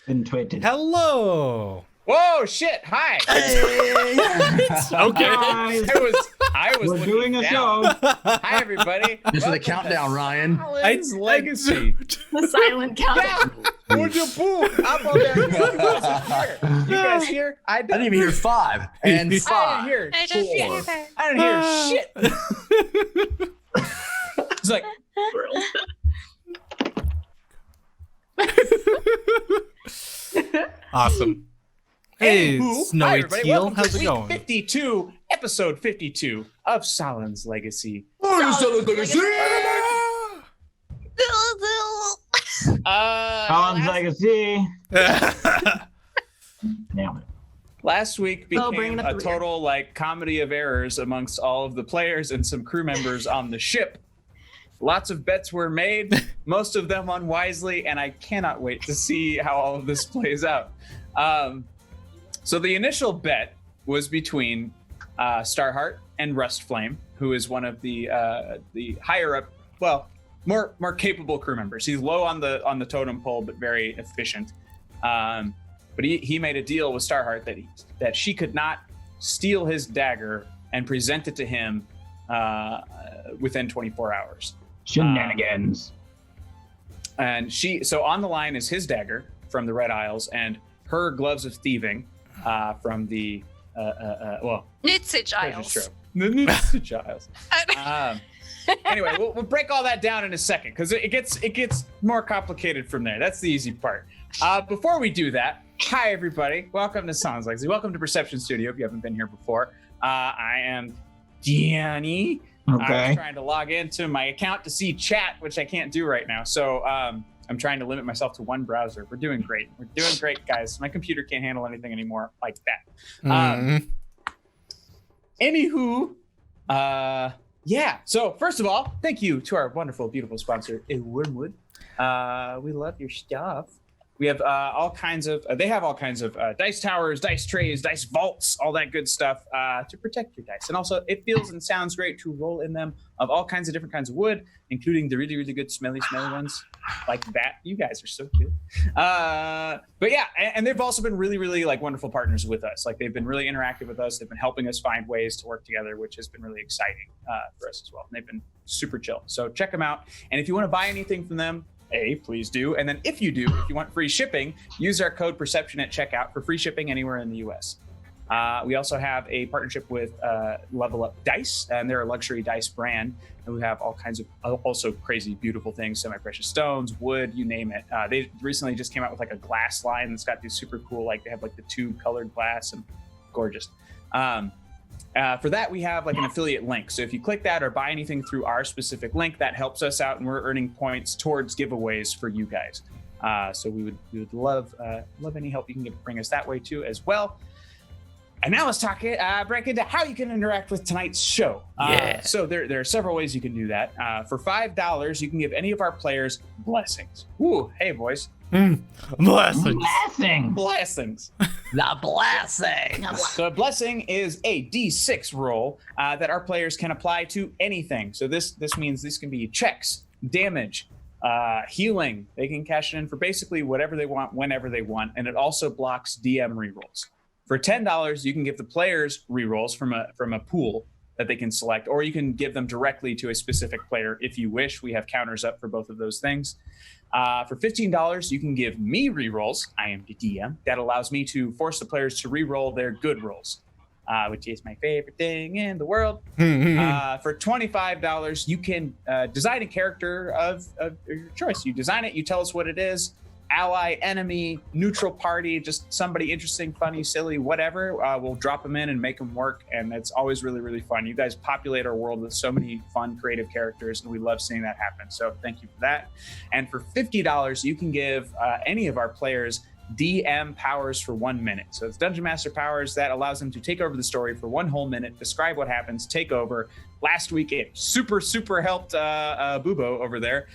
been tweeted. Hello. Whoa, shit! Hi. Okay. I was. We're doing a show. Hi, everybody. Just for the countdown, Ryan. Sahlen's Legacy. The silent countdown. Would you boo? I'm on there. You guys here? I I didn't even hear 5 and 5. I didn't hear shit. I didn't hear shit. It's like. Awesome. Hey, Anywho, hi, Snowy everybody. Teal, Welcome to how's it week going? 52, episode 52 of Sahlen's Legacy. Colin's Legacy. Damn it. Last week bringing became up a the rear. total comedy of errors amongst all of the players and some crew members on the ship. Lots of bets were made, most of them unwisely, and I cannot wait to see how all of this plays out. So the initial bet was between Starheart and Rustflame, who is one of the higher up, well, more capable crew members. He's low on the totem pole, but very efficient. But he made a deal with Starheart that she could not steal his dagger and present it to him within 24 hours. Shenanigans. So on the line is his dagger from the Red Isles and her gloves of thieving from the Nitsage treasure Isles. trove. The Nitsage Isles. Anyway, we'll break all that down in a second because it gets more complicated from there. That's the easy part. Before we do that, hi everybody, welcome to Sahlen's Legacy. Welcome to Perception Studio. If you haven't been here before, I am Danny. I Okay. was trying to log into my account to see chat, which I can't do right now. So I'm trying to limit myself to one browser. We're doing great. We're doing great, guys. My computer can't handle anything anymore like that. Anywho, yeah. So first of all, thank you to our wonderful, beautiful sponsor, Wormwood. We love your stuff. We have all kinds of, they have all kinds of dice towers, dice trays, dice vaults, all that good stuff to protect your dice. And also it feels and sounds great to roll in them of all kinds of different kinds of wood, including the really, really good smelly ones like that. You guys are so good. But yeah, and they've also been really, really like wonderful partners with us. Like they've been really interactive with us. They've been helping us find ways to work together, which has been really exciting for us as well. And they've been super chill. So check them out. And if you want to buy anything from them, please do. And then if you do, if you want free shipping, use our code Perception at checkout for free shipping anywhere in the US. We also have a partnership with Level Up Dice, and they're a luxury dice brand. And we have all kinds of also crazy, beautiful things, semi-precious stones, wood, you name it. They recently just came out with like a glass line that's got these super cool, like they have like the tube colored glass and gorgeous. For that, we have like an affiliate link. So if you click that or buy anything through our specific link, that helps us out, and we're earning points towards giveaways for you guys. So we would love any help you can bring us that way too as well. And now let's break into how you can interact with tonight's show. So there are several ways you can do that. For $5, you can give any of our players blessings. Ooh, hey boys. Blessings. Blessings. The blessing. So a blessing is a D6 roll that our players can apply to anything. So this means this can be checks, damage, healing. They can cash it in for basically whatever they want, whenever they want, and it also blocks DM rerolls. For $10, you can give the players rerolls from a pool that they can select, or you can give them directly to a specific player if you wish. We have counters up for both of those things. For $15, you can give me rerolls. I am the DM. That allows me to force the players to reroll their good rolls, which is my favorite thing in the world. For $25, you can design a character of your choice. You design it, you tell us what it is. Ally, enemy, neutral party, just somebody interesting, funny, silly, whatever. We'll drop them in and make them work, and it's always really, really fun. You guys populate our world with so many fun, creative characters, and we love seeing that happen. So thank you for that. And for $50, you can give any of our players DM powers for 1 minute. So it's Dungeon Master powers that allows them to take over the story for 1 whole minute, describe what happens, take over. Last week, it super helped Bubo over there.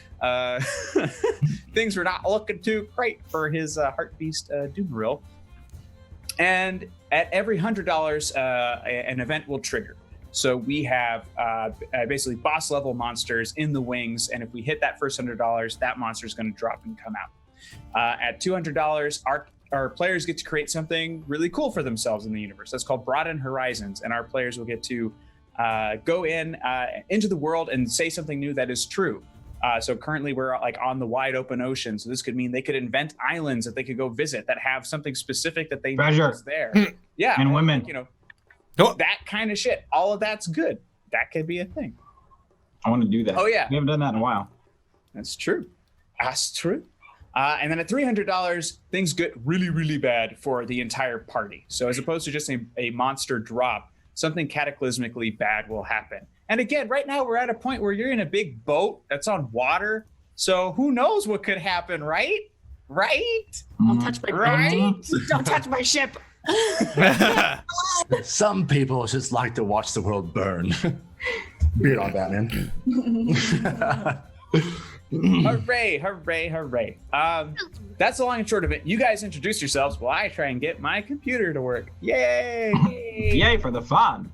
Things were not looking too great for his Heartbeast Doomeril. And at every $100, an event will trigger. So we have basically boss level monsters in the wings. And if we hit that first $100, that monster is going to drop and come out. At $200, our players get to create something really cool for themselves in the universe. That's called Broaden Horizons, and our players will get to go into the world and say something new that is true. So currently we're like on the wide open ocean. So this could mean they could invent islands that they could go visit that have something specific that they know is there. Yeah. And women. You know, that kind of shit. All of that's good. That could be a thing. I want to do that. Oh, yeah. We haven't done that in a while. That's true. That's true. And then at $300, things get really, really bad for the entire party. So as opposed to just a monster drop, something cataclysmically bad will happen. And again, right now we're at a point where you're in a big boat that's on water. So who knows what could happen, right? Right? Don't touch my Right? Don't touch my ship. Some people just like to watch the world burn. Beard on Batman. Hooray, hooray, hooray. That's the long and short of it. You guys introduce yourselves while I try and get my computer to work. Yay! Yay for the fun.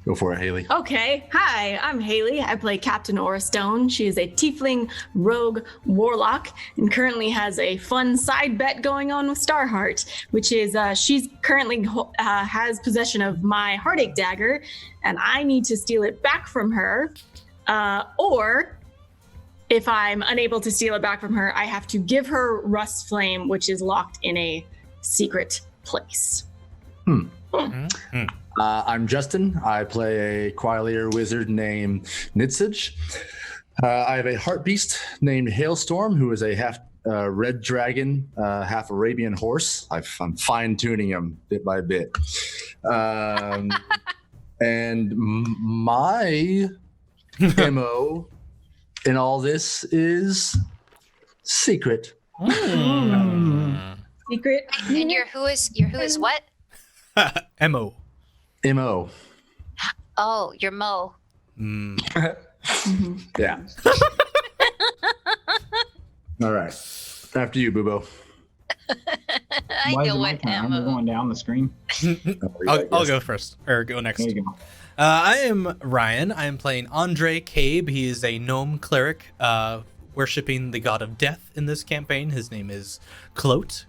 Go for it, Haley. Okay, hi, I'm Haley. I play Captain Aura Stone. She is a tiefling rogue warlock and currently has a fun side bet going on with Starheart, which is she's currently has possession of my Heartache Dagger, and I need to steal it back from her. Or if I'm unable to steal it back from her, I have to give her Rust Flame, which is locked in a secret place. I'm Justin. I play a Quilier wizard named Nitzage. I have a heart beast named Hailstorm, who is a half red dragon, half Arabian horse. I'm fine-tuning him bit by bit. And my MO in all this is secret. Secret. And your who is what? Mo. MO. Oh, your Mo. Yeah. All right. After you, Boobo. I Why is know it my what turn? We're Mo. going down the screen. I'll go first, or go next. There you go. I am Ryan. I am playing Andre Cabe. He is a gnome cleric, worshipping the god of death in this campaign. His name is Clote.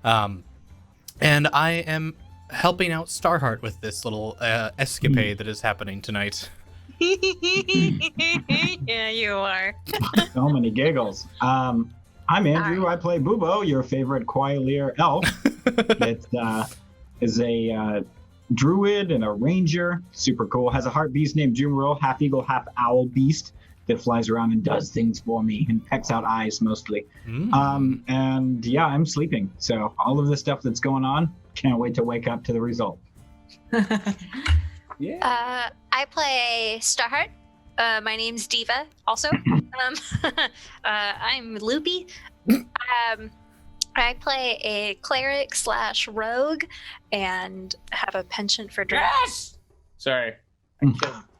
And I am helping out Starheart with this little escapade that is happening tonight. Yeah, you are. So many giggles. I'm Andrew. I play Bubo, your favorite Quilier elf. It is a druid and a ranger. Super cool. Has a heart beast named Jumro, half eagle, half owl beast that flies around and does things for me and pecks out eyes mostly. And yeah, I'm sleeping. So all of the stuff that's going on, can't wait to wake up to the result. Yeah. I play Starheart. My name's Diva. Also, I'm Loopy. I play a cleric / rogue, and have a penchant for dragons. Yes! Sorry.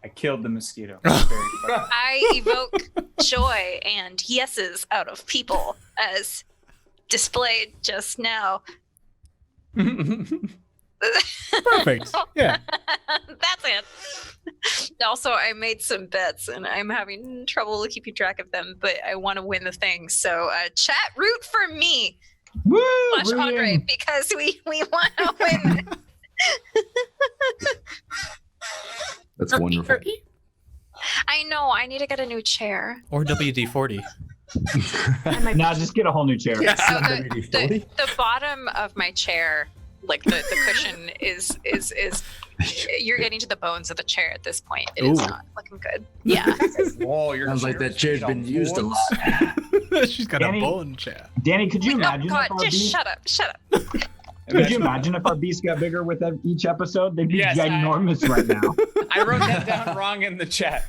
I killed the mosquito. Very funny. I evoke joy and yeses out of people, as displayed just now. Perfect. Yeah. That's it. Also, I made some bets and I'm having trouble keeping track of them, but I want to win the thing. So, chat, root for me. Woo! / Andre, Rooting. because we want to win. That's wonderful. I know. I need to get a new chair. Or WD-40. Nah, just get a whole new chair. So the bottom of my chair, like the cushion is you're getting to the bones of the chair at this point. It is Ooh. not looking good. Yeah. Whoa, your Sounds like that chair's been used a lot. She's got Danny? a bone chat. Danny, could you Oh imagine God! if our Just beast, shut up! Shut up! could you imagine if our beast got bigger with each episode? They'd be Yes, ginormous right now. I wrote that down wrong in the chat.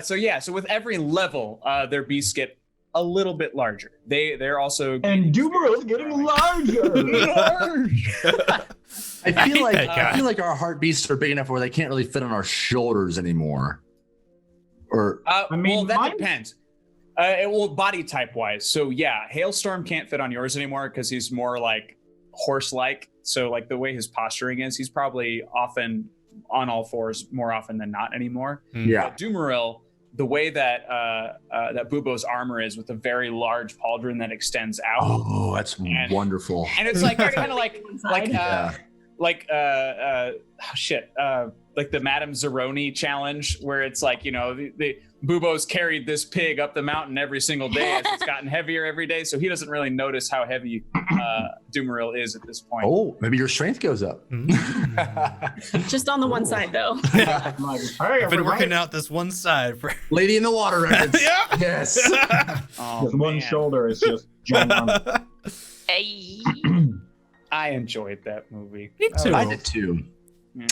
So with every level, their beasts get a little bit larger. They're also And Dumeral's getting larger. I feel that guy. like our heart beasts are big enough where they can't really fit on our shoulders anymore. Or I mean, well, that mine- depends. Body type wise. So yeah, Hailstorm can't fit on yours anymore because he's more like horse-like. So like the way his posturing is, he's probably often on all fours more often than not anymore. yeah. Dumeril the way that that Bubo's armor is, with a very large pauldron that extends out. Oh, that's wonderful. And it's like kind of like like the Madame Zeroni challenge, where it's like, the Bubo's carried this pig up the mountain every single day as it's gotten heavier every day, so he doesn't really notice how heavy Dumaril is at this point. Oh, maybe your strength goes up. Just on the one side, though. I've been working out this one side for Lady in the Water records. Yeah. Yes. With one shoulder is just giant arm. Hey. I enjoyed that movie. Me too. I did too. Yeah.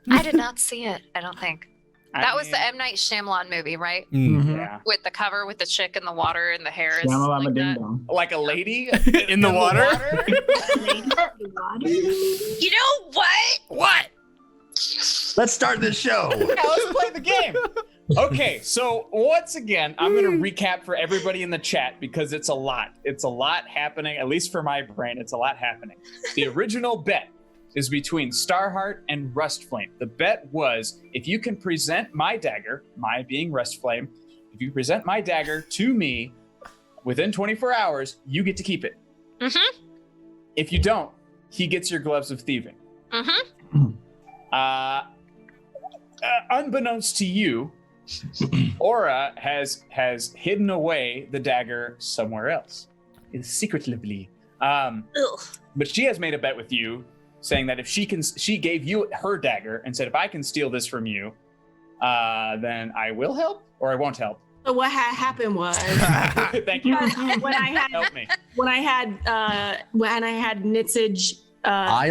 I did not see it. I don't think that was mean, the M. Night Shyamalan movie, right? Yeah. With the cover with the chick in the water and the hair is Shamalama like ding that. dong. Like a lady In the water? You know what? What? Let's start this show. Yeah, let's play the game. Okay, so once again, I'm going to recap for everybody in the chat because it's a lot. It's a lot happening, at least for my brain. It's a lot happening. The original bet is between Starheart and Rustflame. The bet was, if you can present my dagger, my being Rustflame, if you present my dagger to me within 24 hours, you get to keep it. Mm-hmm. If you don't, he gets your gloves of thieving. Mm-hmm. Unbeknownst to you, Aura has hidden away the dagger somewhere else, secretively. But she has made a bet with you, saying that if she gave you her dagger and said, if I can steal this from you, then I will help or I won't help. So what happened was Thank you. when I Help me. had Nitsage I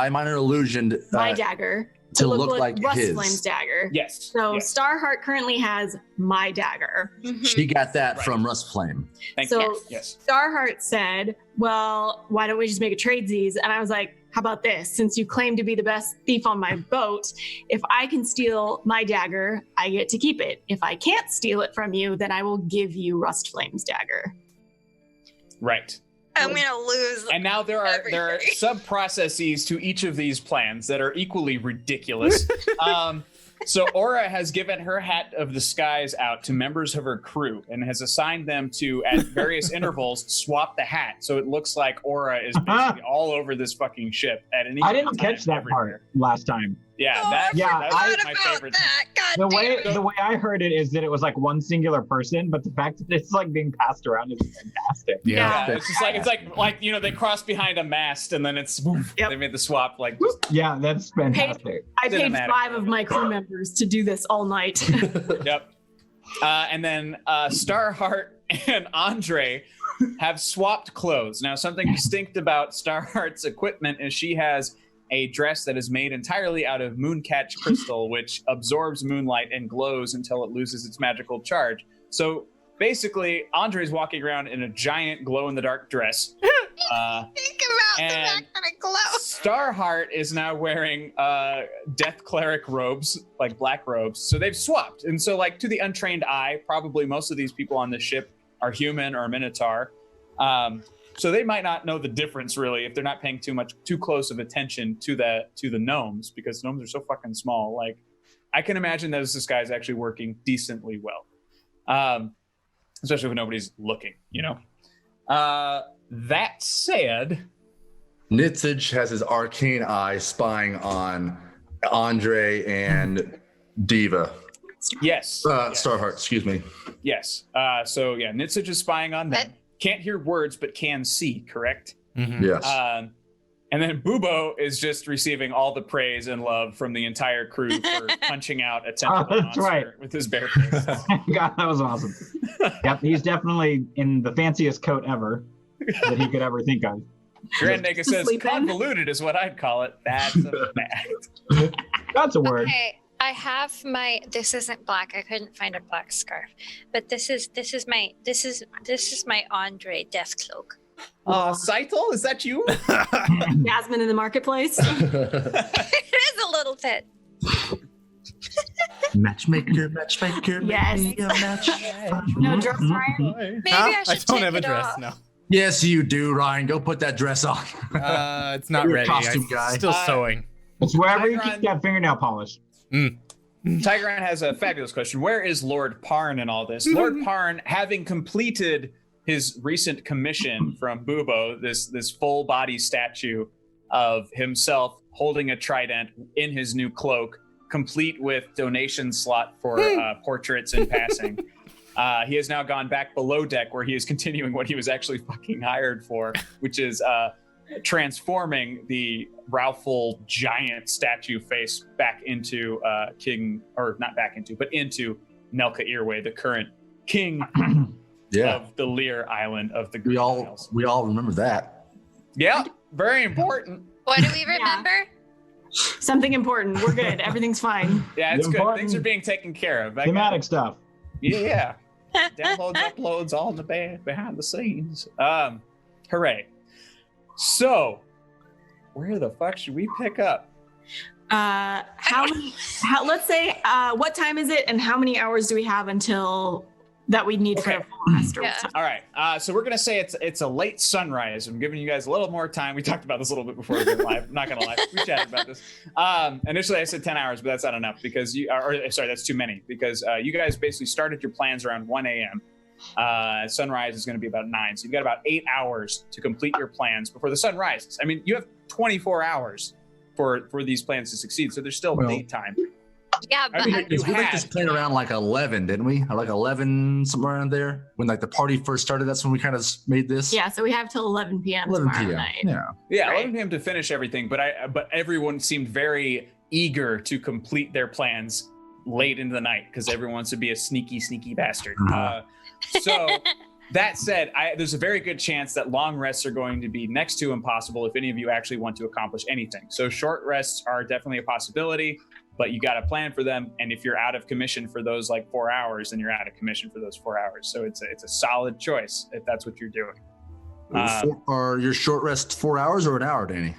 minor illusioned my dagger to look like his. Rustflame's dagger. Yes. So yes. Starheart currently has my dagger. She got that Right. from Rustflame. Thank So you. Yes. Starheart said, well, why don't we just make a tradesies? And I was like, how about this? Since you claim to be the best thief on my boat, if I can steal my dagger, I get to keep it. If I can't steal it from you, then I will give you Rustflame's dagger. Right. I'm gonna lose. And now there are sub processes to each of these plans that are equally ridiculous. So Aura has given her Hat of the Skies out to members of her crew and has assigned them to, at various intervals, swap the hat. So it looks like Aura is basically all over this fucking ship at any I didn't time catch that everywhere. part last time. Yeah, Oh, that was my about favorite. that. God The damn it. way I heard it is that it was like one singular person, but the fact that it's like being passed around is fantastic. Yeah, it's just like they crossed behind a mast and then it's Yep. they made the swap like Yeah, that's fantastic. I paid Cinematic. 5 of my crew members to do this all night. Yep. And then Starheart and Andre have swapped clothes. Now, something distinct about Starheart's equipment is she has a dress that is made entirely out of mooncatch crystal, which absorbs moonlight and glows until it loses its magical charge. So basically, Andre's walking around in a giant glow-in-the-dark dress. Think about the and fact that I glow. Starheart is now wearing death cleric robes, like black robes. So they've swapped. And so, like, to the untrained eye, probably most of these people on this ship are human or minotaur. So they might not know the difference, really, if they're not paying too close of attention to the gnomes, because gnomes are so fucking small. Like, I can imagine that this guy's actually working decently well, especially when nobody's looking, you know. That said, Nitsage has his arcane eye spying on Andre and Diva. yes. Starheart, excuse me. Yes. So yeah, Nitsage is spying on them. Can't hear words, but can see, correct? Mm-hmm. Yes. And then Bubo is just receiving all the praise and love from the entire crew for punching out a tentacle that's monster right. with his bare fist. God, that was awesome. Yep, he's definitely in the fanciest coat ever that he could ever think of. Grand Nega says Sleep in. convoluted is what I'd call it. That's a fact. That's a word. Okay, I have my. This isn't black. I couldn't find a black scarf, but this is my Andre death cloak. Seitel, is that you? Jasmine in the marketplace. It is a little bit. Matchmaker. Yes. make me a match. No dress, Ryan. Maybe I I should don't take have a it dress off. now. Yes, you do, Ryan. Go put that dress on. It's not You're a ready. costume I'm guy. still sewing. It's wherever you Hi, keep that fingernail polish. Mm. Tigeron has a fabulous question. Where is Lord Parn in all this? Lord Parn, having completed his recent commission from Bubo, this full body statue of himself holding a trident in his new cloak, complete with donation slot for portraits in passing. He has now gone back below deck where he is continuing what he was actually fucking hired for, which is transforming the Rauful giant statue face back into into Nelka Earway, the current king of the Lear Island of the Green Isles. We all remember that. Yeah, very important. What do we remember? Something important. We're good. Everything's fine. Yeah, it's good. Important Things are being taken care of. Thematic stuff. Yeah. Downloads, uploads, all in the behind the scenes. Hooray. So, where the fuck should we pick up? Let's say, what time is it and how many hours do we have until that we need for a full rest? Yeah. All right. So we're gonna say it's a late sunrise. I'm giving you guys a little more time. We talked about this a little bit before we went live. I'm not gonna lie. We chatted about this. Initially I said 10 hours, but that's not enough because that's too many because you guys basically started your plans around 1 a.m. Sunrise is going to be about 9. So you've got about 8 hours to complete your plans before the sun rises. I mean, you have 24 hours for these plans to succeed. So there's still daytime. Yeah, but I mean, We like this plan around like 11, didn't we? Or like 11, somewhere around there. When like the party first started, that's when we kind of made this. Yeah, so we have till 11 p.m. 11 tomorrow p.m. night. Yeah, Right. 11 p.m. to finish everything, but everyone seemed very eager to complete their plans late into the night because everyone wants to be a sneaky bastard. So that said, there's a very good chance that long rests are going to be next to impossible if any of you actually want to accomplish anything. So short rests are definitely a possibility, but you got to plan for them. And if you're out of commission for those like 4 hours, then you're out of commission for those 4 hours. So it's a solid choice if that's what you're doing. Are your short rest 4 hours or an hour, Danny?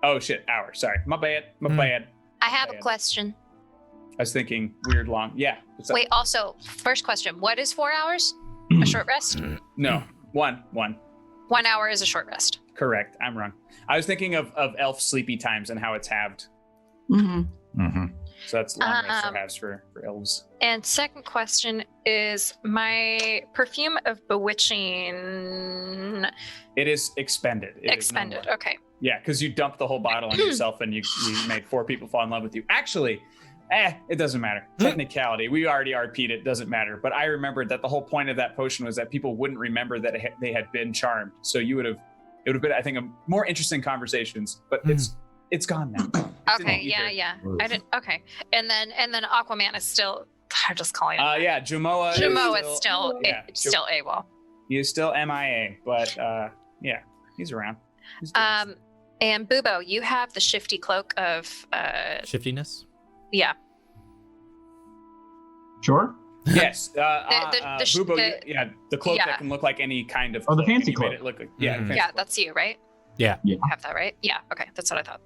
Oh shit, hour. Sorry, my bad. I have a question. I was thinking weird long. Yeah. What's up? Wait, also, first question. What is 4 hours? A short rest? No, one. 1 hour is a short rest. Correct. I'm wrong. I was thinking of elf sleepy times and how it's halved. Mm-hmm. Mm-hmm. So that's long rest or halves for elves. And second question is my perfume of bewitching It is expended. It is no expended. more. Okay. Yeah, because you dumped the whole bottle on yourself and you made 4 people fall in love with you. Actually, it doesn't matter. Technicality. We already RP'd it. Doesn't matter. But I remembered that the whole point of that potion was that people wouldn't remember that they had been charmed. So it would have been, I think, a more interesting conversations. But it's gone now. It's in the Okay. ether. Yeah. I didn't. Okay. And then Aquaman is still. I'm just calling it. Yeah, Jamoa. Jamoa is still still AWOL. He is still MIA, but yeah, he's around. He's doing his thing. And Bubo, you have the shifty cloak of Shiftiness. yeah. Sure. Yes, the Bubo, the- the cloak yeah. that can look like any kind of. Oh, the cloak, and fancy you made cloak. it look like, yeah, the Mhm. fancy Yeah, cloak. that's you, right? Yeah. I have that right. Yeah. Okay, that's what I thought.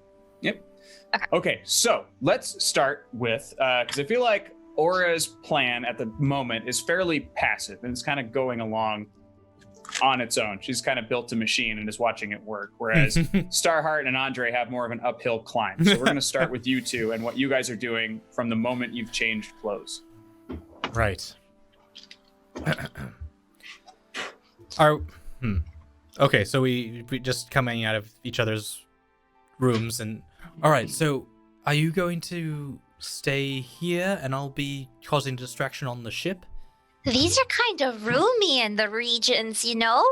Okay, so let's start with because I feel like Aura's plan at the moment is fairly passive and it's kind of going along on its own. She's kind of built a machine and is watching it work, whereas Starheart and Andre have more of an uphill climb. So we're going to start with you two and what you guys are doing from the moment you've changed clothes. Right. Okay, so we just coming out of each other's rooms and all right, so are you going to stay here and I'll be causing distraction on the ship? These are kind of roomy in the regions, you know?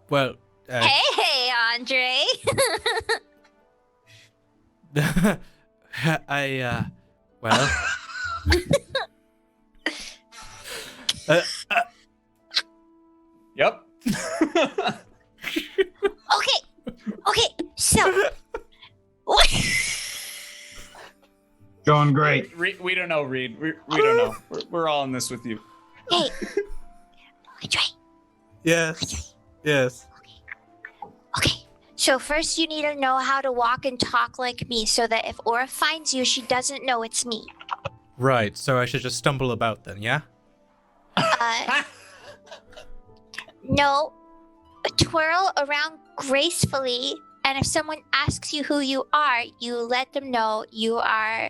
Well, Hey, Andre. well. Yep. Okay, so. Going great. We don't know, Reed. We don't know. We're all in this with you. Hey, Andre. Yes. Yes. Okay, so first you need to know how to walk and talk like me so that if Aura finds you, she doesn't know it's me. Right, so I should just stumble about then, yeah? No, twirl around gracefully, and if someone asks you who you are, you let them know you are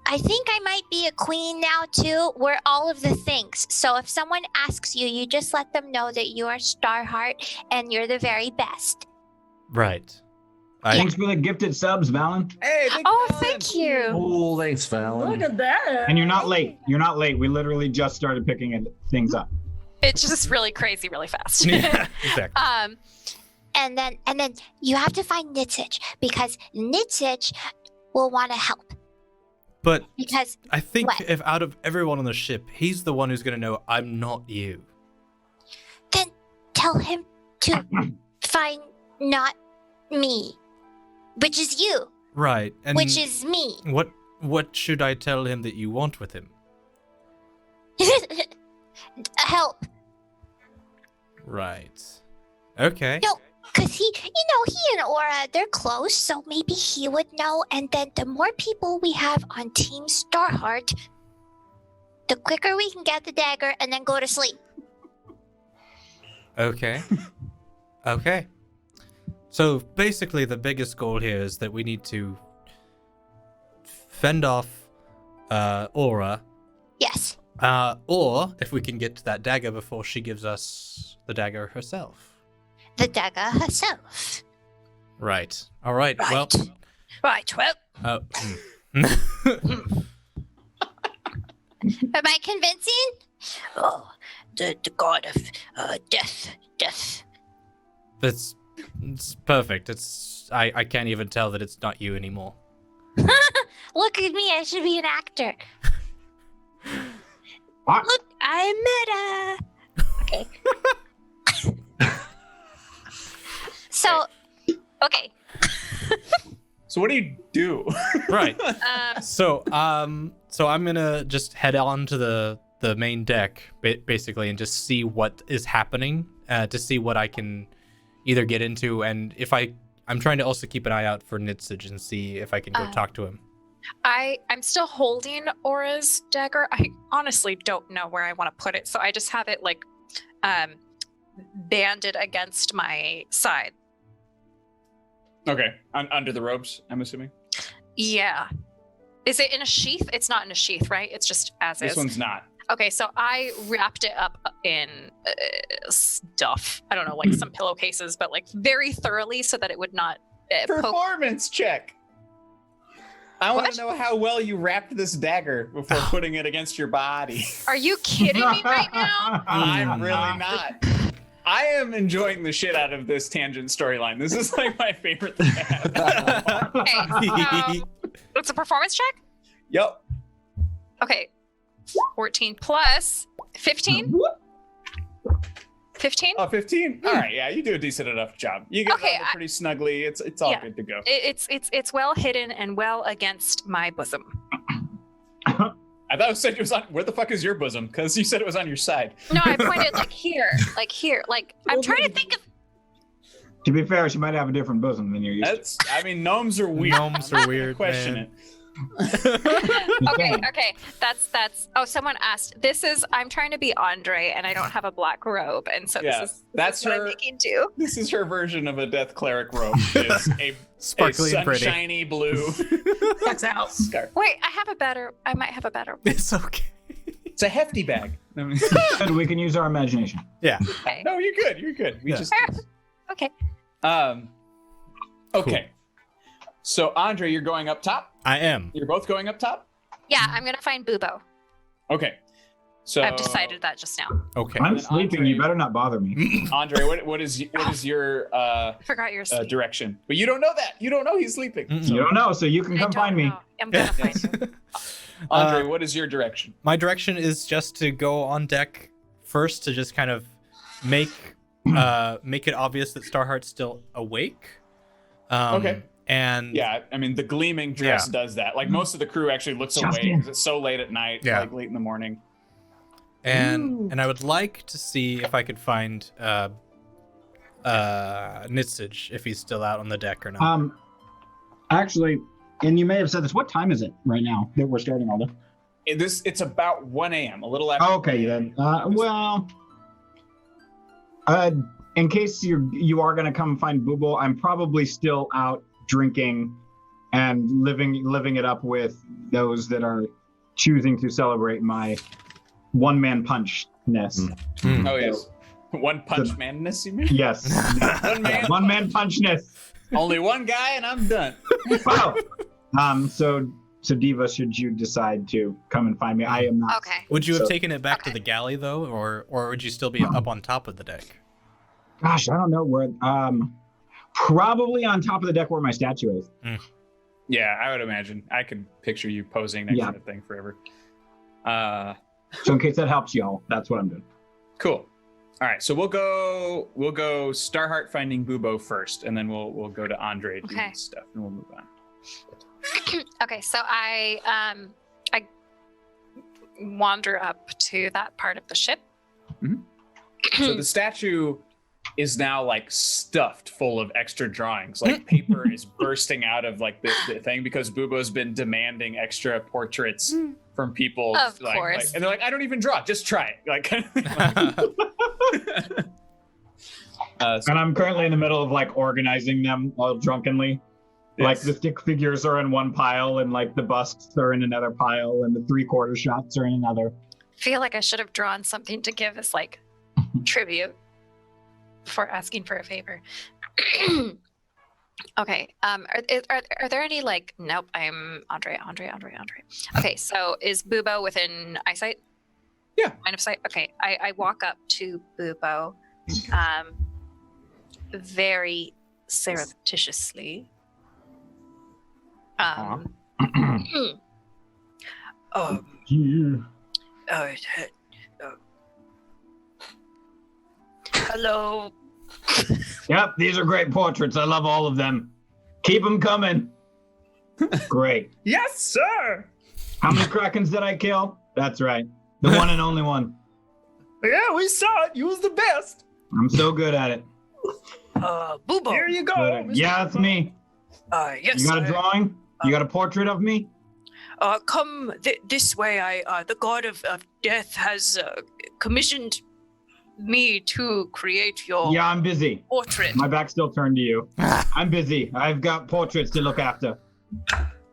I think I might be a queen now too. We're all of the things. So if someone asks you, you just let them know that you are Starheart and you're the very best. Right. Thanks for the gifted subs, Valen. Hey, Thank you. Oh, thanks, Fallon. Look at that. And you're not late. You're not late. We literally just started picking things up. It's just really crazy, really fast. Yeah, exactly. And then you have to find Nitsich because Nitsich will want to help. But Because I think what? if out of everyone on the ship, he's the one who's going to know I'm not you. then tell him to find not me, which is you, Right. And which is me. what should I tell him that you want with him? Help. Right. Okay. No, because he and Aura, they're close, so maybe he would know. And then the more people we have on Team Starheart, the quicker we can get the dagger and then go to sleep. Okay. Okay. So basically, the biggest goal here is that we need to fend off Aura, Yes. or if we can get to that dagger before she gives us the dagger herself. The dagger herself. Right. All right. Right. Well. Right, well, Am I convincing? Oh, the god of death. It's perfect. I can't even tell that it's not you anymore. Look at me, I should be an actor. What? Look, I'm meta. Okay. So, okay. So what do you do? Right. So I'm gonna just head on to the main deck basically and just see what is happening to see what I can either get into, and if I'm trying to also keep an eye out for Nitsage and see if I can go talk to him. I'm still holding Aura's dagger. I honestly don't know where I want to put it, so I just have it like banded against my side. Okay, under the robes, I'm assuming. Yeah. Is it in a sheath? It's not in a sheath, right? It's just as This is. one's not. Okay, so I wrapped it up in stuff. I don't know, like some pillowcases, but like very thoroughly so that it would not poke. Performance check. I want What? to know how well you wrapped this dagger before putting it against your body. Are you kidding me right now? I'm really not. I am enjoying the shit out of this tangent storyline. This is like my favorite thing. Okay, it's a performance check? Yep. Okay. 14 plus 15? 15? Oh, 15? All right, yeah, you do a decent enough job. You get Okay, it pretty snugly. It's all yeah. good to go. It's well hidden and well against my bosom. I thought it said it was on. Where the fuck is your bosom? Because you said it was on your side. No, I pointed like here. Like I'm trying to think of. To be fair, she might have a different bosom than you're used That's. I mean, gnomes are weird. Gnomes are weird, Question man. it. Okay. That's. Oh, someone asked. I'm trying to be Andre, and I don't have a black robe, and so Yeah, this that's is what her- I'm making do. This is her version of a death cleric robe. It's a Sparkly and pretty. sunshiny blue Checks out. scarf. Wait, I might have a better. It's okay. It's a hefty bag. to. We can use our imagination. Yeah. Okay. No, you're good. You're good. We Yeah. just. Okay. Okay. So Andre, you're going up top. I am. You're both going up top. Yeah, I'm gonna find Bubo. Okay. So I've decided that just now. Okay. I'm then sleeping. Andre- You better not bother me. Andre, what is your I forgot your sleep. direction? But you don't know that. You don't know he's sleeping. Mm-mm. You don't know, so you can I come don't find me. know. I'm gonna find you. Andre, what is your direction? My direction is just to go on deck first to just kind of make it obvious that Starheart's still awake. Okay. And Yeah, I mean the gleaming dress does that. Like most of the crew actually looks away Justin. because it's so late at night, Yeah. like late in the morning. and I would like to see if I could find Nitsage if he's still out on the deck or not. Actually, and you may have said this. What time is it right now that we're starting all this? It's about 1 a.m. A little after. Okay, then. In case you are gonna come find Booble, I'm probably still out drinking and living it up with those that are choosing to celebrate my one-man punchness. Oh yes, one punch madness. You mean? Yes. One-man punchness. Only one guy, and I'm done. Wow. So Diva, should you decide to come and find me, I am not. Okay. Would you have taken it back to the galley though, or would you still be up on top of the deck? Gosh, I don't know where. Probably on top of the deck where my statue is. Yeah, I would imagine. I could picture you posing next to that thing forever. So in case that helps y'all, that's what I'm doing. Cool. All right, so we'll go Starheart finding Bubo first, and then we'll go to Andre doing stuff, and we'll move on. Okay, so I wander up to that part of the ship. So the statue is now like stuffed full of extra drawings. Like paper is bursting out of like the thing because Bubo's been demanding extra portraits from people. Of course. And they're like, I don't even draw, just try it. Like and I'm currently in the middle of like organizing them all drunkenly. Yes. Like the stick figures are in one pile, and like the busts are in another pile, and the 3/4 shots are in another. I feel like I should have drawn something to give as like tribute before asking for a favor. Okay. Are there any like? Nope. I'm Andre. Okay. So is Bubo within eyesight? Yeah. Line of sight. Okay. I walk up to Bubo, very surreptitiously. Yeah. Hello. Yep, these are great portraits. I love all of them. Keep them coming. Great. Yes, sir. How many Krakens did I kill? That's right. The one and only one. Yeah, we saw it. You was the best. I'm so good at it. Bubo. Here you go. Yeah, it's me. Yes. You got a drawing? You got a portrait of me? Come this way. The god of death has commissioned me to create your Yeah, I'm busy. portrait. My back's still turned to you. I'm busy. I've got portraits to look after.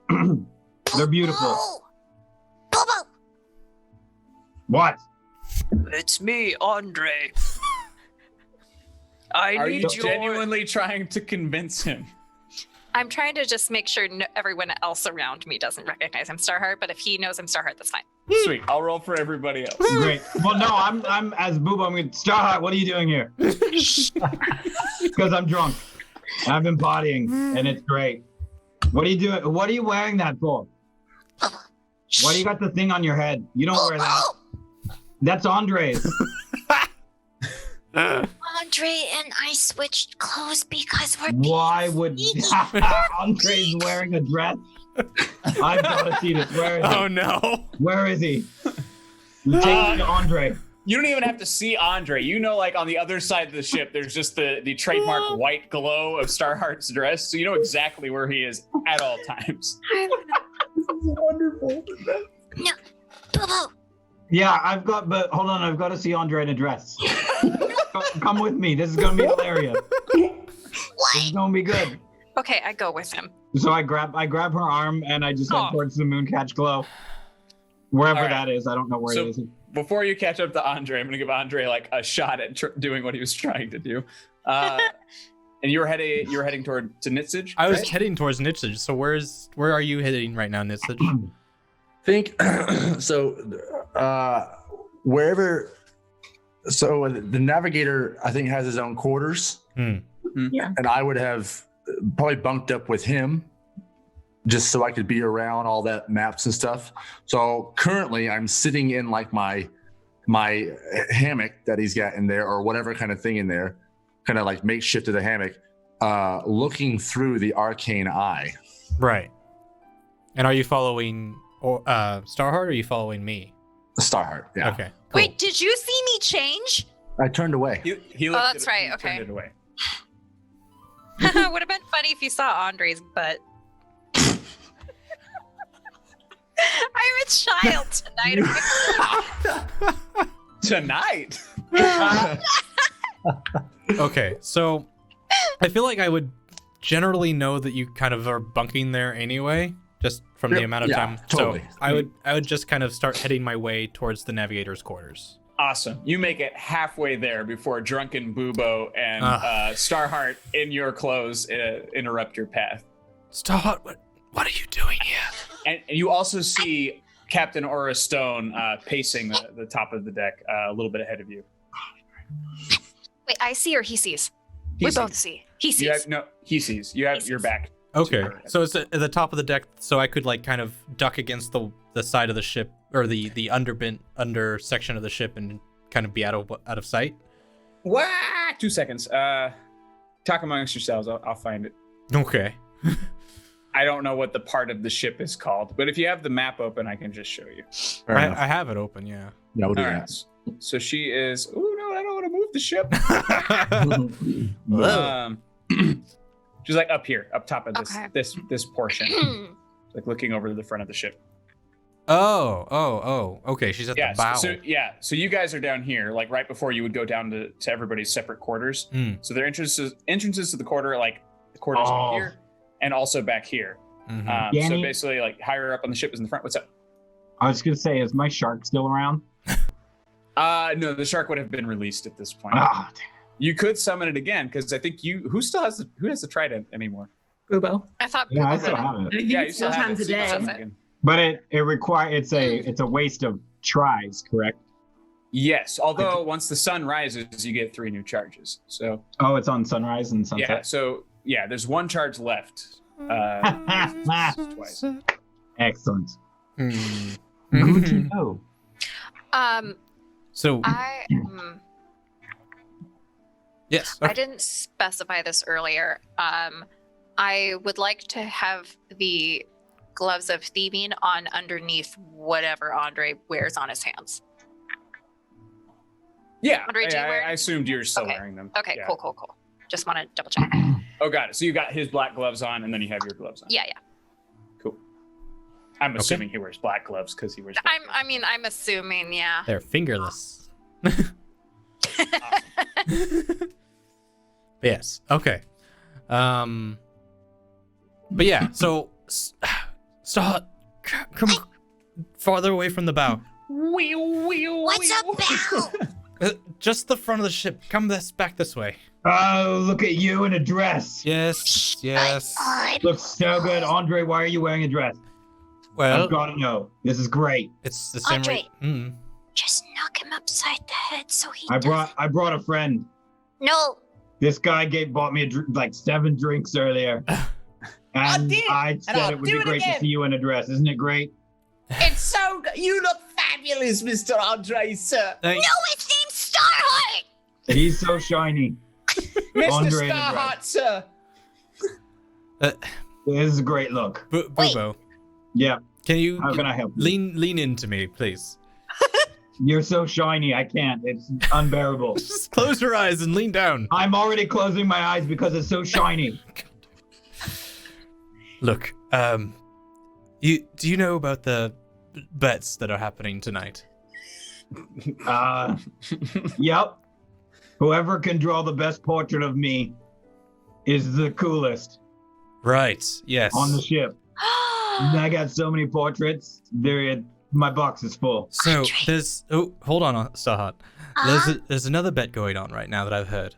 They're beautiful. Oh, Bobo. What? It's me, Andre. I Are need you your... genuinely trying to convince him? I'm trying to just make sure everyone else around me doesn't recognize I'm Starheart, but if he knows I'm Starheart, that's fine. Sweet. I'll roll for everybody else. Great. Well, no, I'm as Booba. I'm going, Starheart, what are you doing here? Because I'm drunk. I've been partying, and it's great. What are you doing? What are you wearing that for? Why do you got the thing on your head? You don't wear that. That's Andre's. Andre and I switched clothes because we're Why being would sneaky. Andre's wearing a dress? I've got to see this. Where is he? Oh no. Where is he? You take me to Andre. You don't even have to see Andre. You know, like on the other side of the ship, there's just the trademark white glow of Starheart's dress, so you know exactly where he is at all times. Wonderful. No, Bobo. Yeah, but hold on, I've got to see Andre in a dress. Come with me. This is gonna be hilarious. This is gonna be good. Okay, I go with him. So I grab her arm and I just head towards the Mooncatch Glow, wherever that is. I don't know where it is. Before you catch up to Andre, I'm gonna give Andre like a shot at doing what he was trying to do. And you were heading to Nitsage. I was heading towards Nitsage. So where are you heading right now, Nitsage? Think so. Wherever. So the navigator, I think, has his own quarters. Yeah. And I would have probably bunked up with him just so I could be around all that maps and stuff. So currently I'm sitting in like my hammock that he's got in there, or whatever kind of thing in there, kind of like makeshift to the hammock, looking through the arcane eye. Right. And are you following Starheart, or are you following me? Starheart, yeah. Okay. Cool. Wait, did you see me change? I turned away. He looked that's right, he okay. turned it away. Would have been funny if you saw Andre's butt. I'm a child tonight. Tonight. Okay, so I feel like I would generally know that you kind of are bunking there anyway, just from the amount of time. Totally. So I would just kind of start heading my way towards the navigator's quarters. Awesome. You make it halfway there before drunken Bubo and Starheart in your clothes interrupt your path. Starheart, what are you doing here? And you also see Captain Aura Stone pacing the top of the deck a little bit ahead of you. Wait, I see or he sees? He We sees. both see. He sees. He sees. You have your back. Okay, to her. so it's at the top of the deck, so I could like kind of duck against the side of the ship or the under section of the ship and kind of be out of sight. What? 2 seconds. Talk amongst yourselves. I'll find it. Okay. I don't know what the part of the ship is called, but if you have the map open, I can just show you. Fair enough. I have it open, yeah. Yeah, we'll do All that. right. So she is. Oh no, I don't want to move the ship. She's like up here, up top of this portion, like looking over the front of the ship. Oh. Okay, she's at the bow. So you guys are down here, like right before you would go down to everybody's separate quarters. So their entrances to the quarter, like the quarters up here, and also back here. Mhm. So basically, like higher up on the ship is in the front. What's up? I was gonna say, is my shark still around? No, the shark would have been released at this point. Ah, You could summon it again because I think who has the trident anymore? Bubo. I thought. yeah, I Bubo still had have it. Yeah, you still have Sometimes it. a So you can day. summon it again. But it's a waste of tries, correct? Yes, although once the sun rises, you get 3 new charges. So Oh, it's on sunrise and sunset. yeah, so yeah, there's 1 charge left. Twice. Excellent. Hmm. Good to know. So yes. I didn't specify this earlier. I would like to have the gloves of thieving on underneath whatever Andre wears on his hands. Yeah, Andre, do you wear- I assumed you were still Okay. wearing them. Okay, Yeah. cool. Just want to double check. Oh, got it. So you got his black gloves on, and then you have your gloves on. Yeah. Cool. I'm assuming he wears black gloves because he wears. I'm assuming, yeah. They're fingerless. Yes. Okay. But yeah. So start. Come farther away from the bow. What's up, Bow? Just the front of the ship. Come back this way. Oh, look at you in a dress. Yes. Looks so good. Andre, why are you wearing a dress? Well, I've got to know. This is great. it's the same. Andre. Mm. Just knock him upside the head so he I brought a friend. No. This guy bought me like 7 drinks earlier. And did, I said I'll it would do be it great to again. see you in a dress. Isn't it great? It's so good. You look fabulous, Mr. Andre, sir. No, his name's Starheart. He's so shiny. Mr. Andre in a Starheart, sir. This is a great look. Bubo, Yeah. can you How can I help you? lean into me, please? You're so shiny. I can't. It's unbearable. Just close your eyes and lean down. I'm already closing my eyes because it's so shiny. Look, do you know about the bets that are happening tonight? Yep. Whoever can draw the best portrait of me is the coolest Right. Yes. on the ship. I got so many portraits. My box is full. So there's hold on, Sahat. There's another bet going on right now that I've heard.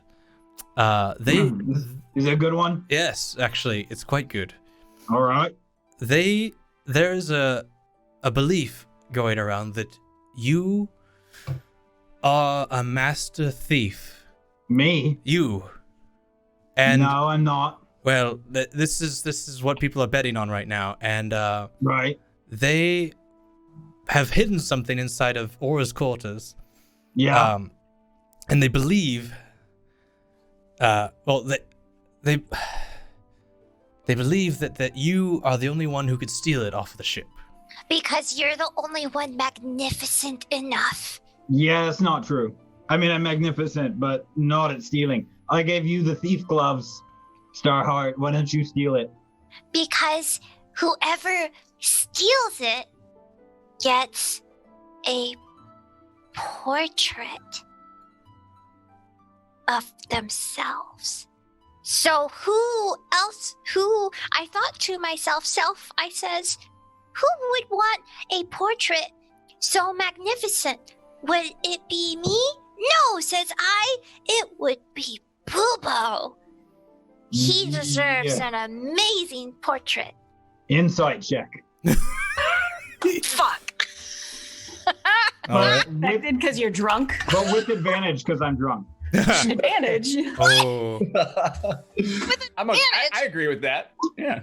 Is it a good one? Yes, actually, it's quite good. All right. There's a belief going around that you are a master thief. Me? You. And No, I'm not. well, this is what people are betting on right now, and Right. they have hidden something inside of Aura's quarters. Yeah. And they believe, they believe that you are the only one who could steal it off the ship. Because you're the only one magnificent enough. Yeah, that's not true. I mean, I'm magnificent, but not at stealing. I gave you the thief gloves, Starheart. Why don't you steal it? Because whoever steals it gets a portrait of themselves. So who else? I thought to myself, I says, who would want a portrait so magnificent? Would it be me? No, says I. It would be Boobo. He deserves an amazing portrait. Insight check. Fuck. All right. Affected because you're drunk. But with advantage because I'm drunk. Advantage. Oh. I agree with that. Yeah.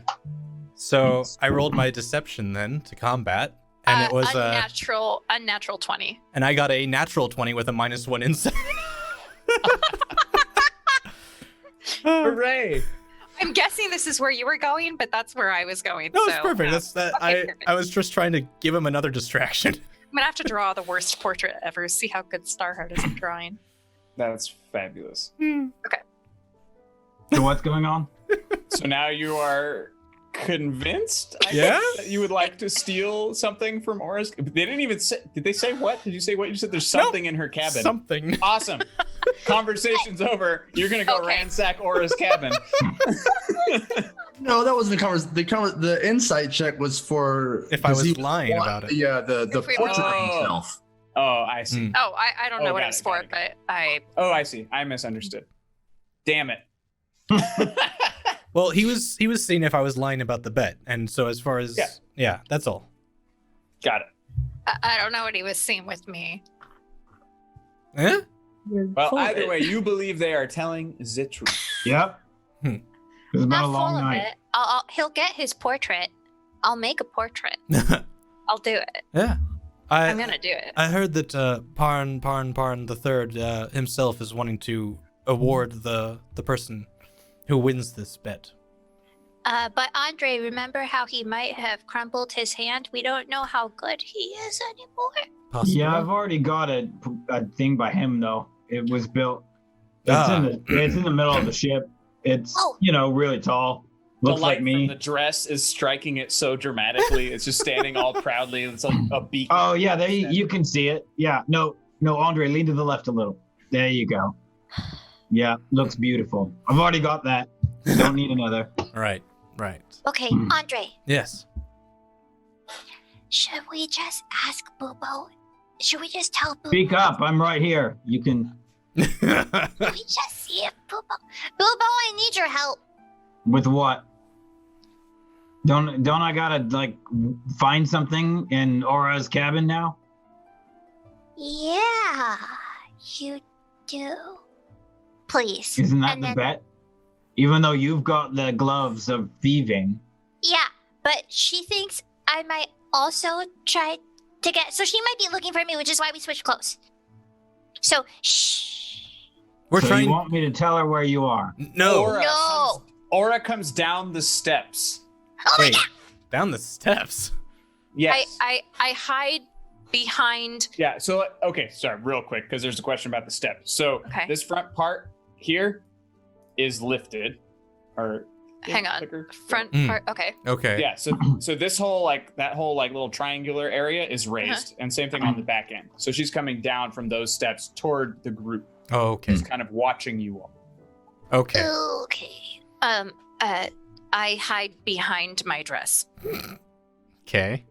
So I rolled my deception then to combat, and it was unnatural 20. and I got a natural 20 with a -1 insight. Hooray! I'm guessing this is where you were going, but that's where I was going. No, it's so, perfect. That's that. okay, perfect. I was just trying to give him another distraction. I'm gonna have to draw the worst portrait ever. See how good Starheart is at drawing. That's fabulous. So what's going on? So now you are convinced, I Yeah? guess, that you would like to steal something from Aura's. They didn't even say. Did they say what? Did you say what? You said there's something in her cabin. Something. Awesome. Conversation's over. You're gonna go Okay. ransack Aura's cabin. No, that wasn't the insight check was for If I was lying about it. The If we portrait were- of himself. Oh, I see. Mm. Oh, I don't know Oh, what got it was it, for, got it, got but I Oh, I see. I misunderstood. Damn it. Well, he was seeing if I was lying about the bet, and so as far as yeah, that's all. Got it. I don't know what he was seeing with me. Eh? Well, either way, you believe they are telling the truth. Yep. It's been Not a full long of night. it. He'll get his portrait. I'll make a portrait. I'll do it. Yeah. I'm gonna do it. I heard that Parn the Third himself is wanting to award the person who wins this bet. But Andre, remember how he might have crumbled his hand? We don't know how good he is anymore. Possibly. Yeah, I've already got a thing by him though. It was built. Ah. It's in the middle of the ship. It's Oh. really tall. The Looks light like me. from the dress is striking it so dramatically. It's just standing all proudly. It's like a beak. Oh yeah, there you can see it. Yeah, no, Andre, lean to the left a little. There you go. Yeah, looks beautiful. I've already got that. Don't need another. Right. Okay, Hmm. Andre, Yes. should we just ask Boobo? Should we just tell Boobo? Speak up. I'm right here. You can. Should we just see if Boobo? Boobo, I need your help. With what? Don't I gotta find something in Aura's cabin now? Yeah, you do. Please. Isn't that And the then- bet? Even though you've got the gloves of thieving. Yeah, but she thinks I might also try to get. So she might be looking for me, which is why we switched clothes. So shh. We're so trying. you want me to tell her where you are? No. Aura comes down the steps. Oh my Wait. god. Down the steps. Yes. I hide behind. Yeah. So okay, sorry, real quick, because there's a question about the steps. So Okay. this front part here is lifted, or Hang on. clicker? Front Mm. part. Okay. Okay. Yeah. So this whole that whole little triangular area is raised, and same thing on the back end. So she's coming down from those steps toward the group. Oh, okay. She's kind of watching you all. Okay. Okay. I hide behind my dress. Okay.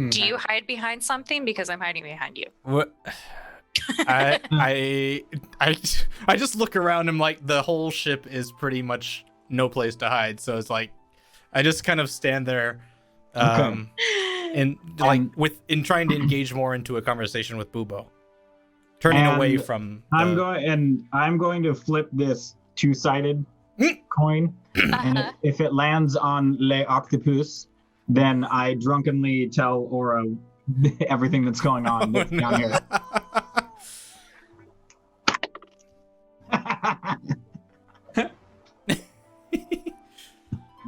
Do you hide behind something? Because I'm hiding behind you. What? I just look around and the whole ship is pretty much no place to hide. So it's I just kind of stand there, and in trying to engage more into a conversation with Boobo, turning away And from. I'm going to flip this two-sided coin, and if it lands on Le Octopus, then I drunkenly tell Aura everything that's going on that's down here.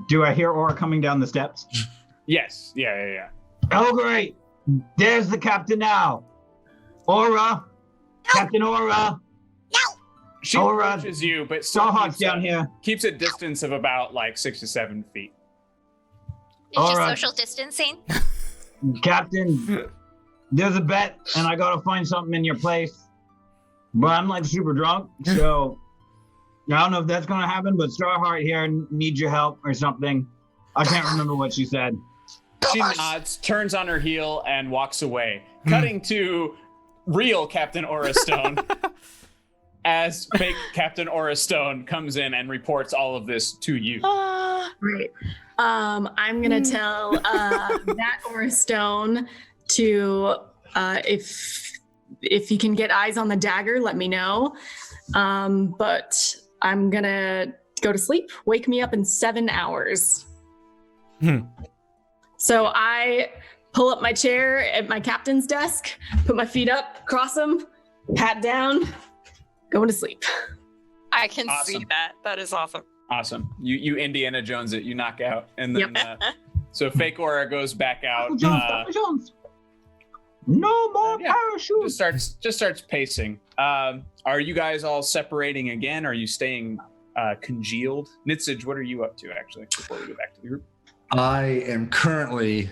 Do I hear Aura coming down the steps? Yes. Yeah. Oh, great. There's the captain now. Aura. Captain Aura. She Aura. approaches you, but still Starhawk's down here. keeps a distance of about 6 to 7 feet. It's All just right. social distancing. Captain, there's a bet, and I gotta find something in your place. But I'm super drunk, so I don't know if that's going to happen, but Starheart here needs your help or something. I can't remember what she said. She nods, turns on her heel, and walks away. Cutting to real Captain Aura Stone as fake Captain Aura Stone comes in and reports all of this to you. Great. I'm gonna tell that Aura Stone to if you can get eyes on the dagger, let me know. But I'm gonna go to sleep. Wake me up in 7 hours. So I pull up my chair at my captain's desk, put my feet up, cross them, pat down, going to sleep. I can see Awesome. that. That is awesome. Awesome. You Indiana Jones it. You knock out, and then so fake Aura goes back out. Jones. No more Yeah. parachutes. Just starts pacing. Are you guys all separating again? Are you staying congealed? Nitsage, what are you up to actually? Before we go back to the group. I am currently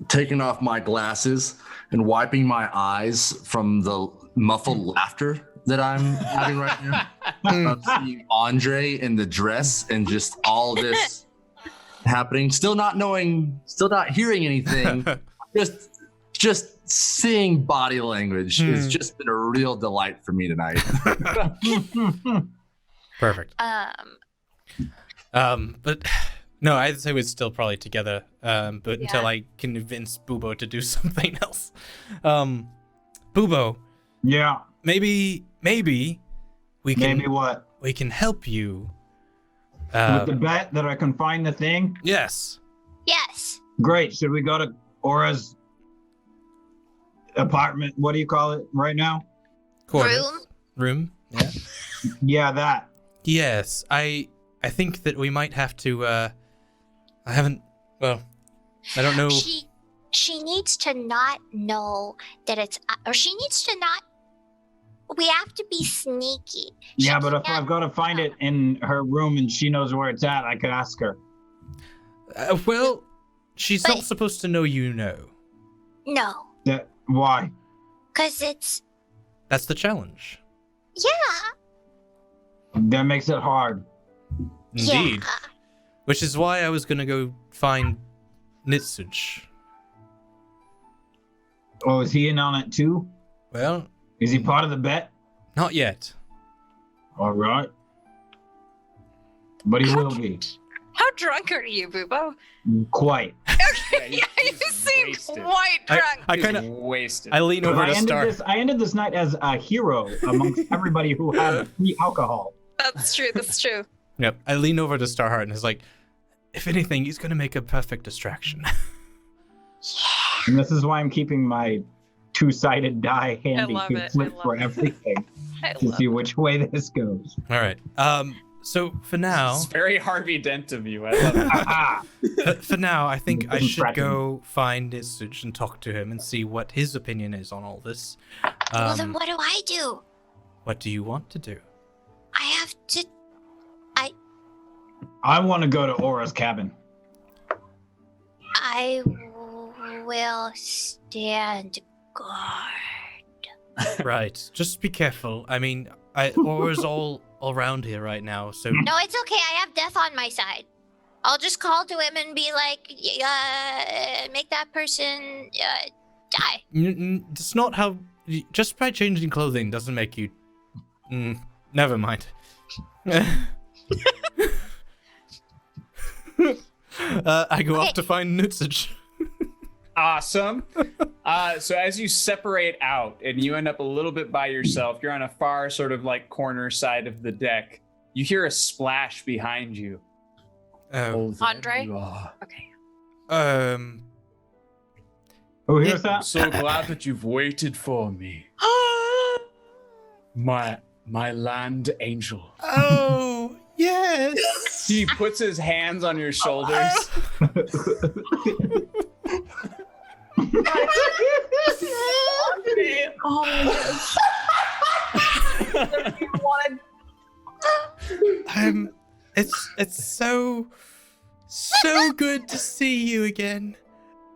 taking off my glasses and wiping my eyes from the muffled laughter that I'm having right now. I'm seeing Andre in the dress and just all this happening. Still not hearing anything. just seeing body language has just been a real delight for me tonight. Perfect. But no, I'd say we're still probably together. But until I convince Bubo to do something else. Bubo. Yeah. Maybe we can. Maybe what? We can help you. With the bet that I can find the thing? Yes. Yes. Great. Should we go to Aura's apartment? What do you call it right now? Quarters. Room. Yeah. Yeah, that. Yes. I think that we might have to. I don't know. She needs to not know that it's, or she needs to not. We have to be sneaky. Yeah, but if I've got to find it in her room and she knows where it's at, I could ask her. Well, she's not supposed to know you know. No. Why? Because it's. That's the challenge. Yeah. That makes it hard. Indeed. Yeah. Which is why I was going to go find Nitsage. Oh, is he in on it too? Well, Is he part of the bet? not yet. All right. But he will be. How drunk are you, Bubo? Quite. Okay, you seem wasted. quite drunk. I kind of wasted. I lean over to Star. I ended this night as a hero amongst everybody who had free alcohol. That's true. That's true. Yep. I lean over to Starheart and is like, if anything, he's going to make a perfect distraction. And this is why I'm keeping my two-sided die handy love to it. flip I love for it. everything I to love see which way this goes. All right. So for now, It's very Harvey Dent of you. I love it. Ah, for now, I think I Didn't should threaten. go find Nitsage and talk to him and see what his opinion is on all this. Well, then what do I do? What do you want to do? I have to. I want to go to Aura's cabin. I will stand guard. Right. Just be careful. I mean, Aura's all around here right now, so No, it's okay. I have death on my side. I'll just call to him and be like, make that person die. It's not how. Just by changing clothing doesn't make you. Never mind. I go off to find Nitsage. Awesome. So as you separate out and you end up a little bit by yourself, you're on a far sort of like corner side of the deck. You hear a splash behind you. Oh. there Andre? you are. Okay. Who hears I'm that? so glad that you've waited for me. My land angel. Oh, yes. He puts his hands on your shoulders. Oh my gosh. It's so good to see you again.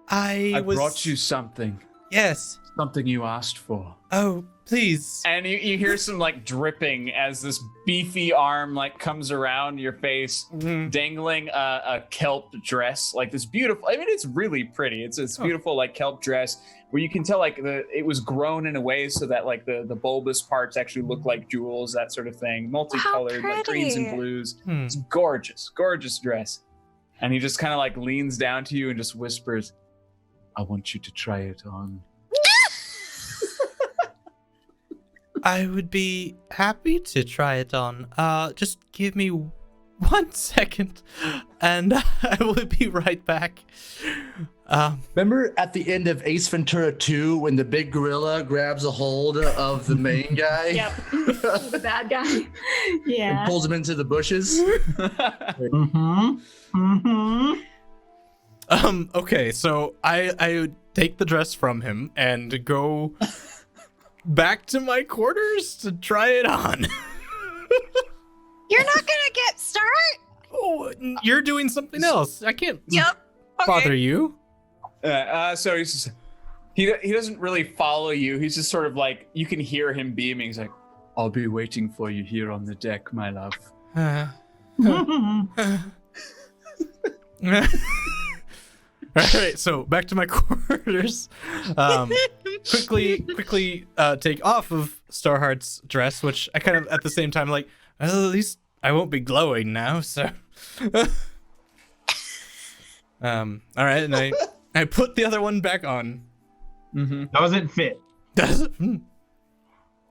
I brought you something. Yes. something you asked for. Oh, please. And you hear some like dripping as this beefy arm like comes around your face, dangling a kelp dress, like this beautiful. I mean, it's really pretty. It's this beautiful like kelp dress where you can tell like it was grown in a way so that like the bulbous parts actually look like jewels, that sort of thing. Multicolored, like greens and blues. It's gorgeous, gorgeous dress. And he just kind of like leans down to you and just whispers, "I want you to try it on." I would be happy to try it on. Just give me 1 second, and I will be right back. Remember at the end of Ace Ventura 2 when the big gorilla grabs a hold of the main guy? Yep. The bad guy. Yeah. And pulls him into the bushes? Okay, so I take the dress from him and go back to my quarters to try it on. You're not gonna get start? Oh, you're doing something else. I can't Yep. bother you. So he's just, he doesn't really follow you. He's just sort of like, you can hear him beaming. He's like, "I'll be waiting for you here on the deck, my love." All right, so back to my quarters. Quickly take off of Starheart's dress, which I kind of at the same time like, well, at least I won't be glowing now. So, all right, and I put the other one back on. Doesn't fit. Does it?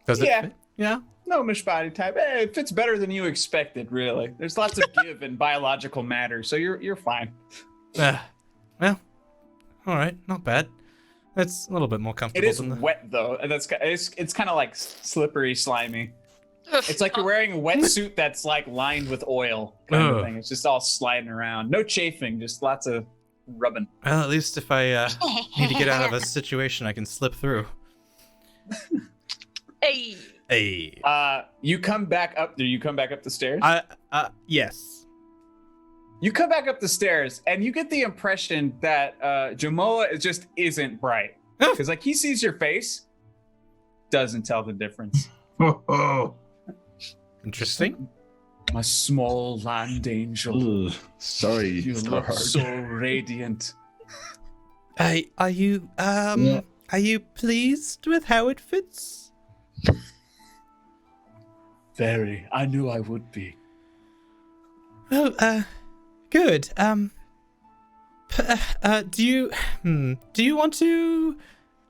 Does it Yeah. fit? Yeah. No mishbody type. It fits better than you expected, really. There's lots of give in biological matter, so you're fine. Well, all right, not bad. That's a little bit more It comfortable. is than the... wet though, and it's kind of like slippery, slimy. It's like you're wearing a wetsuit that's like lined with oil, kind of thing. It's just all sliding around. No chafing, just lots of rubbing. Well, at least if I need to get out of a situation, I can slip through. Hey. Hey. You come back up. Do you come back up the stairs? Yes. You come back up the stairs, and you get the impression that Jamoa just isn't bright. Because like he sees your face, doesn't tell the difference. Oh. Interesting. My small land angel. Ugh, sorry, You look Starheart. so radiant. Are you pleased with how it fits? Very. I knew I would be. Well, good. Do you want to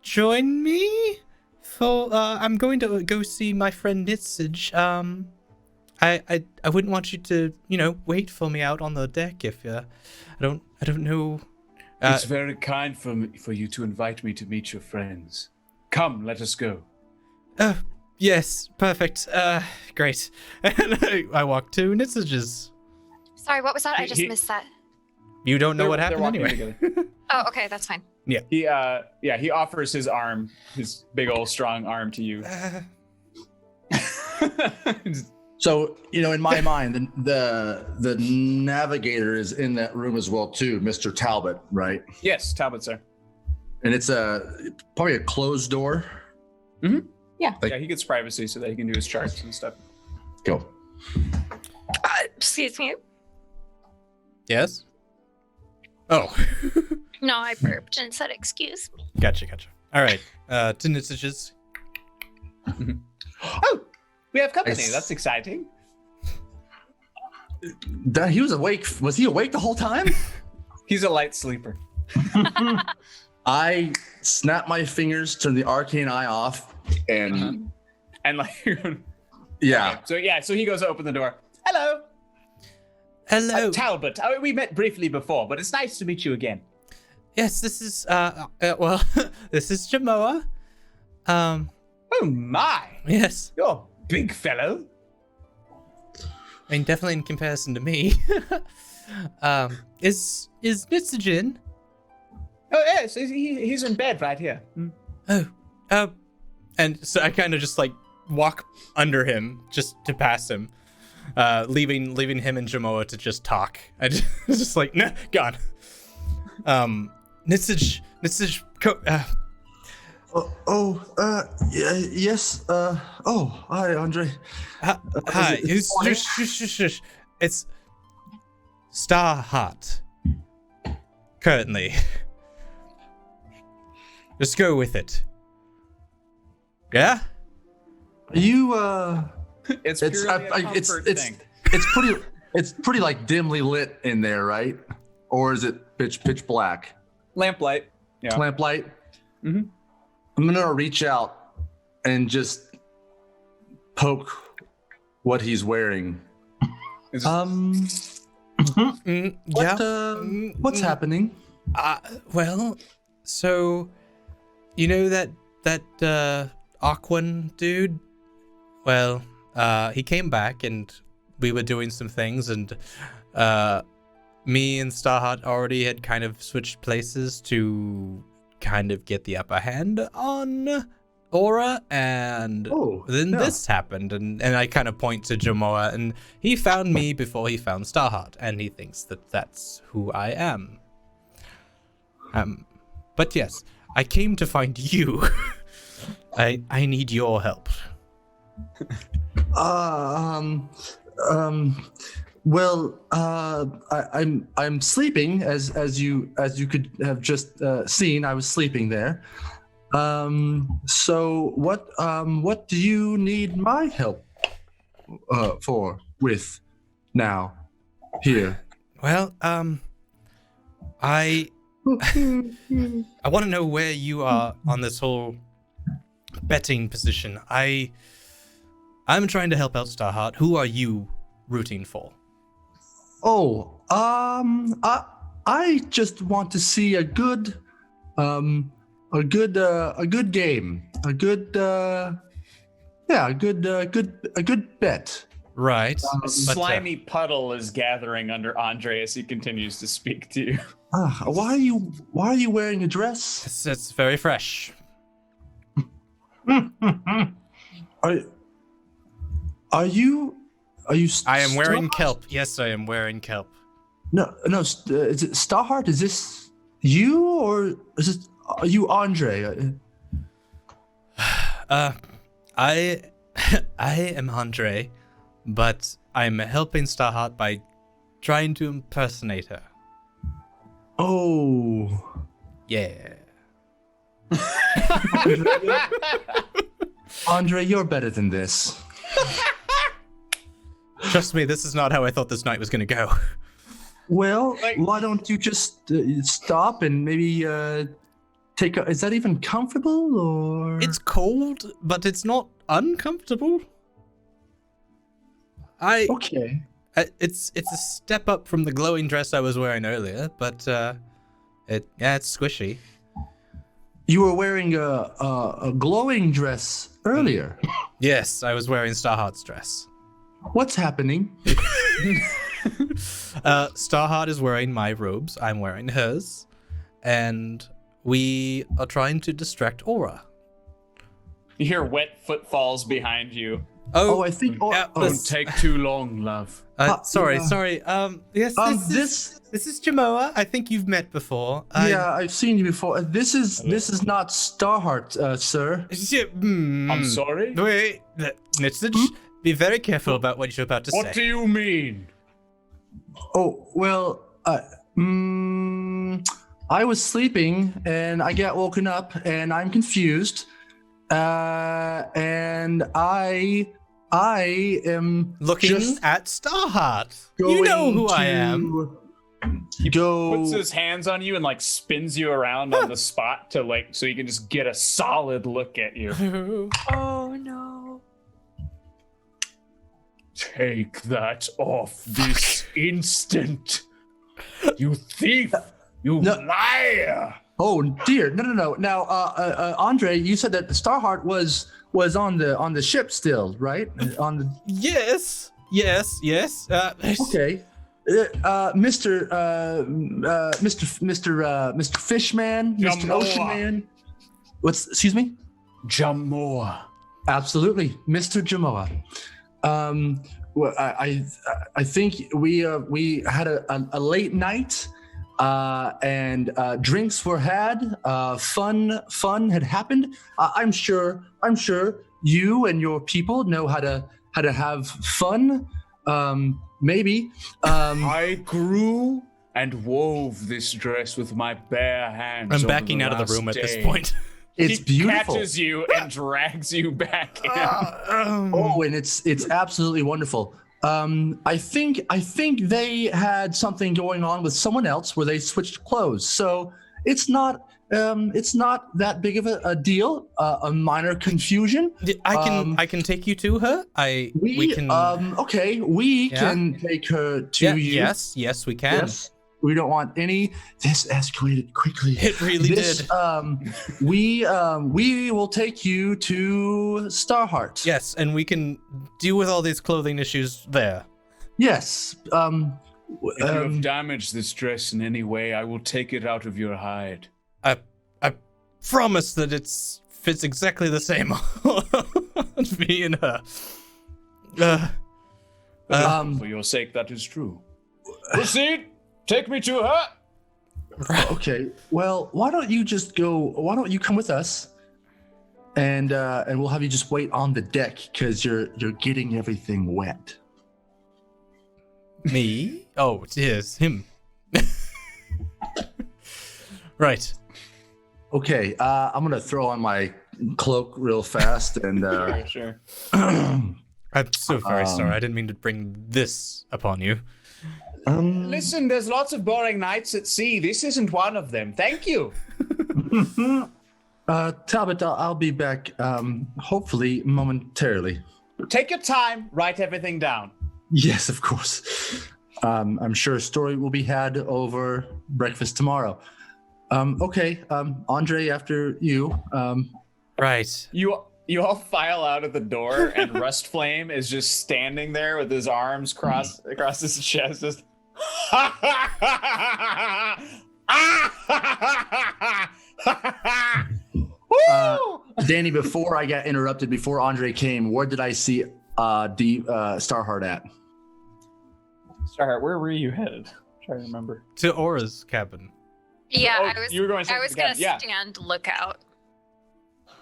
join me? For I'm going to go see my friend Nitsage. I wouldn't want you to, wait for me out on the deck if I don't know. It's very kind for you to invite me to meet your friends. Come, let us go. Yes, perfect. Great. And I walk to Nitsage's. Sorry, what was that? I just He- missed that. You don't know what They're happened walking anyway. together. Oh, okay, that's fine. He offers his arm, his big old strong arm to you. So, in my mind, the navigator is in that room as well too, Mr. Talbot, right? Yes, Talbot, sir. And it's probably a closed door. Yeah, he gets privacy so that he can do his charts and stuff. Go. Excuse me. Yes? Oh. No, I burped and said excuse me. Gotcha. All right. To Nitsage's. Oh, we have company. Nice. That's exciting. He was awake. Was he awake the whole time? He's a light sleeper. I snap my fingers, turn the arcane eye off, and And like, yeah. so he goes to open the door. Hello, Hello. Talbot. We met briefly before, but it's nice to meet you again. Yes, this is this is Jamoa. Oh my, Yes. you're a big fellow. I mean, definitely in comparison to me. Is Nitsujin? Oh yes, he's in bed right here. And so I kind of just like walk under him just to pass him, leaving him and Jamoa to just talk. I just like, nah, gone. Nitsage, Yes. Hi, Andre. Hi. It's Starheart. Currently. Just go with it. Yeah? Are you, It's purely a comfort thing. it's pretty like dimly lit in there, right? Or is it pitch black? Lamplight. Yeah. Lamplight? Mm-hmm. I'm gonna reach out and just poke what he's wearing. What's happening? Well, so you know that Aquan dude? Well, he came back and we were doing some things, and me and Starheart already had kind of switched places to kind of get the upper hand on Aura, and then this happened, and I kind of point to Jamoa, and he found me before he found Starheart, and he thinks that that's who I am. But yes, I came to find you. I need your help. Well, I'm sleeping as you could have just seen. I was sleeping there. So what do you need my help with now here? Well, I want to know where you are on this whole betting position. I'm trying to help out Starheart. Who are you rooting for? I just want to see a good game, a good bet. Right. A slimy puddle is gathering under Andre as he continues to speak to you. Why are you wearing a dress? It's very fresh. Are you? I am wearing kelp. Yes, I am wearing kelp. No. Is it Starheart? Is this you, or are you Andre? I am Andre, but I'm helping Starheart by trying to impersonate her. Oh. Yeah. Andre, you're better than this. Trust me, this is not how I thought this night was going to go. Well, why don't you just stop and maybe take a... Is that even comfortable, or...? It's cold, but it's not uncomfortable. Okay. It's a step up from the glowing dress I was wearing earlier, but it's squishy. You were wearing a glowing dress earlier. Yes, I was wearing Starheart's dress. What's happening? Starheart is wearing my robes. I'm wearing hers, and we are trying to distract Aura. You hear wet footfalls behind you. Oh, I think. Don't take too long, love. Sorry. Yes, this is Jamoa. I think you've met before. I've seen you before. This is not Starheart, sir. I'm sorry. Wait, Nitsich, be very careful about what you're about to say. What do you mean? Oh well, I was sleeping and I got woken up and I'm confused, and I am looking at Starheart. You know who I am. He puts his hands on you and spins you around on the spot to so you can just get a solid look at you. Oh no. Take that off this instant. You thief. You liar. Oh dear. No. Now, Andre, you said that Starheart was on the ship still, right? Yes. Okay. Mr. Fishman, Mr. Ocean Man. Excuse me? Jamoa. Absolutely, Mr. Jamoa. Well, I think we had a late night. and drinks were had. Fun had happened. I'm sure you and your people know how to have fun. Maybe. I grew and wove this dress with my bare hands. I'm backing out of the room at this point. It's beautiful. Catches you and drags you back in. Oh, and it's absolutely wonderful. I think they had something going on with someone else where they switched clothes. So it's not that big of a deal. A minor confusion. I can take you to her. We can. Okay, we can take her to you. Yes, we can. Yes. We don't want any. This escalated quickly. It really did. We will take you to Starheart. Yes, and we can deal with all these clothing issues there. Yes. If you have damaged this dress in any way, I will take it out of your hide. I promise that fits exactly the same on me and her. For your sake, that is true. Proceed. Take me to her. Okay. Well, why don't you come with us, and we'll have you just wait on the deck because you're getting everything wet. Me? Oh, it is him. Right. Okay. I'm gonna throw on my cloak real fast and. Sure. I'm so very sorry. I didn't mean to bring this upon you. Listen, there's lots of boring nights at sea. This isn't one of them. Thank you. Talbot, I'll be back, hopefully momentarily. Take your time. Write everything down. Yes, of course. I'm sure a story will be had over breakfast tomorrow. Okay, Andre, after you. Right. You all file out of the door, and Rust Flame is just standing there with his arms across his chest, just. Danny, before I got interrupted, before Andre came, where did I see Starheart at? Starheart, where were you headed? I'm trying to remember. To Aura's cabin. Yeah, you were going. I was gonna yeah. stand lookout.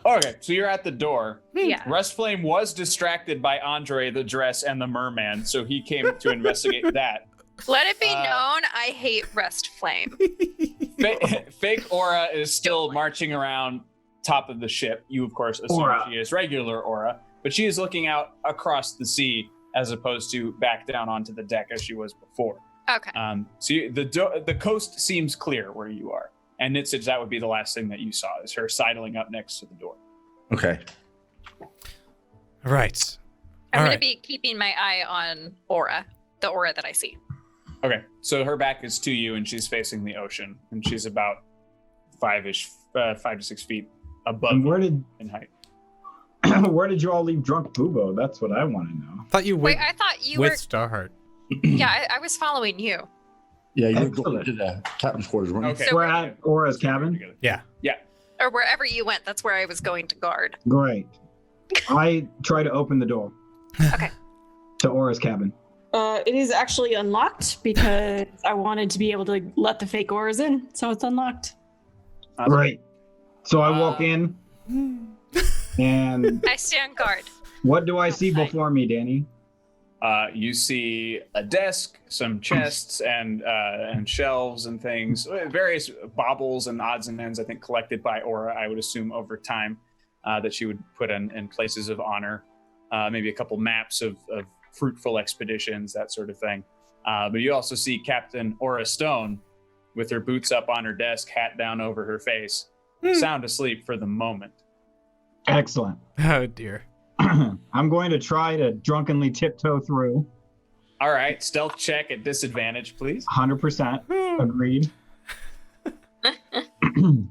Okay, so you're at the door. Yeah. Rustflame was distracted by Andre, the dress, and the merman, so he came to investigate that. Let it be known, I hate Rust Flame. Fake Aura is still marching around top of the ship. You, of course, assume she is regular Aura, but she is looking out across the sea as opposed to back down onto the deck as she was before. Okay. So the coast seems clear where you are. And Nitsage, that would be the last thing that you saw, is her sidling up next to the door. Okay. Right. I'm going to be keeping my eye on Aura, the Aura that I see. Okay, so her back is to you, and she's facing the ocean, and she's about 5 to 6 feet above in height. Where did you all leave drunk Bubo? That's what I want to know. I thought you went I thought you with were... Starheart. Yeah, I was following you. Yeah, you were going to the captain's quarters, weren't you? Okay. So we're at Aura's cabin? Yeah. Or wherever you went, that's where I was going to guard. Great. I try to open the door. Okay. To Aura's cabin. It is actually unlocked because I wanted to be able to let the fake auras in, so it's unlocked. Right. So I walk in, and I stand guard. what do I see before me, Danny? You see a desk, some chests, and shelves and things, various baubles and odds and ends, I think, collected by Aura, I would assume, over time, that she would put in places of honor. Maybe a couple maps of fruitful expeditions, that sort of thing. But you also see Captain Aura Stone with her boots up on her desk, hat down over her face, sound asleep for the moment. Excellent. Oh, dear. I'm going to try to drunkenly tiptoe through. All right, stealth check at disadvantage, please. 100%. Agreed. It'd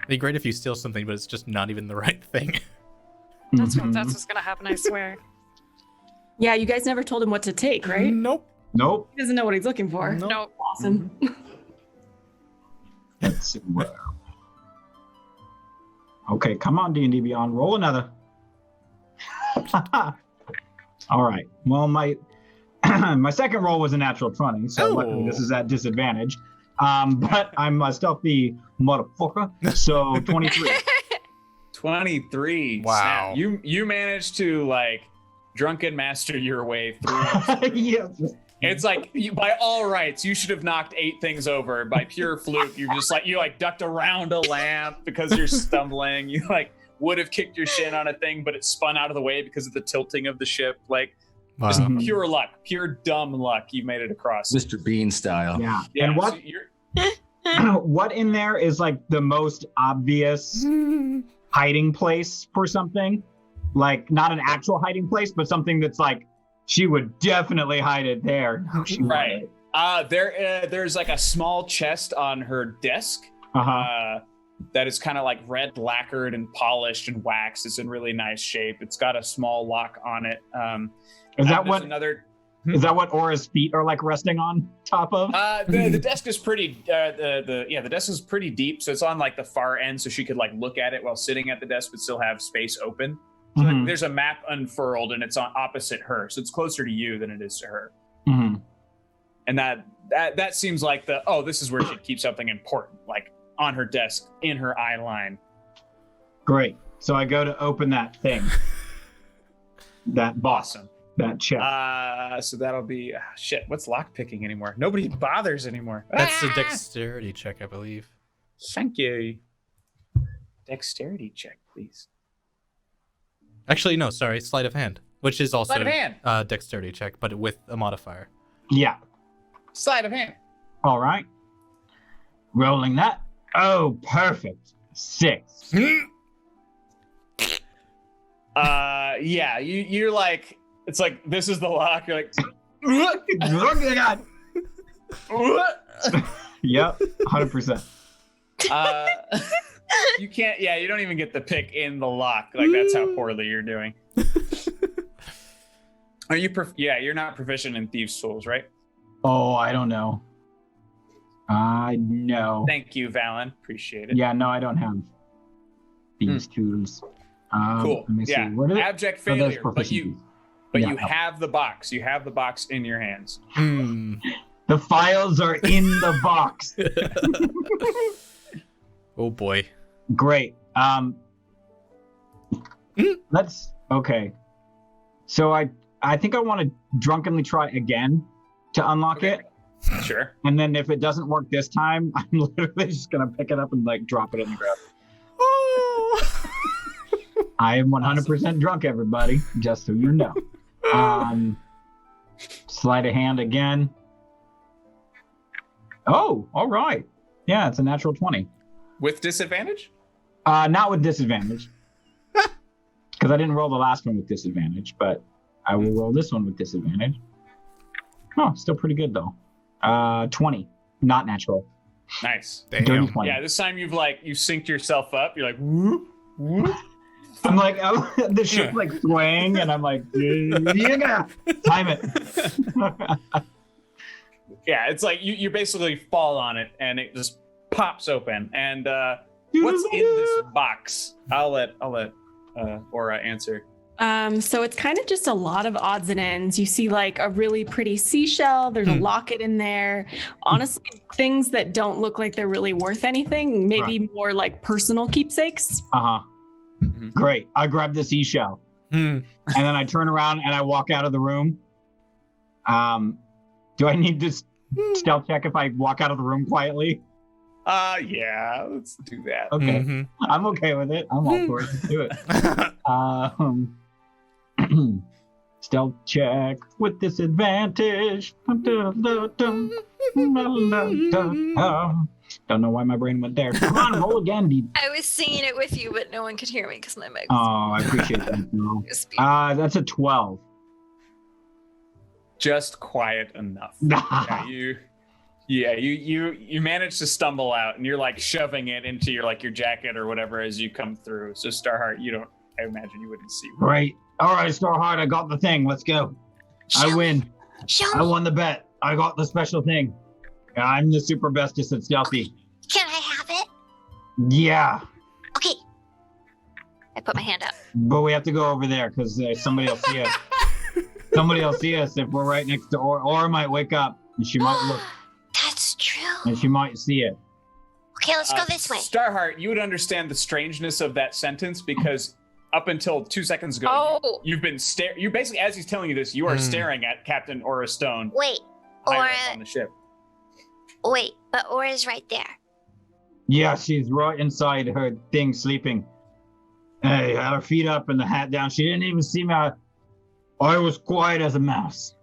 be great if you steal something, but it's just not even the right thing. That's what's gonna happen, I swear. Yeah, you guys never told him what to take, right? Nope. Nope. He doesn't know what he's looking for. Nope. Awesome. Let's see where. Okay, come on, D&D Beyond. Roll another. All right. Well, my My second roll was a natural 20, so luckily this is at disadvantage. But I'm a stealthy motherfucker, so 23. 23. Wow. Snap. You managed to like drunken master your way through. Yes. It's like by all rights, you should have knocked 8 things over. By pure fluke, you ducked around a lamp because you're stumbling. You like would have kicked your shin on a thing, but it spun out of the way because of the tilting of the ship. Like just pure luck, pure dumb luck. You made it across. Mr. Bean style. Yeah. Yeah, And what so you're, what in there is like the most obvious hiding place for something? Like not an actual hiding place, but something that's like she would definitely hide it there. No, she right. There's like a small chest on her desk. That is kind of like red lacquered and polished and waxed. It's in really nice shape. It's got a small lock on it. Is that what another? Is that what Aura's feet are like resting on top of? The desk is pretty. The desk is pretty deep, so it's on like the far end, so she could like look at it while sitting at the desk, but still have space open. So like, there's a map unfurled, and it's on opposite her, so it's closer to you than it is to her. And that seems like this is where she'd keep something important, like on her desk in her eye line. Great. So I go to open that thing. That box. Awesome. That chest. So that'll be shit. What's lock picking anymore? Nobody bothers anymore. That's a dexterity check, I believe. Thank you. Dexterity check, please. Actually, no, sorry, sleight of hand, which is also Sleight of hand. Dexterity check, but with a modifier. Yeah. Sleight of hand. All right. Rolling that. Oh, perfect. 6. Yeah, you're like, it's like, this is the lock. You're like, Yep, 100%. You can't, you don't even get the pick in the lock. Like, that's how poorly you're doing. Are you, you're not proficient in Thieves' Tools, right? Oh, I don't know. No. Thank you, Valen. Appreciate it. Yeah, no, I don't have these tools. Cool. Let me see. Yeah, What are abject so there's failure, but you have the box. You have the box in your hands. The files are in the box. Oh boy. Great. Okay. So I think I want to drunkenly try again to unlock it. Sure. And then if it doesn't work this time, I'm literally just gonna pick it up and like drop it in the ground. I am 100% drunk, everybody, just so you know. Sleight of hand again. Oh, all right. Yeah, it's a natural 20. With disadvantage? Not with disadvantage. Because I didn't roll the last one with disadvantage, but I will roll this one with disadvantage. Oh, still pretty good though. 20, not natural. Nice. Dirty 20. Yeah, this time you synced yourself up. You're like, whoop, whoop. I'm like, the ship's like swaying, and I'm like, you gotta time it. Yeah, it's like you basically fall on it, and it just pops open. And what's in this box? I'll let Aura answer. So it's kind of just a lot of odds and ends. You see like a really pretty seashell. There's a locket in there. Honestly, things that don't look like they're really worth anything. Maybe more like personal keepsakes. Great. I grab the seashell. And then I turn around and I walk out of the room. Do I need to stealth check if I walk out of the room quietly? Yeah, let's do that. Okay. I'm okay with it. I'm all for it. Let's do it. Stealth check with disadvantage. Don't know why my brain went there. Come on, roll again, dude. I was singing it with you, but no one could hear me because my mic Oh, was I appreciate that. No. speaking. That's a 12. Just quiet enough. You managed to stumble out, and you're like shoving it into your jacket or whatever as you come through. So Starheart, I imagine you wouldn't see. Great. All right, Starheart, I got the thing. Let's go. I win. I won the bet. I got the special thing. I'm the super bestest at stealthy. Can I have it? Yeah, Okay. I put my hand up. but we have to go over there because somebody will see it. Somebody will see us if we're right next to Aura might wake up and she might look That's true. and she might see it. Okay, let's go this way. Starheart, you would understand the strangeness of that sentence because up until 2 seconds ago, you've been staring. You basically, as he's telling you this, you are staring at Captain Aura Stone. Wait, higher Aura. up on the ship. Wait, but Aura's right there. Yeah, she's right inside her thing sleeping. Hey, had her feet up and the hat down. She didn't even see me. I was quiet as a mouse.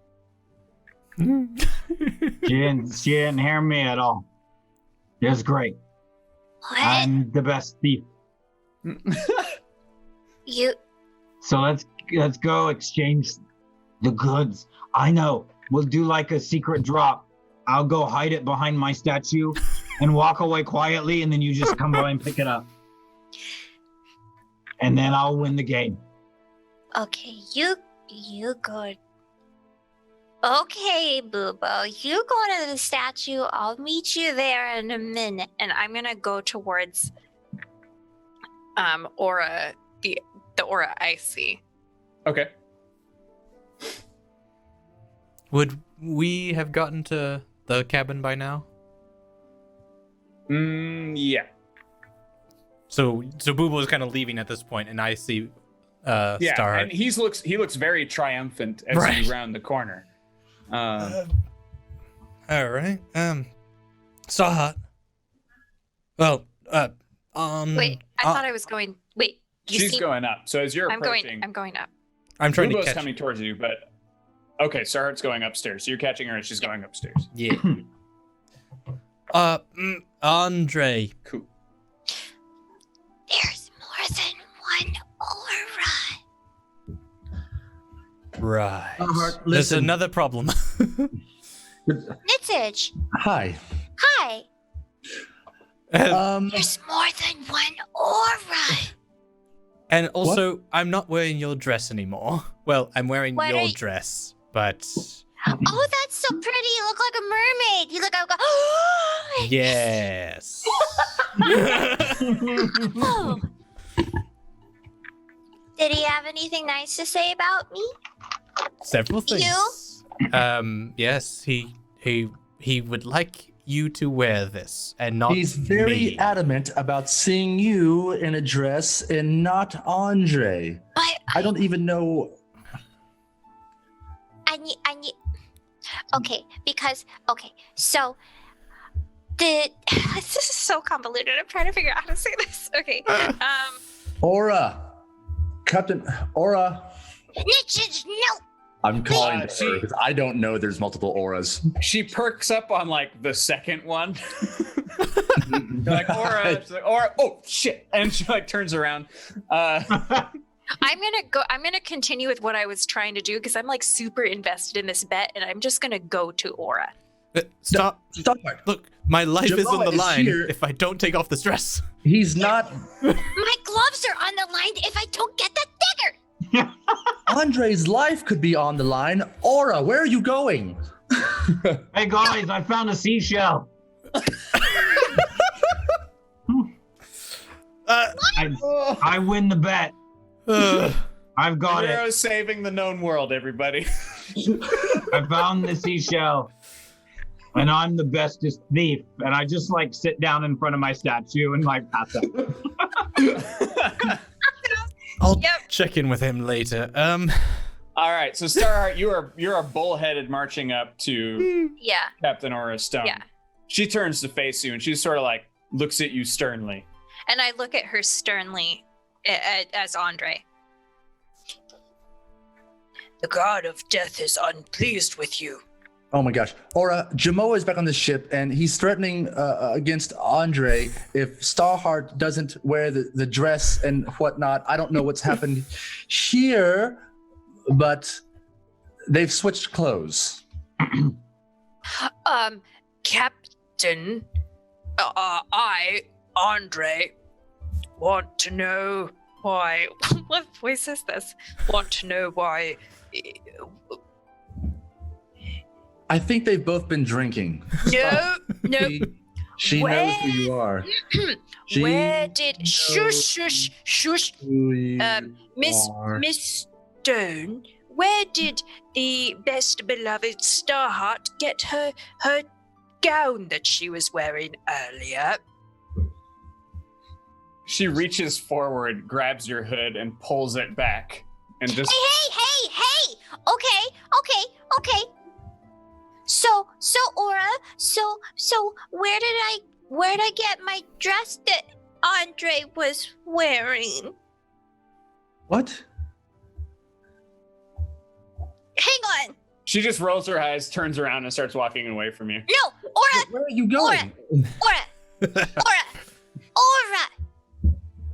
She didn't hear me at all. It was great. What? I'm the best thief. You. So let's go exchange the goods. I know. We'll do like a secret drop. I'll go hide it behind my statue and walk away quietly, and then you just come by and pick it up. And then I'll win the game. Okay, you go. Okay, Boobo, you go to the statue. I'll meet you there in a minute. And I'm gonna go towards Aura, the Aura I see. Okay. Would we have gotten to the cabin by now? Yeah. So Boobo is kind of leaving at this point, and I see Yeah, Starheart. and he looks very triumphant as Right. you round the corner. All right. Starheart. Well, Wait, I thought I was going. Wait, She's going up. So as you're approaching, I'm going up. I'm trying Boobo's to catch. coming towards you, but okay, Starheart's going upstairs. So you're catching her, and she's going upstairs. Yeah. Andre. Cool. There's more than one aura. Right. Starheart, There's listen. another problem. Nitsage. Hi. Hi. and There's more than one aura. also, I'm not wearing your dress anymore. Well, I'm wearing What your are you- dress, but Oh, that's so pretty. You look like a mermaid. You look like a. yes. Oh. Did he have anything nice to say about me? Several things. Yes, he would like you to wear this and not He's very me. adamant about seeing you in a dress and not Andre. But I don't even know. I need. Okay, because so this is so convoluted. I'm trying to figure out how to say this. Okay. Aura. Captain Aura. Nitsage, no. I'm calling see- her because I don't know there's multiple auras. She perks up on like the second one. You're like Aura, she's like, Aura. Oh shit! And she like turns around. I'm gonna continue with what I was trying to do because I'm like super invested in this bet, and I'm just gonna go to Aura. Stop. Starheart. Look, my life is on Jamal the is line here. if I don't take off this dress. He's not. My gloves are on the line if I don't get the dagger. Andre's life could be on the line. Aura, where are you going? Hey guys, I found a seashell. I win the bet. I've got Hero it. saving the known world, everybody. I found the seashell. And I'm the bestest thief. And I just like sit down in front of my statue and like pass out. I'll Yep. check in with him later. All right, so Starheart, you're a bullheaded marching up to Yeah. Captain Aura Stone. Yeah. She turns to face you and she sort of like looks at you sternly. And I look at her sternly as Andre. The god of death is unpleased with you. Oh my gosh. Aura, Jamoa is back on the ship and he's threatening against Andre if Starheart doesn't wear the dress and whatnot. I don't know what's happened here, but they've switched clothes. Captain, I, Andre, want to know why. What voice is this? Want to know why. I think they've both been drinking. No, no. She Where- knows who you are. She Where did. knows Shush, shush, shush. who you Miss are. Miss Stone, where did the best beloved Starheart get her gown that she was wearing earlier? She reaches forward, grabs your hood, and pulls it back, and just. Hey! Okay. So Aura, so where'd I get my dress that Andre was wearing? What? Hang on. She just rolls her eyes, turns around, and starts walking away from you. No, Aura. Where are you going? Aura.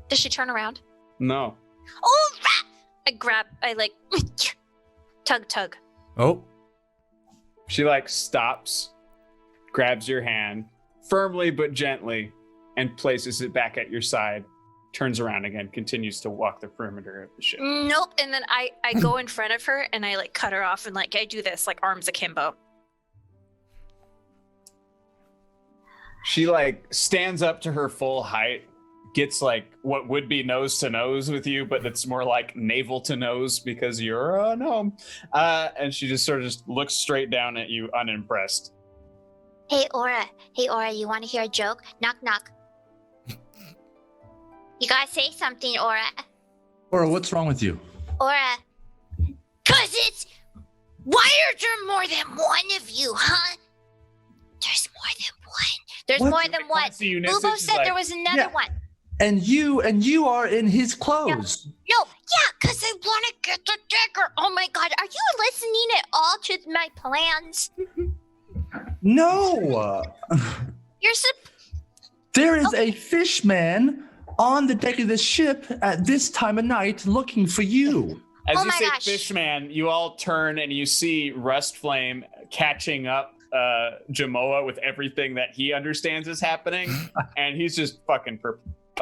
Does she turn around? No. Aura. I like tug. Oh, She stops, grabs your hand, firmly but gently, and places it back at your side. Turns around again, continues to walk the perimeter of the ship. Nope. And then I go in front of her and I cut her off and I do this arms akimbo. She stands up to her full height, gets what would be nose to nose with you, but it's more navel to nose because you're a gnome. And she just sort of looks straight down at you, unimpressed. Hey Aura, you want to hear a joke? Knock knock. You gotta say something, Aura. Aura, what's wrong with you? Aura. 'Cause it's... Why are there more than one of you, huh? There's more than one. There's What? more than one. Bubo said there was another one. And you are in his clothes. No, yeah, 'cause I want to get the dagger. Oh my god, are you listening at all to my plans? No. You're There is a fish man on the deck of this ship at this time of night looking for you. As Oh you my say gosh. Fishman, you all turn and you see Rustflame catching up Jamoa with everything that he understands is happening, and he's just fucking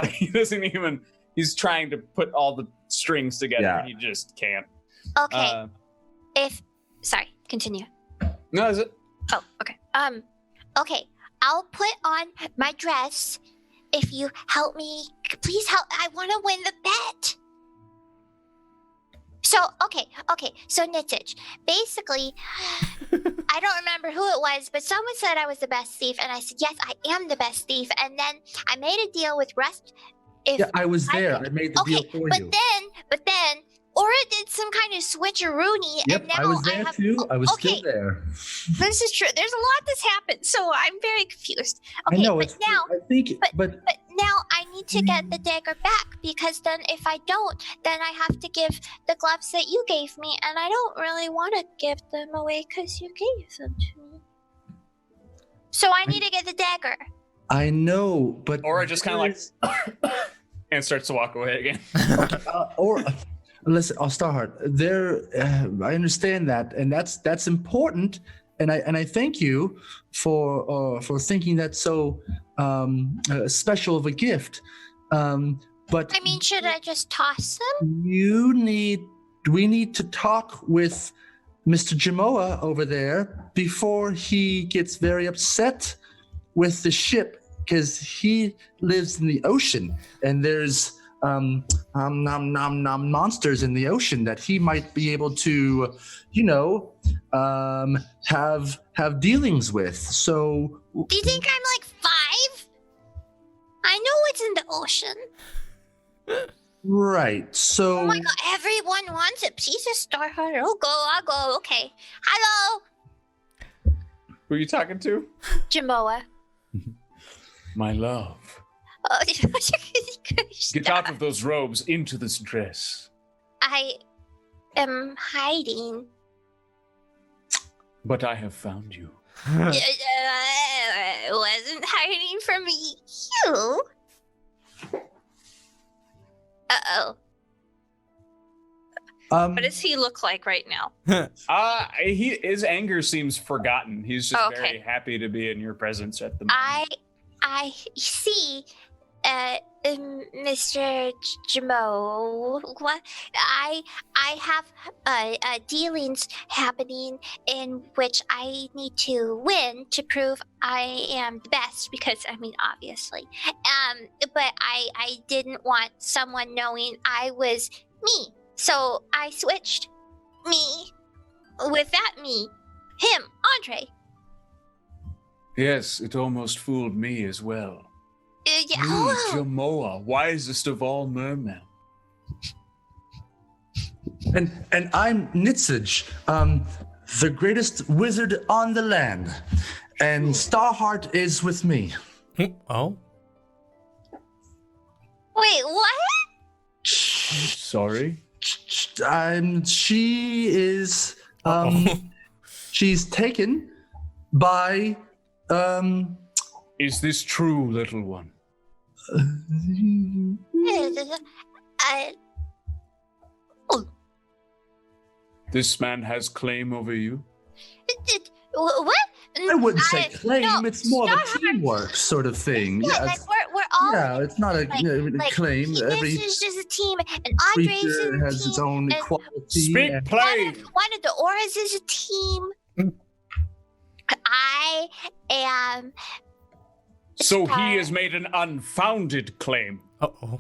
he doesn't even. He's trying to put all the strings together, Yeah. and he just can't. Okay. Sorry, continue. No, is it? Oh, okay. Okay, I'll put on my dress if you help me. Please help. I want to win the bet. So, okay. So, Nitich, basically, I don't remember who it was, but someone said I was the best thief, and I said, yes, I am the best thief. And then I made a deal with Rust. Yeah, I was there. I made the deal for but you. then, Aura did some kind of switcheroonie, Yep, and now I was there have, too. I was okay. still there. This is true. There's a lot that's happened, so I'm very confused. Okay, I know. but now, I think, but but now I need to get the dagger back, because then if I don't, then I have to give the gloves that you gave me, and I don't really want to give them away because you gave them to me. So I need to get the dagger. I know, but Aura just kind of and starts to walk away again. or listen, Starheart. There, I understand that, and that's important, and I thank you for thinking that's so special of a gift. But I mean, should I just toss them? we need to talk with Mr. Jamoa over there before he gets very upset with the ship, because he lives in the ocean and there's monsters in the ocean that he might be able to, have dealings with. So Do you think I'm 5? I know it's in the ocean. right. So Oh my god, everyone wants a piece of Starheart. I'll go. Okay. Hello, Who are you talking to? Jamoa. My love. Oh, Get out of those robes into this dress. I am hiding. But I have found you. I wasn't hiding from you. Uh-oh. What does he look like right now? His anger seems forgotten. He's just Okay. very happy to be in your presence at the moment. I see, Mr. Jamo. What? I have dealings happening in which I need to win to prove I am the best, because obviously. But I didn't want someone knowing I was me, so I switched. Me. Was that me? Him, Andre. Yes, it almost fooled me as well. Yeah. Me, Oh. Jamoa, wisest of all mermen. And I'm Nitzage, the greatest wizard on the land. And Starheart is with me. Oh. Wait, what? Sorry? She is, Uh-oh. she's taken by, Is this true, little one? This man has claim over you? What? I wouldn't say claim, no, it's more of a Starheart- teamwork sort of thing. Yeah, like it's, we're all yeah, it's not a like, claim. Every this is just a team, and Andre's is creature a has team, its own and quality. Speak and- plain! one of the auras is a team. I am. So he has made an unfounded claim. Uh-oh.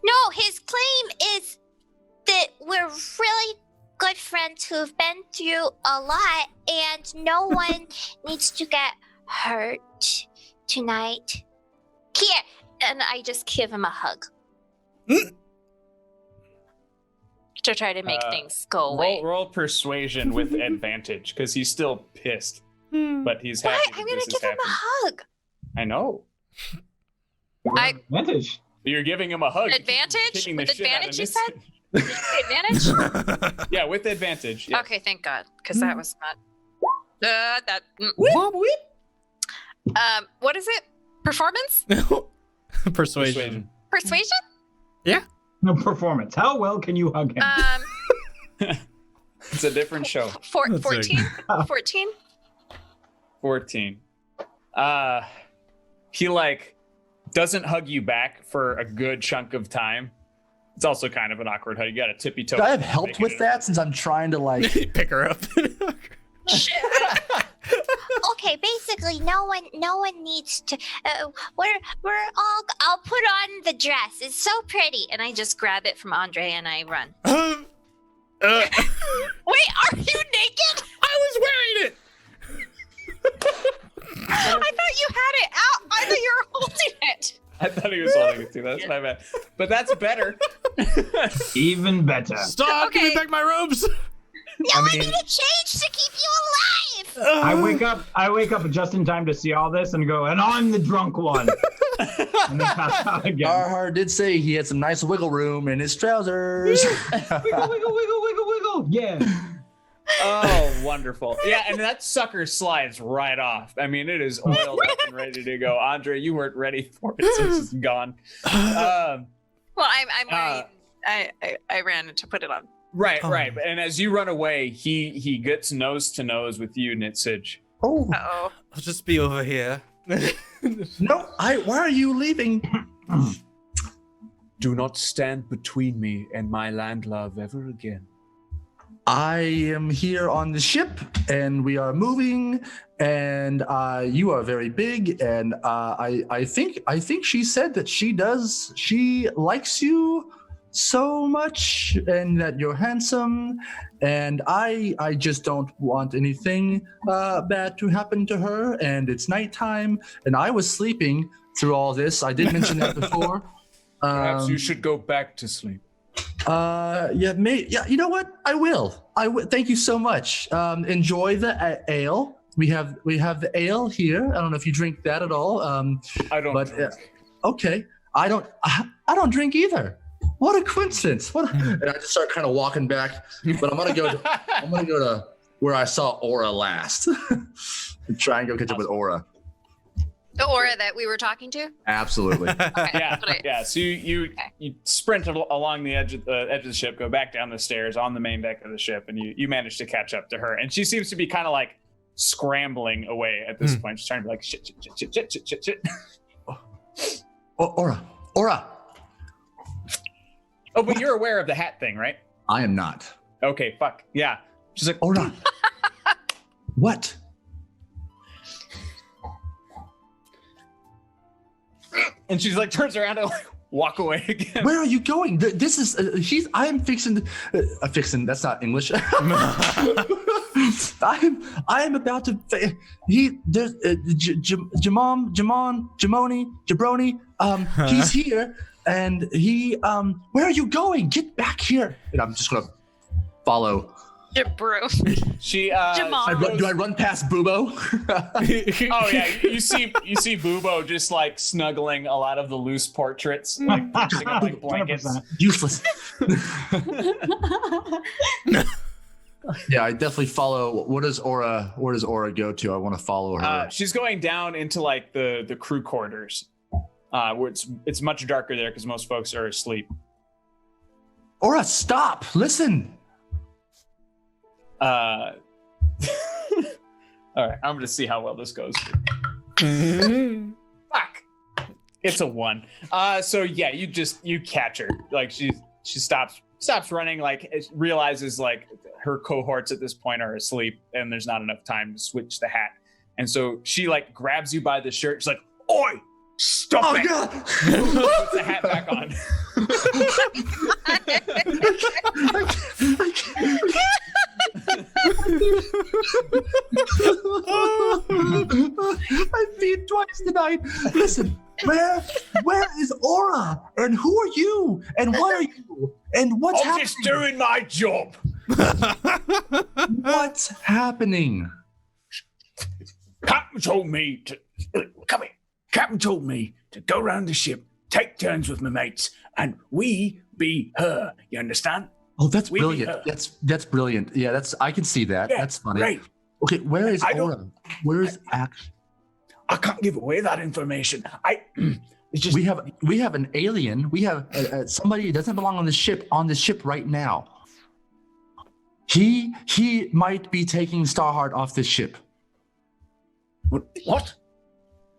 No, his claim is that we're really good friends who've been through a lot, and no one needs to get hurt tonight. Here, and I just give him a hug to try to make things go away. Roll persuasion with advantage, because he's still pissed. But he's happy. What? I'm gonna give him a hug. I know. Advantage. You're giving him a hug. Advantage? Kicking the With shit out of advantage, you Nitz- said? Advantage? Yeah, with advantage. Yeah. Okay, thank God, because that was not. That. What is it? Performance? Persuasion. Persuasion? No performance. How well can you hug him? It's a different show. 14? 14? 14. He doesn't hug you back for a good chunk of time. It's also kind of an awkward hug. You got to tippy toe. Could I have helped with that since I'm trying to Pick her up. Okay, basically, no one needs to. We're all. I'll put on the dress. It's so pretty, and I just grab it from Andre and I run. Wait, are you naked? I was wearing it. I thought you had it out. I thought you were holding it. I thought he was holding it too. That's my bad. But that's better. Even better. Stop! Give me back my robes. No, I need a change to keep you alive. I wake up just in time to see all this and go, and I'm the drunk one. And then pass out again. Starheart did say he had some nice wiggle room in his trousers. Wiggle, wiggle, wiggle, wiggle, wiggle. Yeah. Oh, wonderful. Yeah, and that sucker slides right off. I mean, it is oiled up and ready to go. Andre, you weren't ready for it, so it's gone. Well, I'm wearing. I ran to put it on. Right. And as you run away, he gets nose to nose with you, Nitzage. Oh, Uh-oh. I'll just be over here. no, why are you leaving? Do not stand between me and my landlove ever again. I am here on the ship, and we are moving, and you are very big, and I think she said that she likes you so much, and that you're handsome, and I just don't want anything bad to happen to her, and it's nighttime, and I was sleeping through all this. I did mention that before. Perhaps you should go back to sleep. Yeah, you know what? I will. Thank you so much. Enjoy the ale. We have the ale here. I don't know if you drink that at all. I don't. But okay, I don't drink either. What a coincidence! And I just start kind of walking back, but I'm gonna go to where I saw Aura last. And try and go catch up with Aura. The aura that we were talking to? Absolutely. Yeah. So you sprint along the edge of the ship, go back down the stairs on the main deck of the ship, and you manage to catch up to her. And she seems to be kind of like scrambling away at this point. She's trying to be like shit. Aura. Oh, but you're aware of the hat thing, right? I am not. Okay, fuck. Yeah. She's like, Aura. What? and she's like turns around and like, walk away again. Where are you going? This is I am fixing. Fixing. That's not English. I am about to. There's Jabroni. He's here, and he. Where are you going? Get back here! And I'm just gonna follow. Jabro. She. Do I run past Bubo? Oh yeah, you see Bubo just like snuggling a lot of the loose portraits, like touching them like blankets. 100%. Useless. Yeah, I definitely follow. Where does Aura go to? I want to follow her. She's going down into like the crew quarters, where it's much darker there because most folks are asleep. Aura, stop! Listen. All right, I'm gonna see how well this goes. Fuck. It's a 1. So yeah, you catch her. Like she stops running. Like realizes like her cohorts at this point are asleep and there's not enough time to switch the hat. And so she like grabs you by the shirt. She's like, "Oi, stop it!" God. Puts the hat back on. I've been twice tonight. Listen, where is Aura? And who are you? And what are you? And what's I'm happening? just doing my job. What's happening? Captain told me to come here. Captain told me to go round the ship, take turns with my mates, and we be her. You understand? Oh, that's We brilliant. be That's brilliant. Yeah, I can see that. Yeah, That's funny. great. Okay, where is I don't- Aura? Where's action? I can't give away that information. It's just We have an alien. We have somebody who doesn't belong on the ship right now. He might be taking Starheart off this ship. what?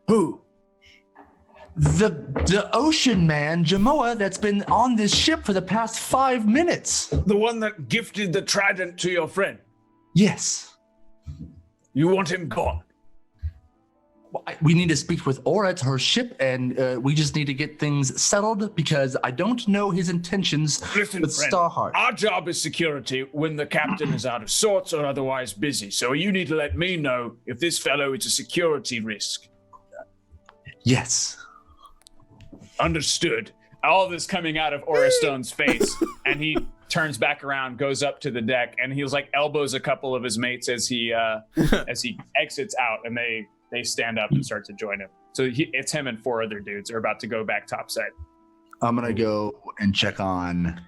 Who? The ocean man, Jamoa, that's been on this ship for the past 5 minutes. The one that gifted the trident to your friend. Yes. You want him gone? We need to speak with Aura to her ship, and we just need to get things settled because I don't know his intentions Listen, with friend, Starheart. our job is security when the captain is out of sorts or otherwise busy. So you need to let me know if this fellow is a security risk. Yes. Understood. All this coming out of Aura Stone's face, and he turns back around, goes up to the deck, and he was like elbows a couple of his mates as he exits out, and they stand up and start to join him. So it's him and 4 other dudes are about to go back topside. I'm going to go and check on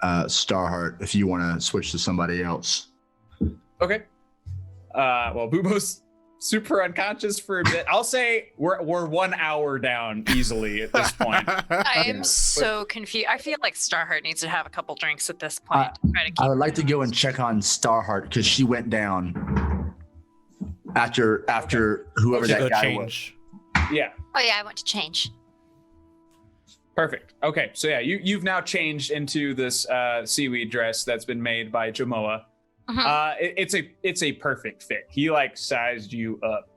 Starheart if you want to switch to somebody else. Okay. Well, Bubo's super unconscious for a bit. I'll say we're 1 hour down easily at this point. I am so confused. I feel like Starheart needs to have a couple drinks at this point. To try to keep I would like to go and check on Starheart because she went down after whoever To that go guy change. Yeah. Oh yeah, I want to change. Perfect. Okay, so yeah, you've now changed into this seaweed dress that's been made by Jamoa. It's a perfect fit. He like sized you up,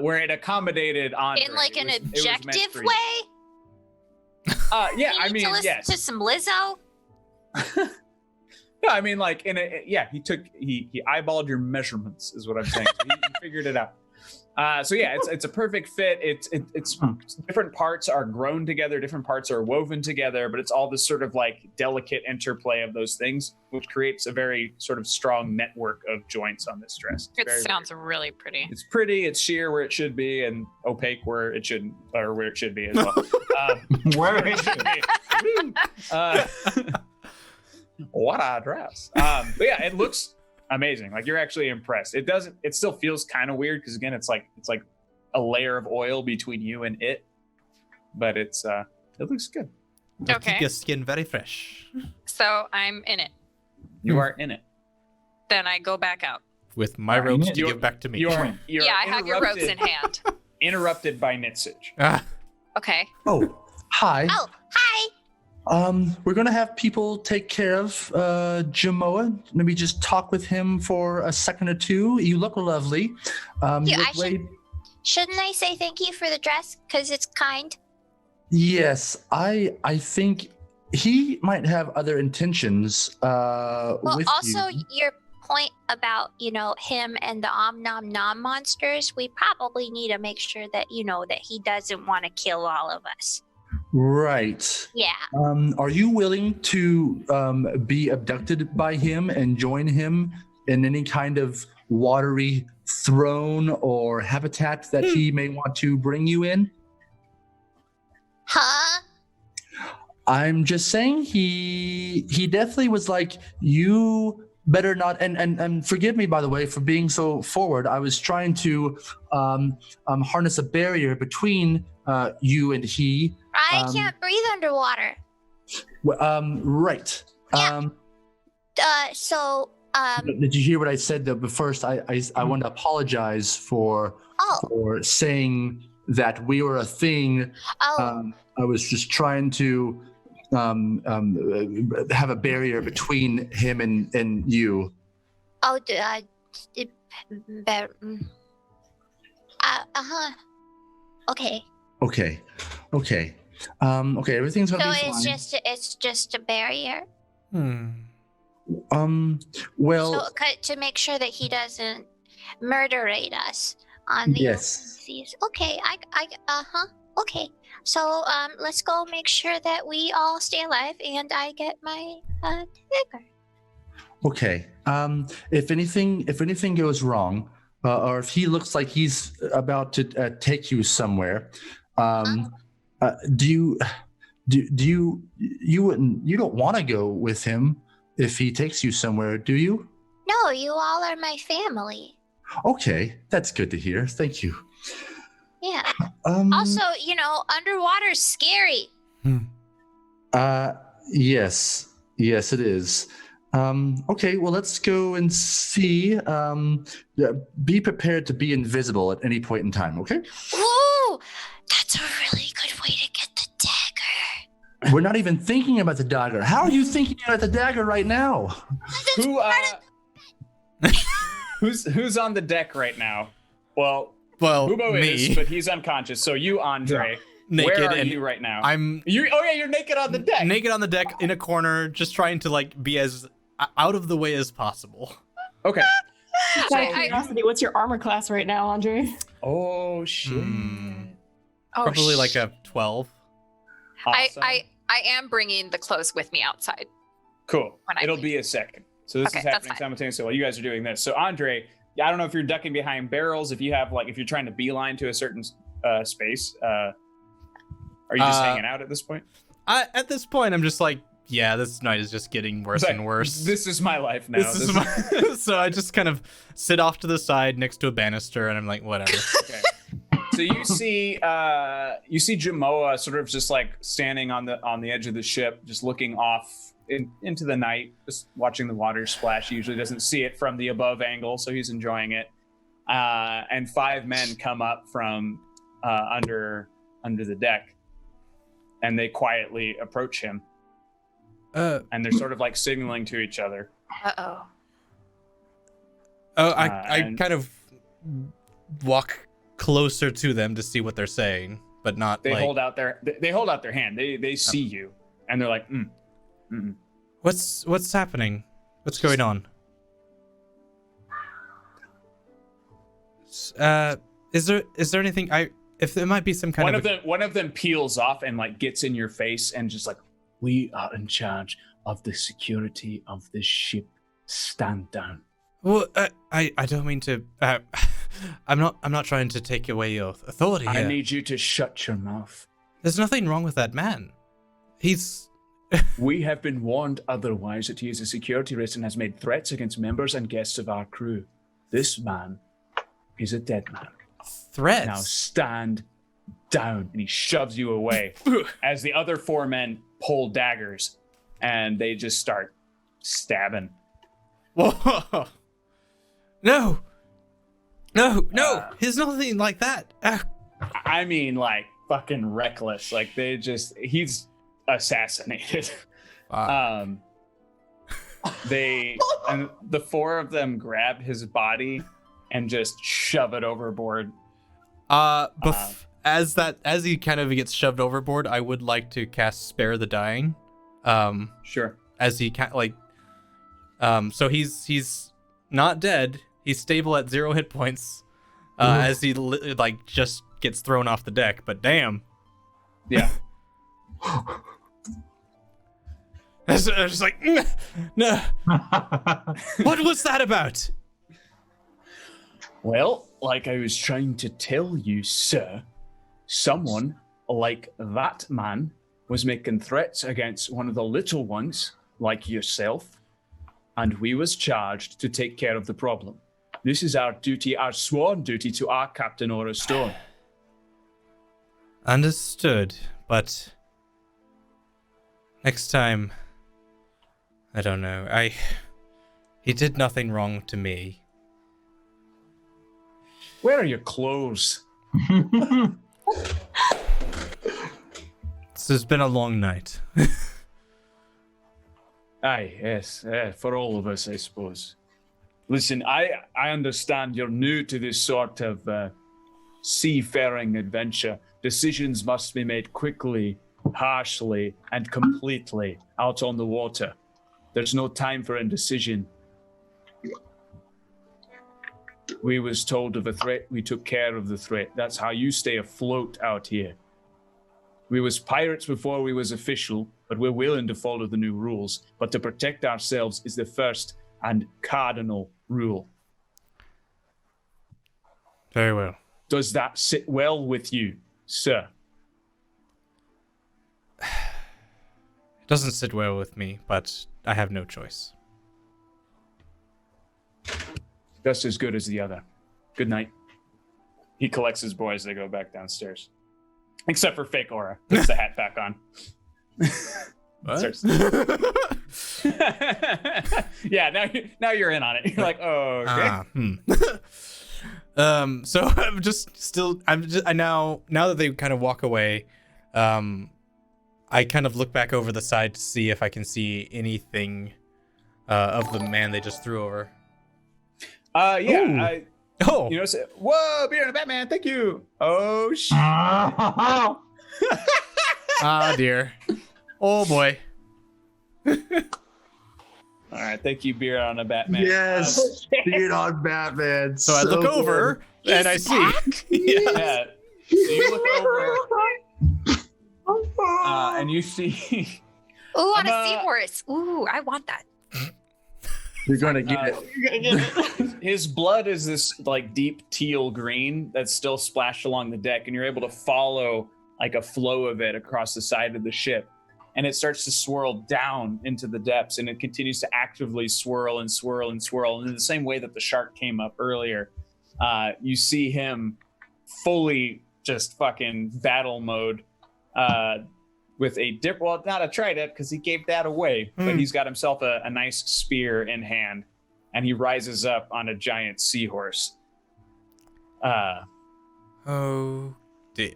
where it accommodated Andre. In like It an was meant objective for you. way. Yeah, You I need mean, to listen yes. to some Lizzo. No, I mean, like he eyeballed your measurements, is what I'm saying. So he figured it out. So yeah, it's a perfect fit. It's different parts are grown together, different parts are woven together, but it's all this sort of like delicate interplay of those things, which creates a very sort of strong network of joints on this dress. It's It very, sounds really pretty. It's pretty. It's sheer where it should be, and opaque where it shouldn't, or where it should be as well. Where is it? What a dress! But yeah, it looks amazing. Like you're actually impressed. It doesn't. It still feels kind of weird because again, it's like a layer of oil between you and it. But it looks good. It'll Okay. Keep your skin very fresh. So I'm in it. You are in it. Then I go back out. With my Alright, ropes to you're- give back to me. You're Yeah, I have your ropes in hand. Interrupted by Nitsage. Ah, Okay. Oh, hi. Oh, hi. We're gonna have people take care of Jamoa. Maybe just talk with him for a second or two. You look lovely. Yeah, You I look way- Shouldn't I say thank you for the dress? Because it's kind. Yes, I think he might have other intentions Well, with also you. your point about, him and the Om Nom Nom monsters, we probably need to make sure that, that he doesn't want to kill all of us. Right. Yeah. Are you willing to be abducted by him and join him in any kind of watery throne or habitat that he may want to bring you in? Huh? I'm just saying he definitely was like, you better not, and forgive me, by the way, for being so forward. I was trying to harness a barrier between you and he. I can't breathe underwater. Right. Yeah. Did you hear what I said though? But first, I want to apologize for saying that we were a thing. I was just trying to have a barrier between him and you. Okay. Okay. Everything's gonna be fine. So it's just a barrier. Well. So to make sure that he doesn't murderate us on the yes. seas. Okay. Okay. So let's go make sure that we all stay alive, and I get my dagger. Okay. If anything goes wrong, or if he looks like he's about to take you somewhere, you don't want to go with him if he takes you somewhere, do you? No, you all are my family. Okay, that's good to hear. Thank you. Yeah. Also, underwater's scary. Yes, it is. Okay, well, let's go and see. Be prepared to be invisible at any point in time, okay? Ooh, that's a really good way to get the dagger. We're not even thinking about the dagger. How are you thinking about the dagger right now? Who's on the deck right now? Well, Bubo me. is, but he's unconscious. So you, Andre, naked, where are and you right now? You're naked on the deck. Naked on the deck in a corner, just trying to be as out of the way as possible. Okay. Out of curiosity, what's your armor class right now, Andre? Oh shit. Probably like a 12. Awesome. I am bringing the clothes with me outside. Cool. It'll be a second. So this is happening simultaneously while you guys are doing this. So Andre, I don't know if you're ducking behind barrels, if you have if you're trying to beeline to a certain space. Are you just hanging out at this point? At this point, I'm just this night is just getting worse and worse. This is my life now. So I just kind of sit off to the side next to a banister, and I'm like, whatever. Okay. So you see Jamoa sort of just standing on the edge of the ship, just looking off into the night, just watching the water splash. He usually doesn't see it from the above angle, so he's enjoying it. And 5 men come up from under the deck, and they quietly approach him. And they're sort of signaling to each other. Uh-oh. I kind of walk closer to them to see what they're saying, but not. They hold out their hand. They see you, and they're like, What's happening? What's going on? Is there anything if there might be some kind one of them peels off and gets in your face and just we are in charge of the security of this ship. Stand down. Well, I don't mean to. I'm not trying to take away your authority here. I need you to shut your mouth. There's nothing wrong with that man. He's. We have been warned otherwise that he is a security risk and has made threats against members and guests of our crew. This man is a dead man. Threats? Now stand down. And he shoves you away as the other 4 men pull daggers and they just start stabbing. Whoa! No! He's nothing like that. I mean, fucking reckless. He's assassinated. Wow. And the 4 of them grab his body and just shove it overboard. as he kind of gets shoved overboard, I would like to cast Spare the Dying. Sure. As he so he's not dead. He's stable at 0 hit points. As he just gets thrown off the deck. But damn. Yeah. I was just like, no. What was that about? Well, like I was trying to tell you, sir, someone like that man was making threats against one of the little ones, like yourself, and we was charged to take care of the problem. This is our duty, our sworn duty to our Captain Aura Stone. Understood, but next time, I don't know. He did nothing wrong to me. Where are your clothes? This has been a long night. Aye, yes, for all of us, I suppose. Listen, I understand you're new to this sort of seafaring adventure. Decisions must be made quickly, harshly, and completely out on the water. There's no time for indecision. We was told of a threat, we took care of the threat. That's how you stay afloat out here. We was pirates before we was official, but we're willing to follow the new rules. But to protect ourselves is the first and cardinal rule. Very well. Does that sit well with you, sir? It doesn't sit well with me, but I have no choice. Just as good as the other. Good night. He collects his boys, they go back downstairs. Except for fake Aura. Puts the hat back on. What? Yeah, now you're in on it. You're like, oh, okay. So now that they kind of walk away, I kind of look back over the side to see if I can see anything of the man they just threw over. Yeah. Oh. You know, say, whoa, beer and a Batman, thank you. Oh, shit. Ah, dear. Oh, boy. All right, thank you, Beer on a Batman. Yes, Beard on Batman. So I look over and I see. Yeah. So you look over and you see. Ooh, on a seahorse. Ooh, I want that. You're gonna get it. His blood is this like deep teal green that's still splashed along the deck, and you're able to follow like a flow of it across the side of the ship. And it starts to swirl down into the depths, and it continues to actively swirl and swirl and swirl. And in the same way that the shark came up earlier, you see him fully just fucking battle mode with a dip. Well, not a trident because he gave that away, but he's got himself a nice spear in hand, and he rises up on a giant seahorse. Oh, dear.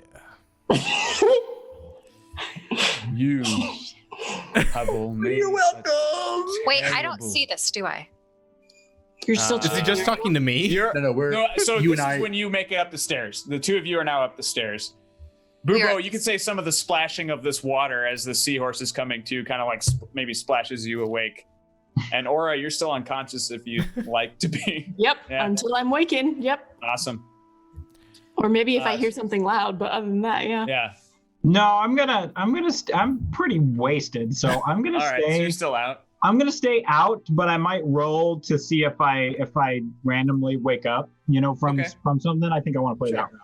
You have all made. You're welcome. Wait, I don't see this, do I? You're still Is he just talking to me? So you this and I. is when you make it up the stairs. The two of you are now up the stairs. Bubo, you can say some of the splashing of this water as the seahorse is coming to, kind of like maybe splashes you awake. And Aura, you're still unconscious if you'd like to be. Yep, Yeah. until I'm waking. Yep. Awesome. Or maybe if I hear something loud, but other than that, yeah. Yeah. No, I'm pretty wasted, so I'm gonna All right, so stay. you're still out. I'm gonna stay out, but I might roll to see if I randomly wake up, from something. I think I want to play that route.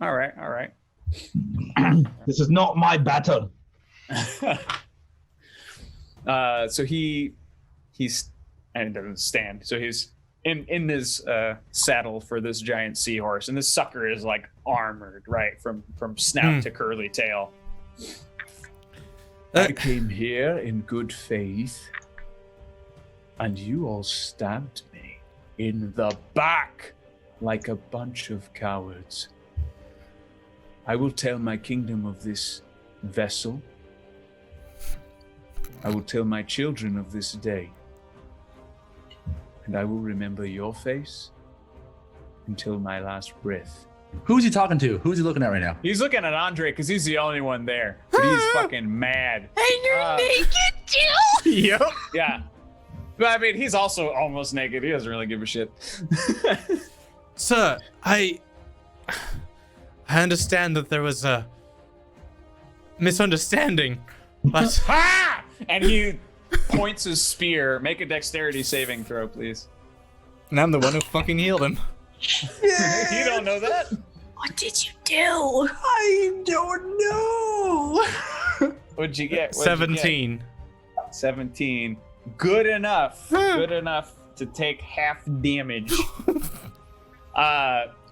All right. This is not my battle. So he's and it doesn't stand. So he's in his saddle for this giant seahorse, and this sucker is like armored, right, from snout to curly tail. I came here in good faith, and you all stabbed me in the back like a bunch of cowards. I will tell my kingdom of this vessel. I will tell my children of this day. And I will remember your face until my last breath. Who's he talking to? Who's he looking at right now? He's looking at Andre because he's the only one there. But he's fucking mad. And you're naked too? Yep. Yeah. But I mean, he's also almost naked. He doesn't really give a shit. Sir, I understand that there was a misunderstanding, but Ha! And he points his spear. Make a dexterity saving throw, please. and I'm the one who fucking healed him. You don't know that? What did you do? I don't know. What'd you get? 17. 17. Good enough. Good enough to take half damage.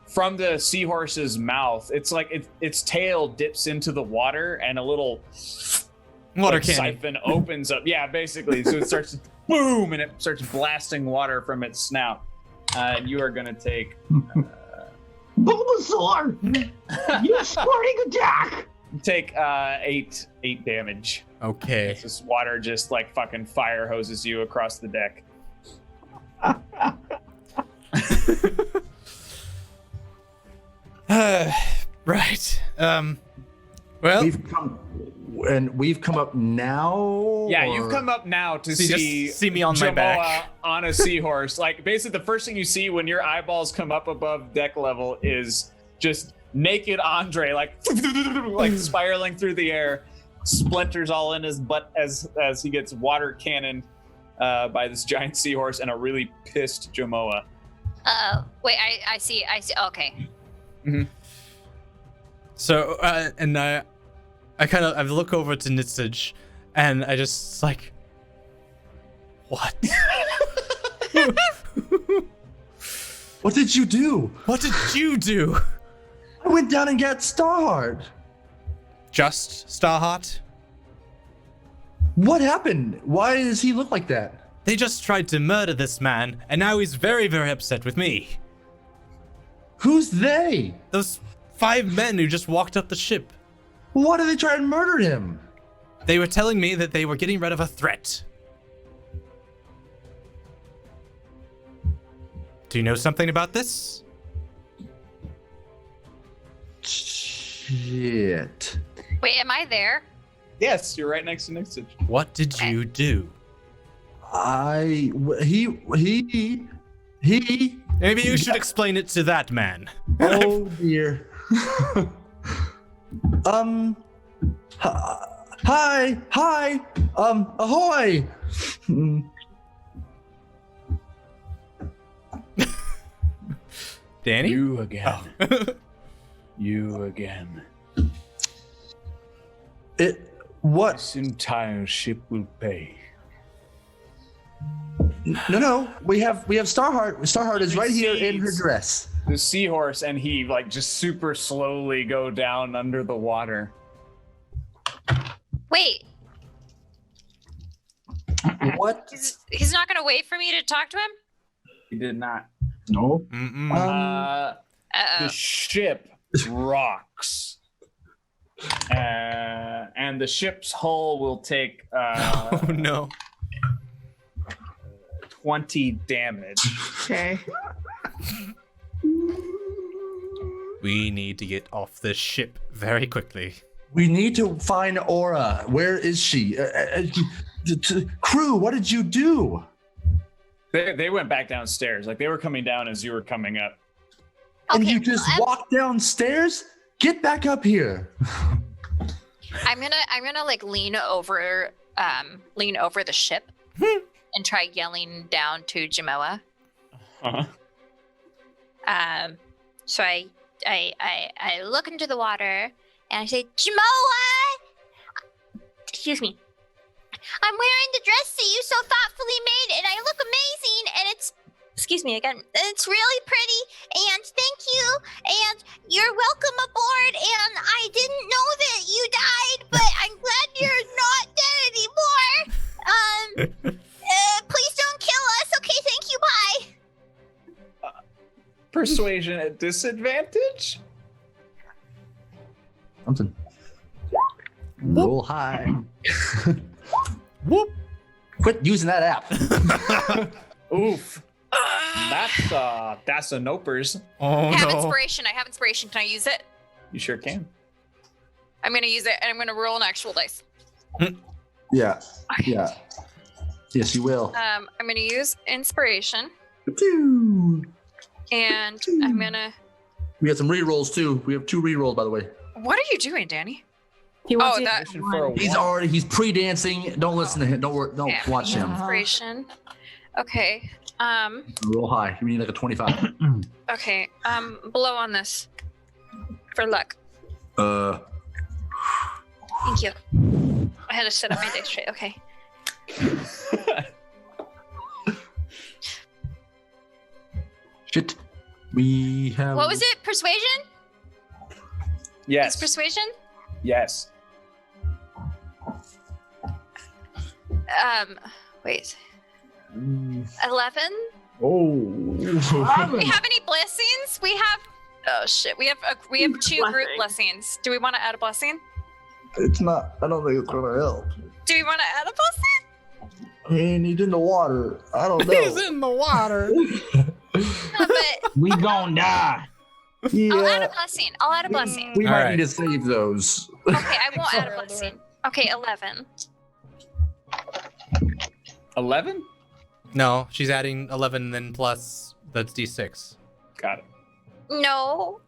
From the seahorse's mouth. It's like its tail dips into the water and a little Water like, cannon. siphon opens up. Yeah, basically. So it starts to boom and it starts blasting water from its snout. And you are gonna take Bulbasaur! You sporting attack! take 8 damage. Okay. As this water just like fucking fire hoses you across the deck. Right. Well, We've come up now. Yeah, or- you've come up now to So you see just see me on my Jamoa back. on a seahorse. Like basically, the first thing you see when your eyeballs come up above deck level is just naked Andre, like spiraling through the air, splinters all in his butt as he gets water cannoned by this giant seahorse and a really pissed Jamoa. Wait, I see. Okay. so and I look over to Nitsage, and I just like, what? What did you do? What did you do? I went down and got Starheart. Just Starheart? What happened? Why does he look like that? They just tried to murder this man, and now he's very, very upset with me. Who's they? Those 5 men who just walked up the ship. Why did they try and murder him? They were telling me that they were getting rid of a threat. Do you know something about this? Shit. Wait, am I there? Yes, you're right next to Nixage. What did you do? He. Maybe you should explain it to that man. Oh dear. Hi, ahoy. Danny? You again. Oh. You again. What? This entire ship will pay. No. We have Starheart. Starheart is right here in her dress. The seahorse and he like just super slowly go down under the water. Wait, What? he's not gonna wait for me to talk to him? He did not. No. Mm-mm. The ship rocks. And the ship's hull will take Oh no. 20 damage. Okay. We need to get off this ship very quickly. We need to find Aura. Where is she? Crew, what did you do? They went back downstairs. Like they were coming down as you were coming up. And Okay, you just well, walked downstairs? Get back up here. I'm gonna like lean over the ship and try yelling down to Jamoa. Uh-huh. So I look into the water and I say, Jamoa! Excuse me. I'm wearing the dress that you so thoughtfully made, and I look amazing, and it's, excuse me again, it's really pretty, and thank you, and you're welcome aboard, and I didn't know that you died, but I'm glad you're not dead anymore. Please don't kill us. Okay, thank you, bye. Persuasion at disadvantage? Something. Roll high. Whoop. Quit using that app. Oof. That's a nopers. Oh I have no. inspiration. I have inspiration. Can I use it? You sure can. I'm gonna use it, and I'm gonna roll an actual dice. Yeah. Okay. Yeah. Yes, you will. I'm gonna use inspiration, and I'm gonna. We have some re-rolls too. We have 2 re-rolls, by the way. What are you doing, Danny? He wants Oh, you to that- do For a one. He's pre-dancing. Don't listen to him. Don't work. Don't Yeah, watch him. Inspiration. Okay. Roll high. You mean like a 25? Okay. Blow on this for luck. Thank you. I had to set up my dice tray. Okay. Shit. We have. What was it? Persuasion? Yes. It's persuasion? Yes. Wait. 11? Oh. We have any blessings? We have. Oh shit. We have 2 group Blessing. blessings. Do we want to add a blessing? It's not. I don't think it's gonna help. Do we want to add a blessing? I mean, he's in the water. I don't He's know. in the water. No, but We gon' die. I'll add a blessing. I'll add a blessing. We All might right. need to save those. Okay, I won't add a blessing. Okay, 11. 11? No, she's adding 11 then plus that's d6. Got it. No.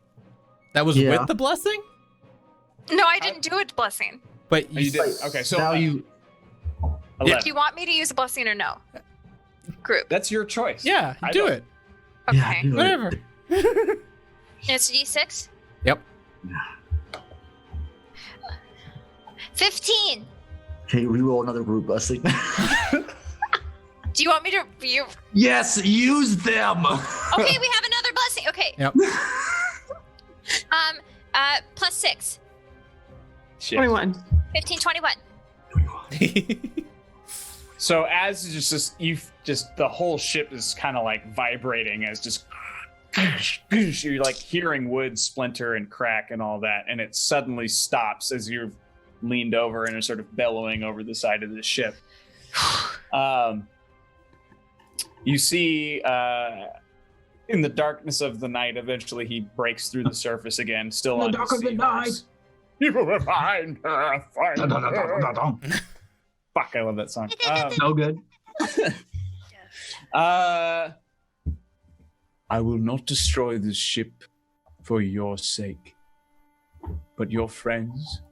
That was Yeah. with the blessing? No, I didn't do a blessing. But Oh, you did. Okay, so now you. 11. Do you want me to use a blessing or no? Group. That's your choice. Yeah, I do don't- it. Okay. Yeah, do it. Whatever. It's d6? Yep. 15. Okay, reroll another group blessing. Do you want me to you Yes, use them. Okay, we have another blessing. Okay. Yep. Plus 6. Shit. 21. 15, 21. So as the whole ship is kind of like vibrating as just you're like hearing wood splinter and crack and all that, and it suddenly stops as you're leaned over and are sort of bellowing over the side of the ship. You see in the darkness of the night, eventually he breaks through the surface again, still In the on dark his of the seahorse. You will find her, find her. Fuck, I love that song. So good. I will not destroy this ship for your sake, but your friends,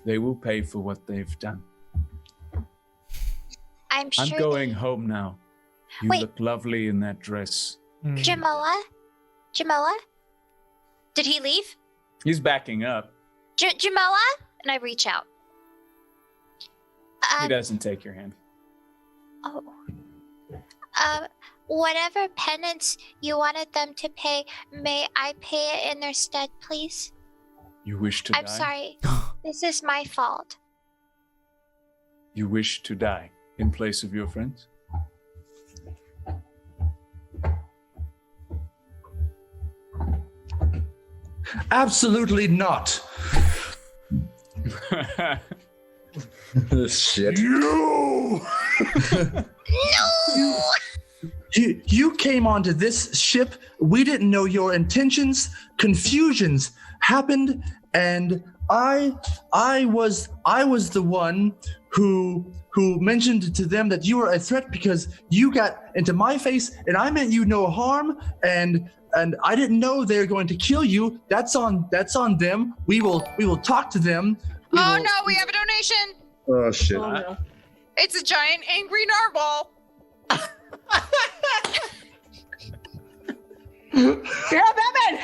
they will pay for what they've done. I'm sure. I'm going home now. You Wait. look lovely in that dress. Jamoa? Jamoa? Did he leave? He's backing up. Jamoa? And I reach out. He doesn't take your hand. Oh. Whatever penance you wanted them to pay, may I pay it in their stead, please? You wish to I'm die? sorry. This is my fault. You wish to die in place of your friends? Absolutely not. Shit. No! You came onto this ship. We didn't know your intentions. Confusions happened, and I was the one who mentioned to them that you were a threat because you got into my face, and I meant you no harm, and I didn't know they were going to kill you. That's on them. We will talk to them. We have a donation. Oh shit. Oh, no. It's a giant angry narwhal. You're a Batman!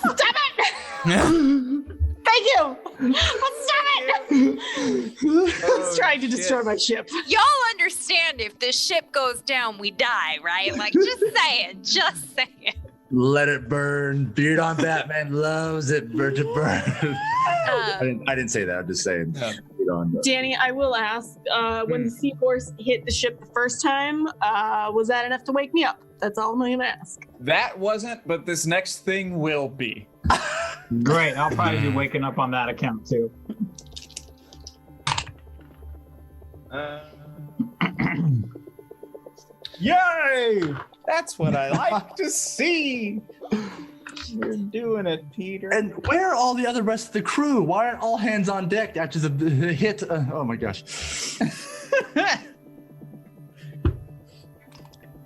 Stop it! Thank you! Stop it! It's trying to destroy my ship. Y'all understand if this ship goes down, we die, right? Like, just saying. Let it burn. Beard on Batman loves it. Burn to burn. I didn't say that. I'm just saying. Yeah. Beard on. Danny, I will ask, when the seahorse hit the ship the first time, was that enough to wake me up? That's all I'm gonna ask. That wasn't, but this next thing will be. Great. I'll probably be waking up on that account too. Yay! That's what I like to see. You're doing it, Peter. And where are all the other rest of the crew? Why aren't all hands on deck after the hit? Oh my gosh.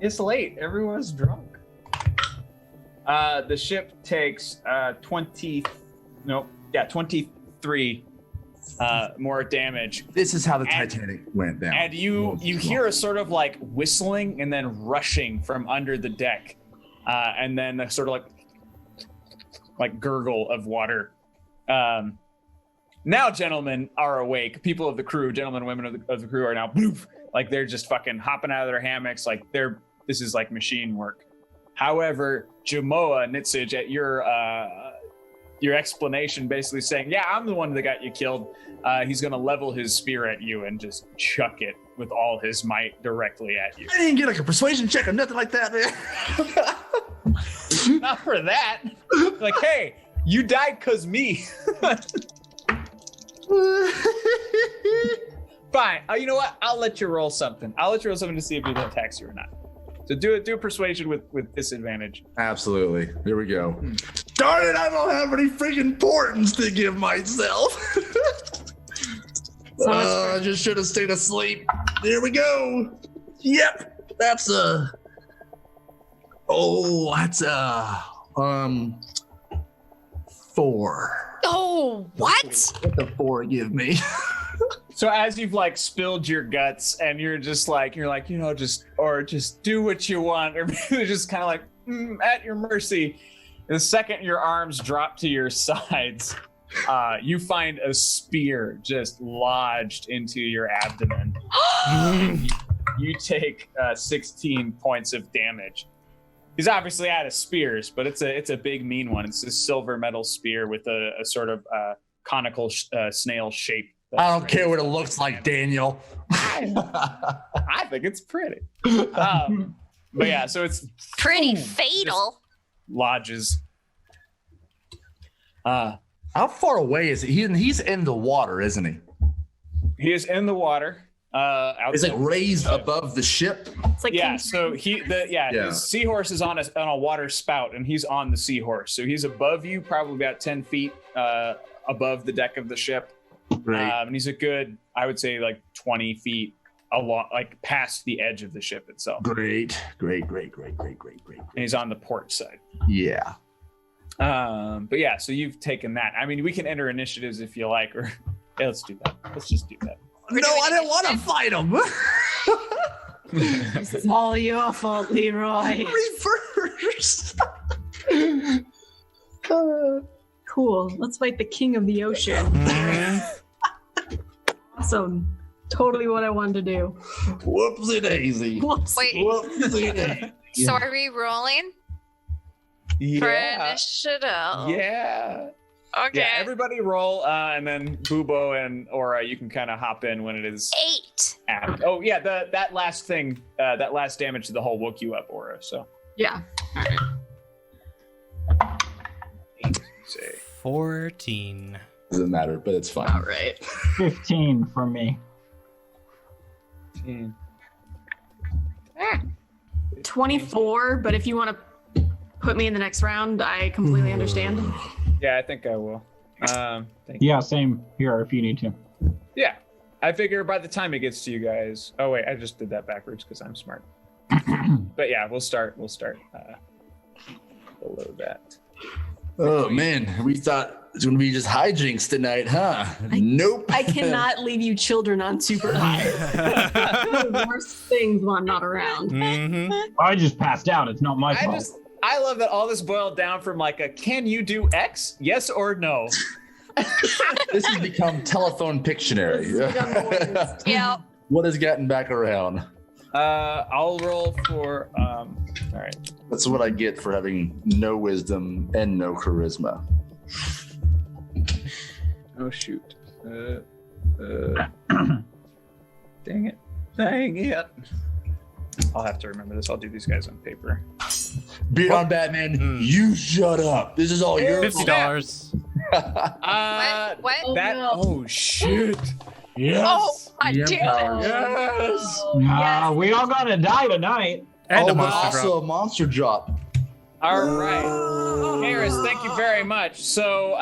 It's late. Everyone's drunk. The ship takes 23 more damage. This is how the Titanic went down. And you hear a sort of like whistling and then rushing from under the deck, and then a sort of like gurgle of water. Now gentlemen are awake. People of the crew, gentlemen and women of the crew are now like they're just fucking hopping out of their hammocks. Like this is like machine work. However, Jamoa Nitsij, at your explanation, basically saying, "Yeah, I'm the one that got you killed." He's gonna level his spear at you and just chuck it with all his might directly at you. I didn't get like a persuasion check or nothing like that, man. Not for that. Like, hey, you died cause me. Fine. You know what? I'll let you roll something. I'll let you roll something to see if it attacks you or not. So do a persuasion with disadvantage. Absolutely. Here we go. Darn it, I don't have any freaking importance to give myself. I just should have stayed asleep. There we go. Yep. That's that's 4. Oh, what? What the 4 give me? So as you've like spilled your guts and you're like, you know, just do what you want, or just kind of like at your mercy. The second your arms drop to your sides, you find a spear just lodged into your abdomen. You take 16 points of damage. He's obviously out of spears, but it's a big mean one. It's a silver metal spear with a sort of conical snail shape. I don't care what it looks like, Daniel. I think it's pretty. But yeah, so it's Pretty fatal. Lodges. How far away is he? He's in the water, isn't he? He is in the water. Is it raised above the ship? It's like So his seahorse is on a water spout, and he's on the seahorse. So he's above you, probably about 10 feet above the deck of the ship. Right. And he's a good, I would say, like 20 feet along, like past the edge of the ship itself. Great. And he's on the port side. Yeah. But yeah, so you've taken that. I mean, we can enter initiatives if you like, or yeah, let's do that. Let's just do that. No, I didn't want to fight him. This is all your fault, Leroy. Reverse. Cool. Let's fight the king of the ocean. Awesome. Totally what I wanted to do. Whoopsie daisy. Whoops. Wait, Whoopsie daisy. so are we rolling for initiative? Yeah. Okay. Yeah, everybody roll, and then Bubo and Aura, you can kind of hop in when it is 8. apt. Oh, yeah, that last thing, that last damage to the hull woke you up, Aura, so. Yeah. All right. 14. Doesn't matter, but it's fine. All right. 15 for me. 24, but if you want to put me in the next round, I completely understand. Yeah, I think I will. Thank you. Yeah, same here if you need to. Yeah, I figure by the time it gets to you guys. Oh wait, I just did that backwards because I'm smart. But yeah, we'll start below that. Oh man, we thought it was gonna be just hijinks tonight, huh? Nope. I cannot leave you children on super high. The worst things when I'm not around. Mm-hmm. I just passed out. It's not my fault. I love that all this boiled down from like a can you do X? Yes or no? This has become telephone Pictionary. Yep. What has gotten back around? I'll roll for all right. That's what I get for having no wisdom and no charisma. Oh shoot. Dang it. I'll have to remember this. I'll do these guys on paper. Beyond Batman, you shut up. This is all your fault. $50. What? Oh shit. Yes. Oh, God EM damn power. it. Yes. We all gonna die tonight. And a but monster also drop. a monster drop. All right. Harris, thank you very much. So,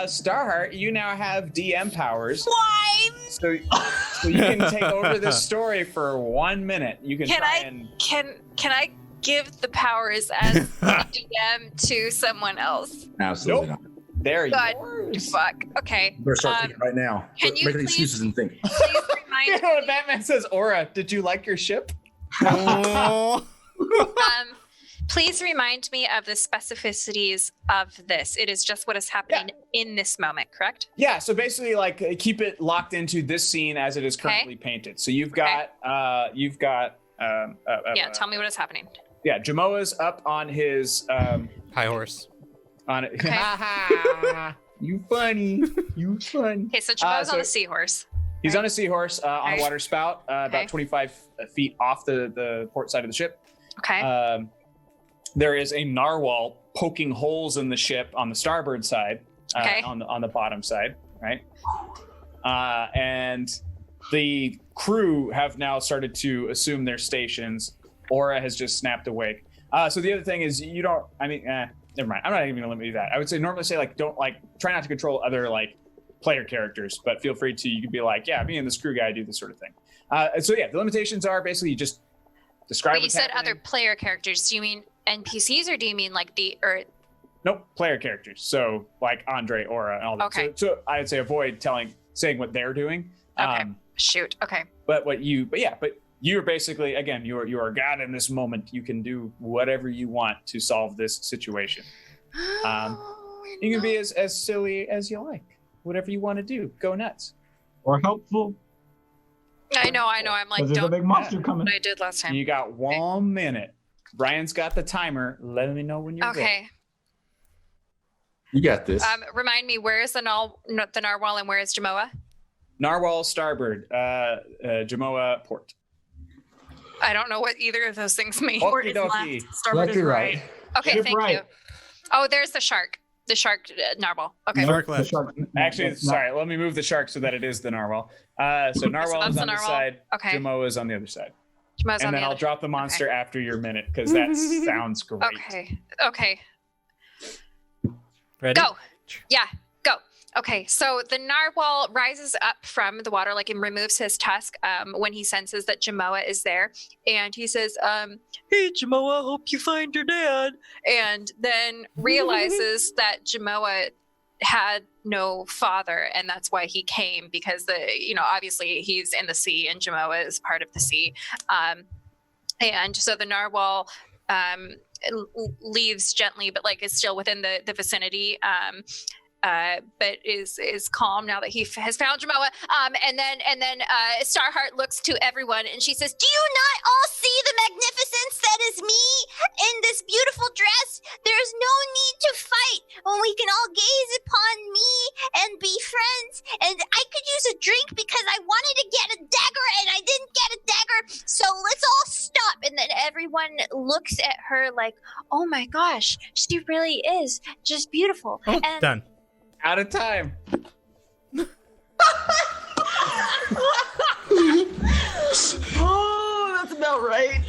Starheart, you now have DM powers. Why? So you can take over this story for 1 minute. You can try and... Can I give the powers as DM to someone else? Absolutely Nope. not. There you God, go. fuck. Okay. Better start thinking right now. can you Making please- excuses and think. Please You remind know what Batman says, Aura, did you like your ship? please remind me of the specificities of this. It is just what is happening in this moment, correct? Yeah, so basically, like, keep it locked into this scene as it is currently painted. So you've got, yeah, tell me what is happening. Yeah, Jamoa's up on his, High horse. on it. Okay. You funny. You funny. Okay, so Jamo's so- on the seahorse. He's on a seahorse on a Okay. water spout, Okay. about 25 feet off the port side of the ship. Okay. There is a narwhal poking holes in the ship on the starboard side, Okay. on the bottom side, right? And the crew have now started to assume their stations. Aura has just snapped awake. So the other thing is you don't. I mean, never mind. I'm not even gonna limit you that. I would say normally say like don't like try not to control other like player characters, but feel free to. You could be like, yeah, me and this crew guy do this sort of thing. So yeah, the limitations are basically you just describe. But you what's said happening. other player characters. Do you mean NPCs or do you mean like the or Nope, player characters. So like Andre, Aura, and all that. Okay. So I would say avoid saying what they're doing. Okay. Shoot. Okay. But you're basically again you're a god in this moment. You can do whatever you want to solve this situation. You can be as silly as you like. Whatever you want to do, go nuts. Or helpful. I know. I'm like, Because there's a don't big monster coming. what I did last time. You got 1 minute. Brian's got the timer. Let me know when you're ready. Okay. You got this. Remind me, where is the narwhal and where is Jamoa? Narwhal starboard, Jamoa port. I don't know what either of those things mean. Port is Okie left, starboard is right. Okay, Ship thank right. you. Oh, there's the shark. The shark narwhal. Okay. Nope, Shark the left. shark- Actually, it's not- sorry. Let me move the shark so that it is the narwhal. So narwhal that's is the on this narwhal. side. Okay. Jamoa is on the other side. Jamoa's on And then the I'll other. drop the monster after your minute because that sounds great. Okay. Ready? Go. Yeah, go. Okay, so the narwhal rises up from the water, like, and removes his tusk when he senses that Jamoa is there. And he says, hey, Jamoa, hope you find your dad. And then realizes that Jamoa had no father, and that's why he came, because obviously he's in the sea, and Jamoa is part of the sea. And so the narwhal leaves gently, but like is still within the vicinity. But is calm now that he has found Jamoa. And then Starheart looks to everyone and she says, Do you not all see the magnificence that is me in this beautiful dress? There's no need to fight when we can all gaze upon me and be friends. And I could use a drink because I wanted to get a dagger and I didn't get a dagger. So let's all stop. And then everyone looks at her like, oh my gosh, she really is just beautiful. Oh, And done. Out of time. Oh, that's about right.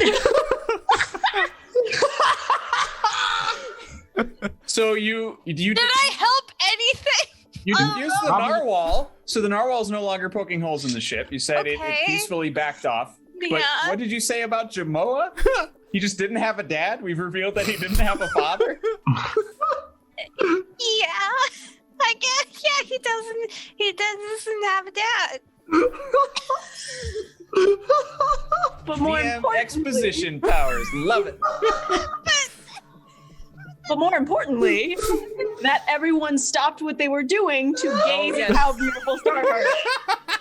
So you did I help anything? You diffused the no. narwhal, so the narwhal is no longer poking holes in the ship. You said it Okay. peacefully backed off. But Yeah. what did you say about Jamoa? He just didn't have a dad? We've revealed that he didn't have a father? yeah, I guess, yeah, he doesn't have a dad. But more DM importantly, exposition powers. Love it. But more importantly, that everyone stopped what they were doing to gaze yes. at how beautiful Starheart is.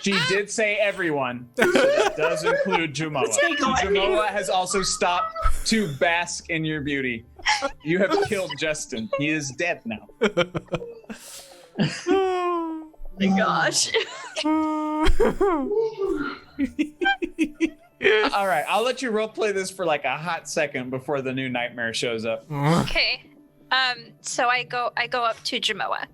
She did say everyone. So that does include Jamoa. Take away. Jamoa has also stopped to bask in your beauty. You have killed Justin. He is dead now. Oh my gosh. All right, I'll let you roleplay this for like a hot second before the new nightmare shows up. Okay. So I go up to Jamoa.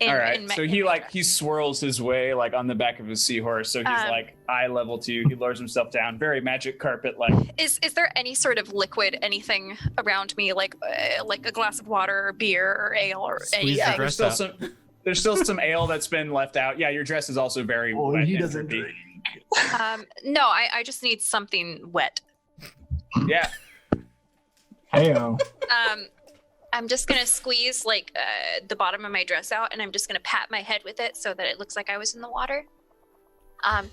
All right. So he swirls his way like on the back of his seahorse. So he's like eye level to you. He lowers himself down. Very magic carpet like. Is there any sort of liquid, anything around me, like a glass of water or beer or ale or anything? Yeah, there's still some ale that's been left out. Yeah, your dress is also very wet. He and doesn't drippy. drink. No, I just need something wet. Yeah. Heyo. I'm just gonna squeeze like the bottom of my dress out, and I'm just gonna pat my head with it so that it looks like I was in the water.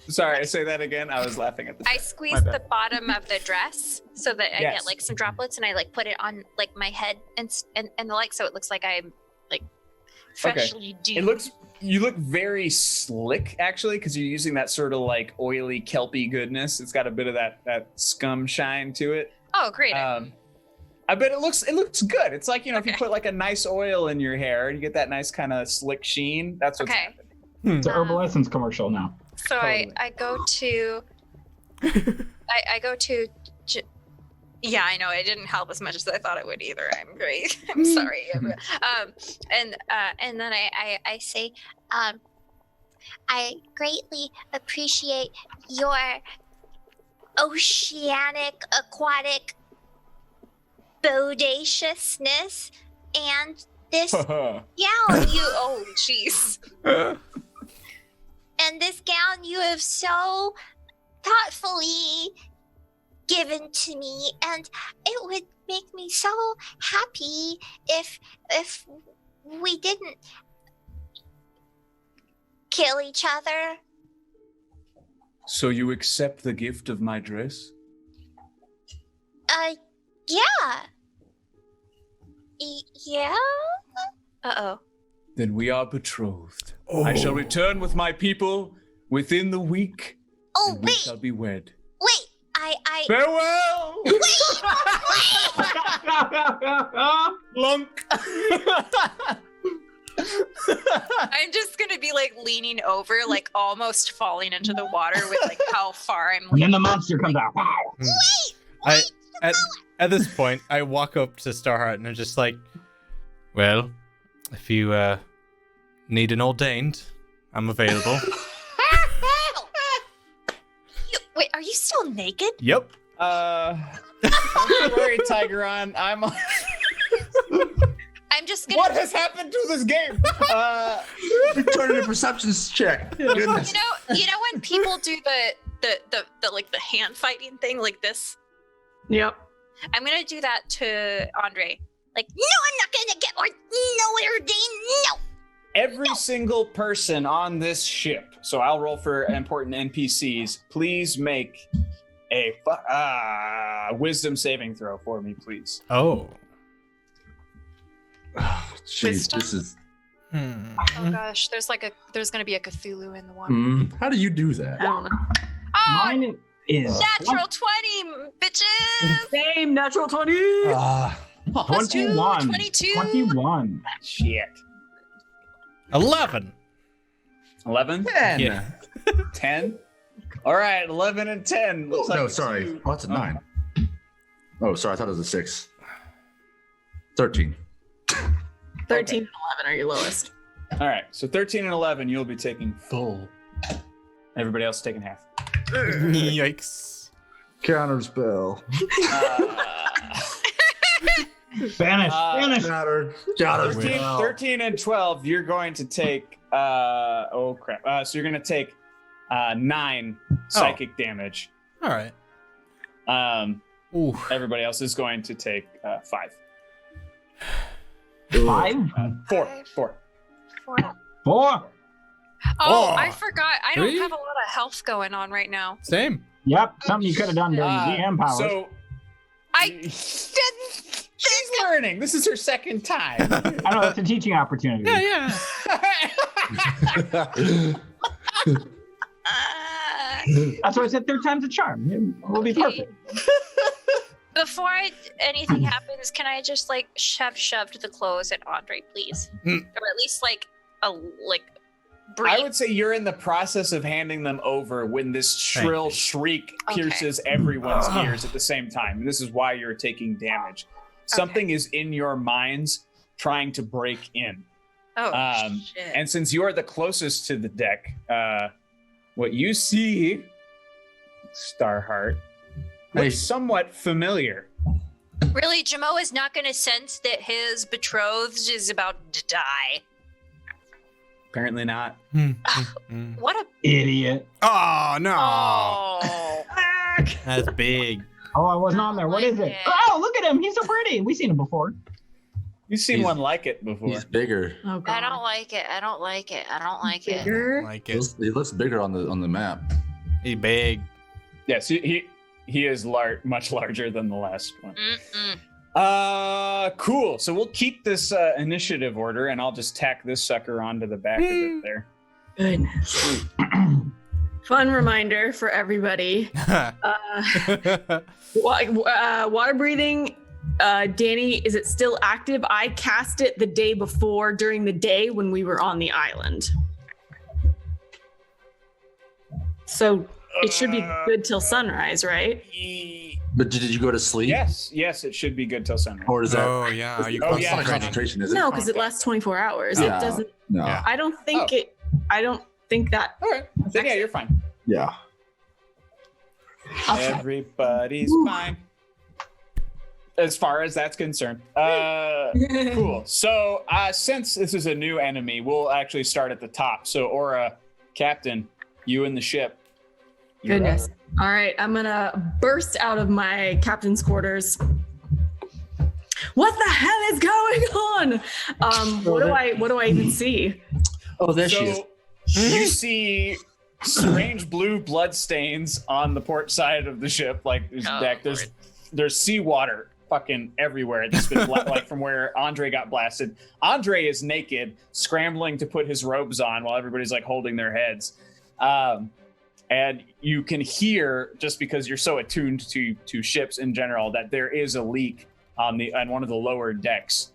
Sorry, say that again. I was laughing at the. I squeeze the bottom of the dress so that I get like some droplets, and I like put it on like my head and the like, so it looks like I'm like freshly dewed. You look very slick actually, because you're using that sort of like oily kelpy goodness. It's got a bit of that scum shine to it. Oh, great. I bet it looks good. It's like, if you put like a nice oil in your hair, you get that nice kind of slick sheen. That's what's happening. It's an Herbal Essence commercial now. So totally. I go to yeah, I know it didn't help as much as I thought it would either. I'm great. I'm sorry. And then I say, I greatly appreciate your oceanic, aquatic bodaciousness and this gown oh jeez. and this gown you have so thoughtfully given to me, and it would make me so happy if we didn't kill each other. So you accept the gift of my dress? Yeah. Yeah? Uh-oh. Then we are betrothed. I shall return with my people within the week. Oh, and we shall be wed. Wait, I... Farewell! Lunk! I'm just gonna be like leaning over, like almost falling into the water with like how far I'm And then the monster comes out. At this point, I walk up to Starheart and I'm just like, well, if you need an ordained, I'm available. Wait, are you still naked? Yep. Don't you worry, Tigeron. I'm just gonna. What has happened to this game? Turn in a perceptions check. Goodness. You know when people do the like the hand fighting thing like this? Yep. I'm gonna do that to Andre. Like, No, I'm not gonna get no ordained. No. Every single person on this ship, so I'll roll for important NPCs, please make a wisdom saving throw for me, please. Oh. Jeez, this is... oh gosh, there's gonna be a Cthulhu in the water. How do you do that? I don't know. Oh, Mine is natural 20, bitches. Same natural 20. 21. 22. 21. Shit. 11. 11? 10. Yeah. 10? All right, 11 and 10. Looks like No, it's sorry. you. Oh, it's a 9. Oh, sorry. I thought it was a 6. 13. 13 and 11 are your lowest. All right, so 13 and 11, you'll be taking full. Everybody else taking half. Yikes. Counter spell. Spanish. Spanish. Counter 13 and 12, you're going to take, oh crap. So you're going to take 9 psychic damage. All right. Everybody else is going to take 5. 5? 4. 4. Oh, I forgot. I don't 3? have a lot of health going on right now. Same. Yep. Something you could have done during the DM powers. So she's learning. This is her second time. I know, it's a teaching opportunity. Yeah. That's why I said 3rd time's a charm. It will be perfect. Before anything happens, can I just like shoved the clothes at Andre, please? Or at least like breathe. I would say you're in the process of handing them over when this shrill shriek pierces everyone's ears at the same time. And this is why you're taking damage. Something is in your minds trying to break in. Oh, shit. And since you are the closest to the deck, what you see, Starheart, looks somewhat familiar. Really, Jamo is not going to sense that his betrothed is about to die. Apparently not. What a Idiot. Oh no. oh! That's big. Oh, I wasn't on there. What is it? Oh, look at him. He's so pretty. We've seen him before. You've seen one like it before. He's bigger. Oh, God. I don't like it. I don't like it. I don't like it. Bigger? Like it. He looks bigger on the map. He big. Yes, he is much larger than the last one. Mm-mm. Cool. So we'll keep this initiative order, and I'll just tack this sucker onto the back of it there. Goodness. Fun reminder for everybody. Water breathing. Danny, is it still active? I cast it the day before during the day when we were on the island. So it should be good till sunrise, right? But did you go to sleep? Yes, it should be good till sunrise. Or is that? Oh yeah. Are you Oh, yeah. That's not concentration, is it? No, because it lasts 24 hours. Yeah. It doesn't. No. Yeah. I don't think that. All right. Then yeah, you're fine. Yeah. I'll try. Everybody's fine. As far as that's concerned. Cool. So since this is a new enemy, we'll actually start at the top. So Aura, Captain, you in the ship. You're Goodness. up. All right, I'm gonna burst out of my captain's quarters. What the hell is going on? What do I even see? Oh, there she is. So you see strange blue blood stains on the port side of the ship, like this deck. There's seawater fucking everywhere. It's been like from where Andre got blasted. Andre is naked, scrambling to put his robes on while everybody's like holding their heads. And you can hear, just because you're so attuned to ships in general, that there is a leak on one of the lower decks.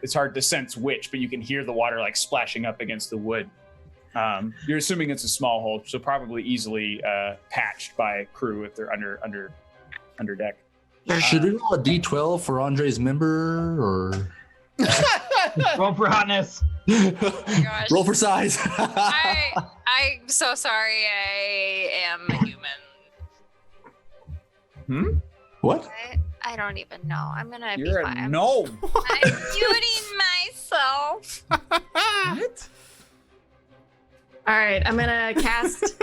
It's hard to sense which, but you can hear the water like splashing up against the wood. You're assuming it's a small hole, so probably easily patched by crew if they're under deck. Should we roll a D12 for Andre's member, or Roll for hotness. Gosh. roll for size? I'm so sorry. I am a human. What? I don't even know. I'm gonna You're be a fine. gnome. I'm muting myself. What? All right, I'm gonna cast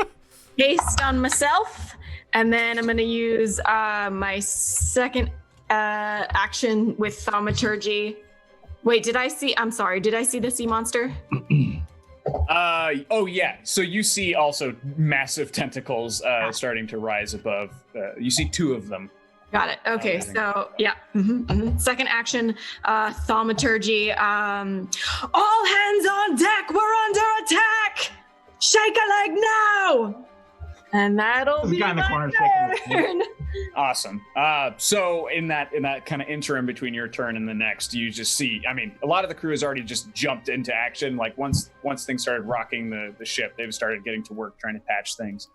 haste on myself, and then I'm gonna use my second action with thaumaturgy. Wait, I'm sorry. Did I see the sea monster? Oh yeah. So you see also massive tentacles starting to rise above. You see two of them. Got it. Okay, so yeah. Second action, thaumaturgy. All hands on deck. We're under attack. Shake a leg now. And that'll be This guy in the my corner shaking his turn. Awesome. So in that kind of interim between your turn and the next, you just see. I mean, a lot of the crew has already just jumped into action. Like once things started rocking the ship, they've started getting to work trying to patch things.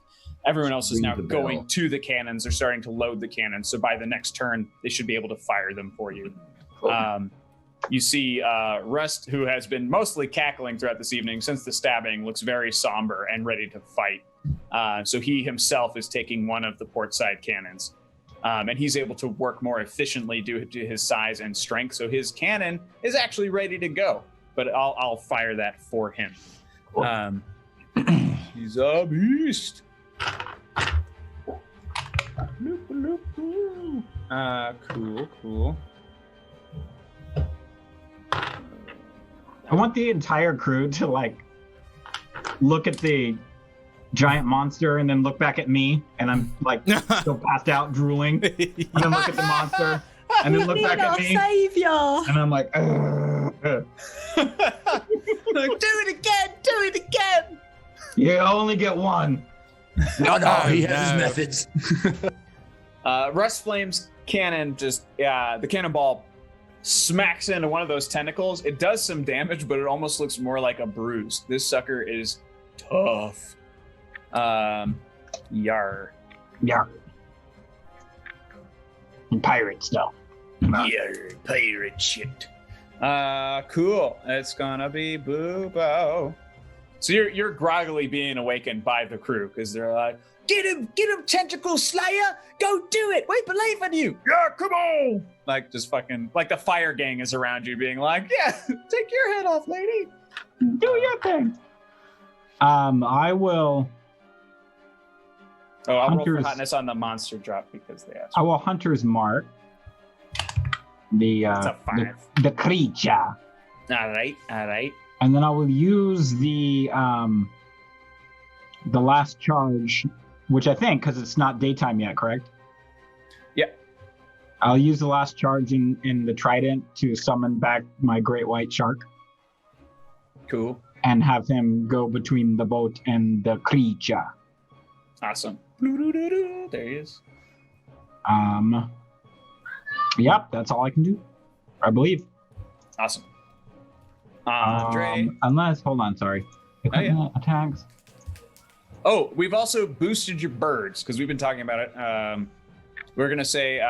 Everyone else is now going to the cannons. They're starting to load the cannons. So by the next turn, they should be able to fire them for you. You see Rust, who has been mostly cackling throughout this evening since the stabbing, looks very somber and ready to fight. So he himself is taking one of the port side cannons. And he's able to work more efficiently due to his size and strength. So his cannon is actually ready to go. But I'll fire that for him. He's a beast. Cool. I want the entire crew to like look at the giant monster and then look back at me, and I'm like still passed out, drooling, and then look at the monster, and then look back at me, savior. and I'm like, Like, do it again. you only get one. No, he has his methods. Rust Flame's cannon the cannonball smacks into one of those tentacles. It does some damage, but it almost looks more like a bruise. This sucker is tough. Yar. Pirate stuff. Yeah, pirate shit. Cool. It's gonna be Boobo. So you're groggily being awakened by the crew because they're like, get him, Tentacle Slayer, go do it. We believe in you. Yeah, come on. Like just fucking like the fire gang is around you, being like, yeah, take your head off, lady. Do your thing. I will. Oh, I'll roll for Hunter's- hotness on the monster drop because they asked. I will Hunter's Mark. It's a 5. The creature. All right. And then I will use the last charge, which I think, because it's not daytime yet, correct? Yep. I'll use the last charge in the trident to summon back my great white shark Cool. and have him go between the boat and the creature. Awesome. There he is. Yep, that's all I can do, I believe. Awesome. Andre. Unless, hold on, sorry. yeah. Attacks. Oh, we've also boosted your birds because we've been talking about it. We're gonna say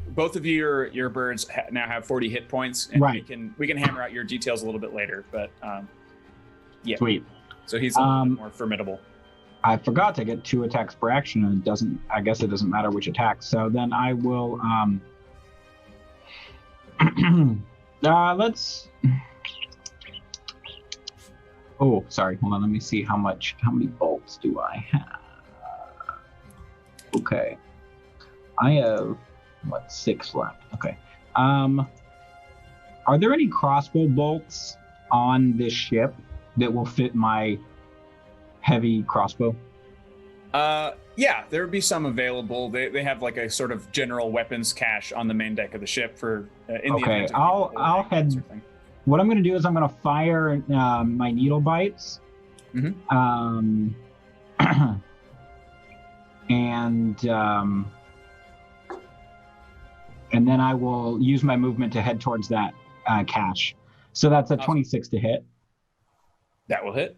both of your birds now have 40 hit points, and Right. we can hammer out your details a little bit later. But yeah, Sweet. so he's a little bit more formidable. I forgot to get 2 attacks per action, and I guess it doesn't matter which attack. So then I will, let's, oh, sorry, hold on, let me see how many bolts do I have? Okay. I have, 6 left, okay. Are there any crossbow bolts on this ship that will fit my heavy crossbow? Yeah, there would be some available. They have like a sort of general weapons cache on the main deck of the ship for in the event of people I'll dying, head. that sort of thing. What I'm going to do is I'm going to fire my needle bites, and then I will use my movement to head towards that cache. So that's a 26 to hit. That will hit.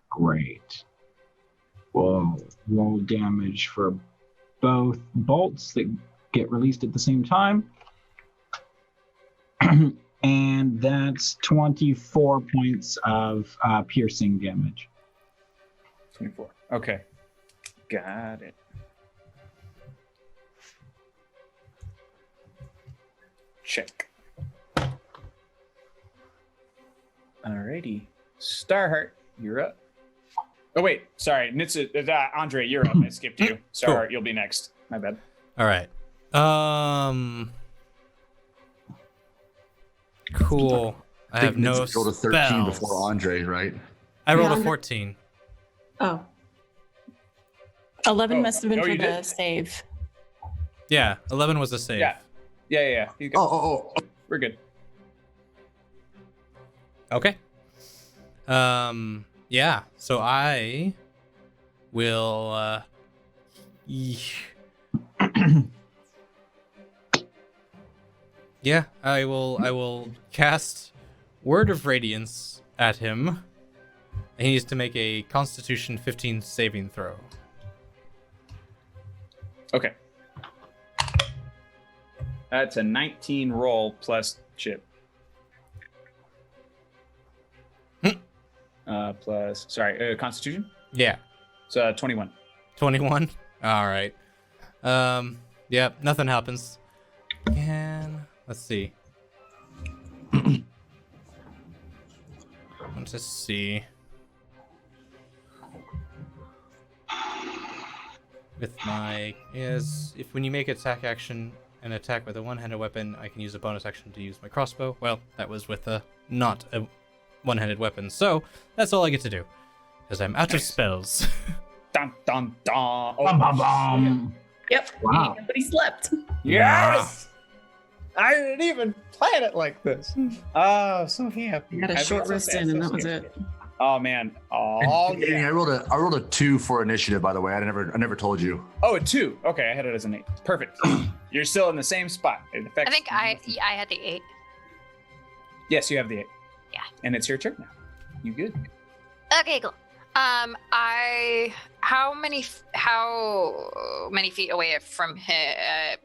Great. Whoa. Roll damage for both bolts that get released at the same time. And that's 24 points of piercing damage. 24. Okay. Got it. Check. Alrighty. Starheart, you're up. Oh wait, sorry, Andre, you're up. I skipped you. Starheart, You'll be next. My bad. All right. Cool. I have no Nitzich rolled a 13 spells. before Andre, right? I rolled a Yeah. 14. Oh. 11 Oh, must have been oh, for you the did? save. Yeah, 11 was a save. Yeah. You got- Oh. We're good. Okay. Yeah. So I will. Yeah, I will cast Word of Radiance at him. He needs to make a Constitution 15 saving throw. Okay. That's a 19 roll plus chip. Constitution? Yeah. So 21. 21. All right. Yeah, nothing happens. And let's see. Let's just see. With my if when you make attack action and attack with a one-handed weapon, I can use a bonus action to use my crossbow. Well, that was with not a one-handed weapon, so that's all I get to do because I'm out of spells. Dun dun dun. Bum, bum, bum. Yep. Wow. But he slept. Yes! I didn't even plan it like this. Oh, so happy. He had a I short feel rest so in, bad, and so that was scared. it. Oh man. Oh Yeah, yeah. I rolled a 2 for initiative, by the way. I never told you. Oh, a 2. Okay, I had it as an 8. Perfect. You're still in the same spot. It affects. I think I had the 8. Yes, you have the 8. Yeah. And it's your turn now. You good? Okay, cool. How many feet away from him?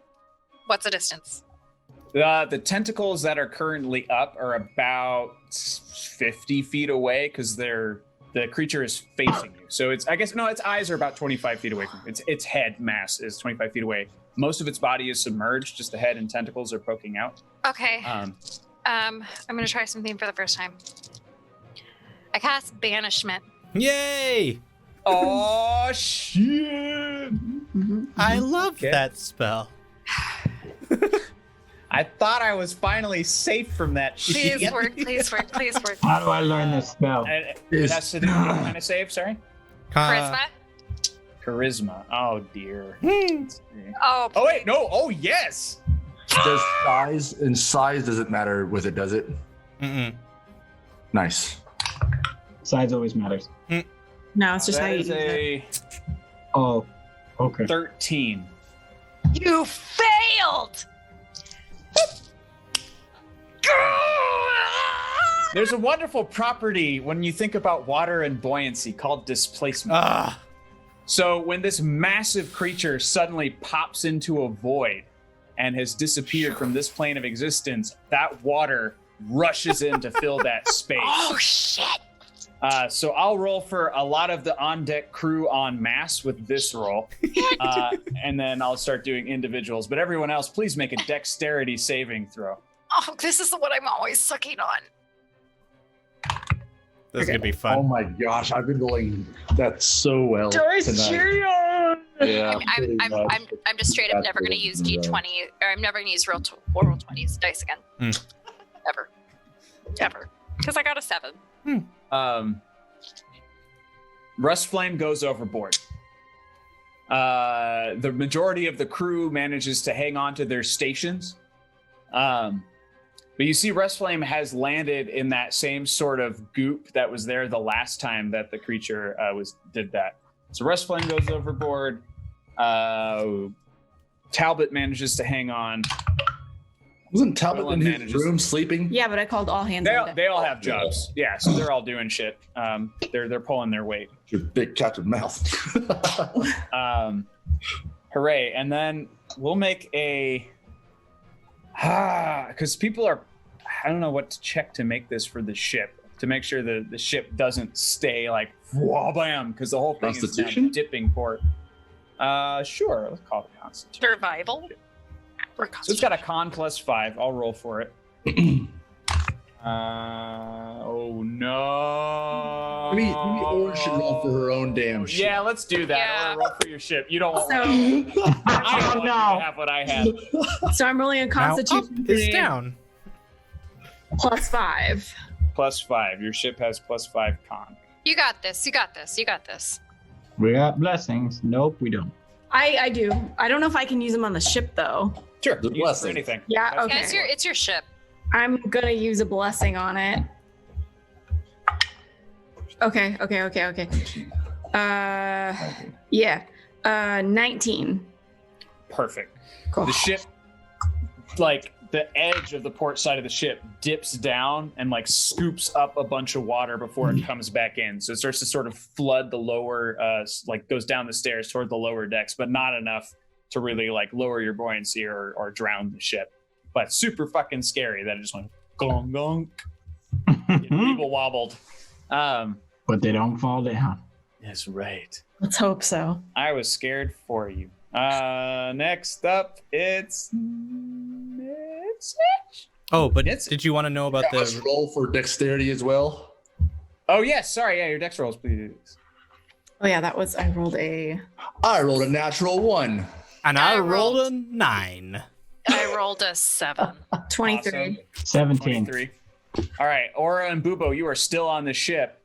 What's the distance? The tentacles that are currently up are about 50 feet away because the creature is facing you. So its eyes are about 25 feet away from you. Its head mass is 25 feet away. Most of its body is submerged. Just the head and tentacles are poking out. Okay. I'm gonna try something for the first time. I cast Banishment. Yay! Oh shit! I love that spell. I thought I was finally safe from that shit. Please work, please work, please work. How do I learn this spell? It has to do with what kind of save, sorry? Charisma? Charisma. Oh dear. Oh, Oh wait, no. Oh yes. Does size doesn't matter with it, does it? Mm-mm. Nice. Size always matters. No, it's just how That you is use it. a Oh, okay. 13. you failed! There's a wonderful property when you think about water and buoyancy called displacement. Ah. So when this massive creature suddenly pops into a void and has disappeared from this plane of existence, that water rushes in to fill that space. Oh shit! So I'll roll for a lot of the on-deck crew en masse with this roll. And then I'll start doing individuals. But everyone else, please make a dexterity saving throw. Oh, this is the one I'm always sucking on. This is gonna be Oh fun. my gosh, I've been rolling that so well tonight. Yeah, pretty much. I'm just straight up That's never gonna what use I'm D20, or I'm never gonna use roll 20s dice again. Ever. Because I got a 7. Rust Flame goes overboard. The majority of the crew manages to hang on to their stations. But you see Rust Flame has landed in that same sort of goop that was there the last time that the creature did that. So Rust Flame goes overboard. Talbot manages to hang on. Wasn't Talbot Roland in his manages- room sleeping? Yeah, but I called all hands on deck. They all have jobs. Yeah, so they're all doing shit. They're pulling their weight. Your big captain mouth. Hooray. And then we'll make a because people are I don't know what to check to make this for the ship to make sure the ship doesn't stay like whoa bam because the whole thing is Constitution? down dipping port. Sure, let's call it Constitution. Survival? Or So it's got a con +5. I'll roll for it. Oh no. Maybe Orange should roll for her own damn shit. Yeah, let's do that. Yeah. Or roll for your ship. You don't want So, I don't want you no. to have what I had. so I'm rolling a Now Constitution up is down. +5. +5. Your ship has +5 con. You got this, you got this, you got this. We got blessings. Nope, we don't. I do. I don't know if I can use them on the ship though. Sure. The Use it for blessing. anything. Yeah, That's- okay. Yeah, it's your ship. I'm gonna use a blessing on it. Okay. Yeah. 19. Perfect. Cool. The ship, like the edge of the port side of the ship, dips down and like scoops up a bunch of water before it comes back in. So it starts to sort of flood the lower, like goes down the stairs toward the lower decks, but not enough to really like lower your buoyancy or drown the ship. But super fucking scary that it just went gong gong. People wobbled. But they don't fall down. That's right. Let's hope so. I was scared for you. Next up, it's Nitsitch. Oh, but It's- did you want to know about Let's the? roll for dexterity as well. Oh yes, sorry. Yeah, your dex rolls, please. Oh yeah, I rolled a. I rolled a natural 1. And I I rolled rolled- a 9. I rolled a 7. 23. Awesome. 17. 23. All right, Aura and Bubo, you are still on the ship.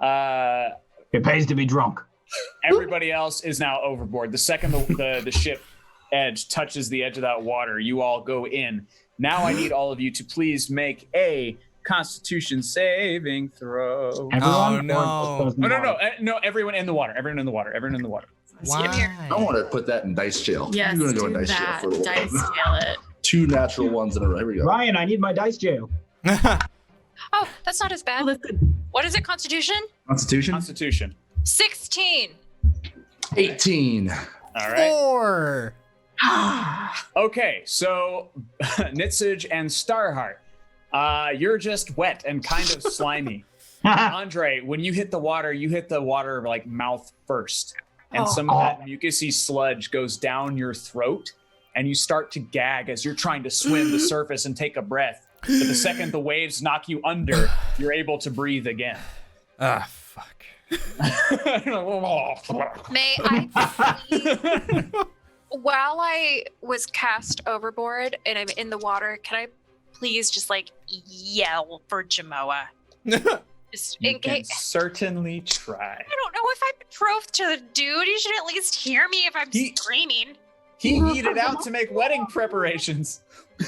It pays to be drunk. Everybody else is now overboard. The second the ship edge touches the edge of that water, you all go in. Now I need all of you to please make a Constitution saving throw. Everyone? no. Or just those in the water? No, everyone in the water. Everyone in the water. Everyone in the water. Why? I want to put that in dice jail. Yes, I'm going to go do in dice jail that. for a little Dice while. scale it. 2 natural 1s in a row. Here we go. Ryan, I need my dice jail. Oh, that's not as Oh, bad. that's good. What is it, Constitution? Constitution. Constitution. 16. 18. All right. 4. Okay, so Nitsage and Starheart, you're just wet and kind of slimy. Andre, when you hit the water like mouth first, and some of that mucousy sludge goes down your throat, and you start to gag as you're trying to swim the surface and take a breath. But the second the waves knock you under, you're able to breathe again. Ah, fuck. May I please, while I was cast overboard and I'm in the water, can I please just like yell for Jamoa? Just You in can case. certainly try. I don't know if I'm betrothed to the dude. He should at least hear me if I'm screaming. He yeeted out to make wedding preparations. Yeah,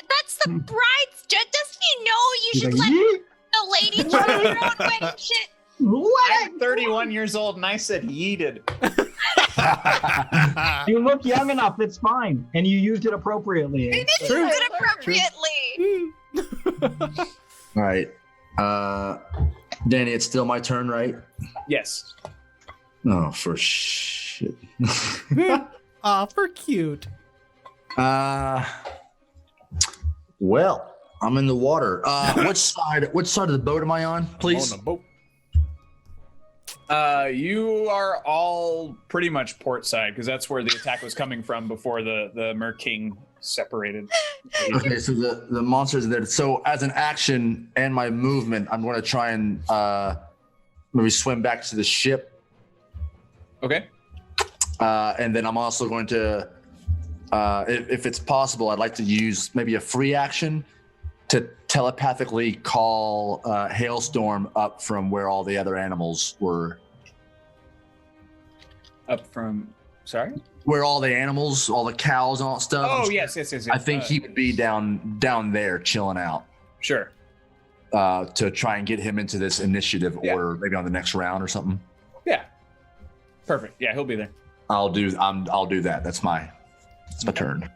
that's the bride's. Doesn't he know you He's should like, let "Yeet." the lady choose her own wedding shit? I'm 31 years old and I said yeeted. You look young enough, it's fine. And you used it appropriately. I didn't use it appropriately. All right. Danny, it's still my turn, right? Yes. Oh, for shit. Aw, for cute. Well, I'm in the water. Which side of the boat am I on, please? On the boat. You are all pretty much port side because that's where the attack was coming from before the Mer-King separated. Okay, so the monsters are there. So as an action and my movement, I'm going to try and maybe swim back to the ship. Okay. And then I'm also going to, if it's possible, I'd like to use maybe a free action to telepathically call Hailstorm up from where all the other animals were. Up from, sorry? Where all the animals, all the cows and all that stuff. Oh, yes. I think he would be down there chilling out. Sure. To try and get him into this initiative order, maybe on the next round or something. Yeah. Perfect. Yeah, he'll be there. I'll do that. That's my turn.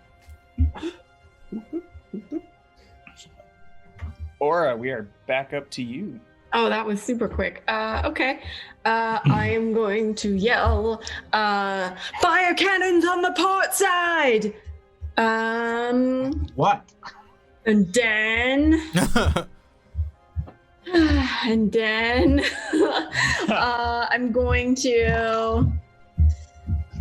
Aura, we are back up to you. Oh, that was super quick. Okay. I am going to yell, fire cannons on the port side! What? And then... I'm going to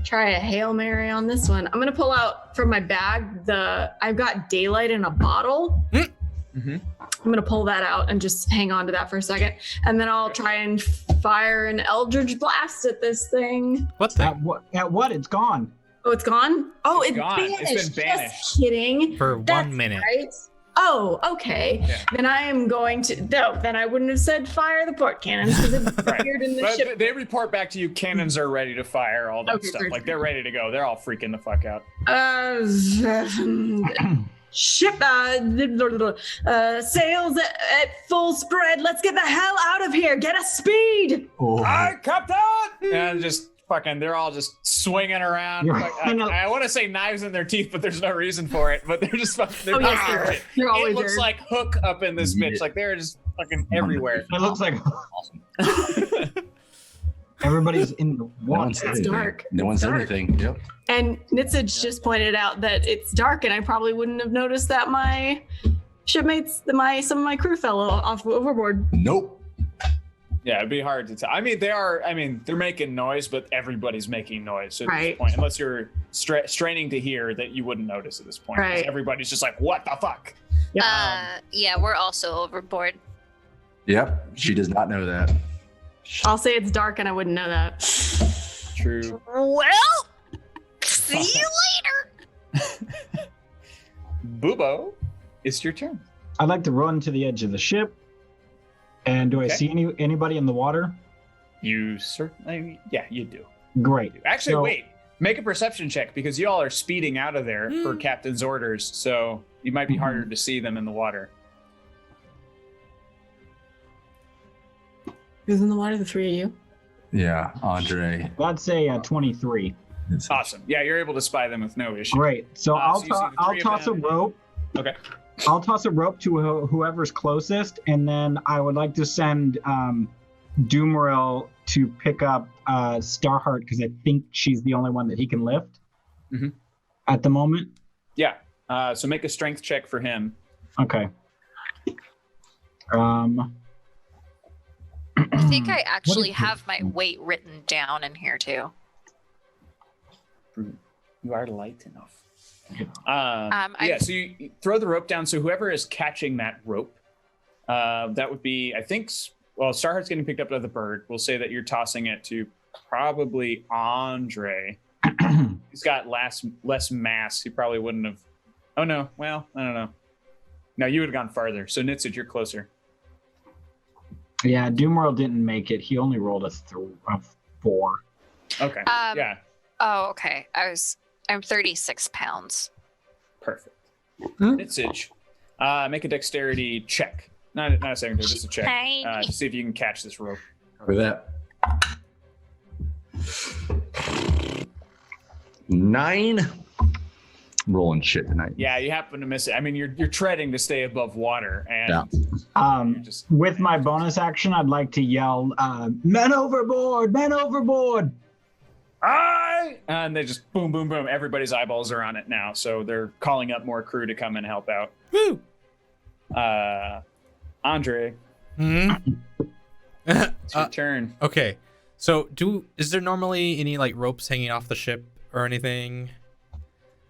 try a Hail Mary on this one. I'm gonna pull out from my bag I've got daylight in a bottle. Mm-hmm. I'm gonna pull that out and just hang on to that for a second, and then I'll try and fire an Eldritch Blast at this thing. What's that? At what? It's gone. Oh, it's gone? Oh, It's it's gone. vanished. It's been banished. Just kidding. For That's 1 minute. Right. Oh, okay. Yeah. Then I am going to. No, then I wouldn't have said fire the port cannons because it appeared in the But ship. they report back to you, cannons are ready to fire, all that Okay, stuff. perfect. Like, they're ready to go. They're all freaking the fuck out. Ship, sails at full spread. Let's get the hell out of here. Get a speed. Oh. Hi, Captain! And just fucking, they're all just swinging around. You're Like, kind of- I want to say knives in their teeth, but there's no reason for it. But they're just fucking, they're Oh, yes, just- they're it always looks there. like Hook up in this bitch. Like, they're just fucking everywhere. It looks like Awesome. everybody's in the No water. one said It's anything. dark. No one It's said dark. anything. Yep. And Nitsage just pointed out that it's dark, and I probably wouldn't have noticed that my shipmates, some of my crew fell off overboard. Nope. Yeah, it'd be hard to tell. They're making noise, but everybody's making noise. So at Right. this point, unless you're straining to hear, that you wouldn't notice at this point. 'Cause Right. Everybody's just like, what the fuck? Yeah, we're also overboard. Yep. She does not know that. I'll say it's dark, and I wouldn't know that. True. Well, see you later. Bubo, it's your turn. I'd like to run to the edge of the ship. And do I Okay. see anybody in the water? You certainly, yeah, you do. Great. Actually, So- wait. Make a perception check because you all are speeding out of there for captain's orders, so you might be harder to see them in the water. Who's in the water? The three of you. Yeah, Andre. Let's say 23. Awesome. Yeah, you're able to spy them with no issue. Great. So So you see the I'll three of toss a them. rope. Okay. I'll toss a rope to whoever's closest, and then I would like to send Doomeril to pick up Starheart because I think she's the only one that he can lift. Mhm. at the moment? Yeah. So make a strength check for him. Okay. I think I actually have my weight written down in here too. You are light enough. Yeah, so you throw the rope down. So whoever is catching that rope, that would be, I think, well, Starheart's getting picked up by the bird. We'll say that you're tossing it to probably Andre. He's got less mass. He probably wouldn't have. Oh, no. Well, I don't know. No, you would have gone farther. So Nitzit, you're closer. Yeah, Doomworld didn't make it. He only rolled a 4. Okay. Yeah. Oh, okay. I'm 36 pounds. Perfect. Nitzit, make a dexterity check. Not a second, just a check. To see if you can catch this rope. Copy that. 9. I'm rolling shit tonight. Yeah, you happen to miss it. I mean, you're treading to stay above water, and with my bonus action, I'd like to yell, "Men overboard! Men overboard!" And they just boom, boom, boom. Everybody's eyeballs are on it now, so they're calling up more crew to come and help out. Woo! Andre, it's your turn. Okay, so is there normally any like ropes hanging off the ship or anything?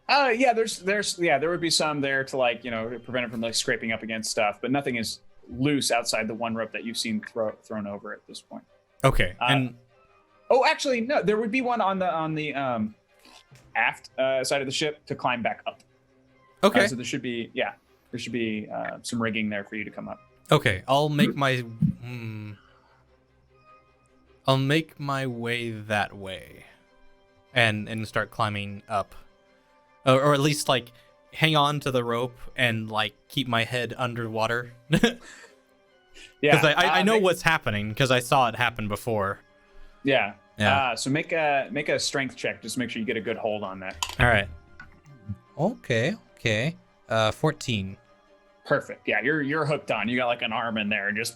Yeah, there would be some there to prevent it from like scraping up against stuff, but nothing is loose outside the one rope that you've seen thrown over at this point. Okay, and actually no, there would be one on the aft side of the ship to climb back up. Okay, so there should be some rigging there for you to come up. Okay, I'll make my way that way, and start climbing up. Or at least like hang on to the rope and like keep my head underwater. Yeah, because I know what's happening because I saw it happen before. Yeah. Yeah. So make a strength check. Just make sure you get a good hold on that. All right. Okay. 14. Perfect. Yeah, you're hooked on. You got like an arm in there and just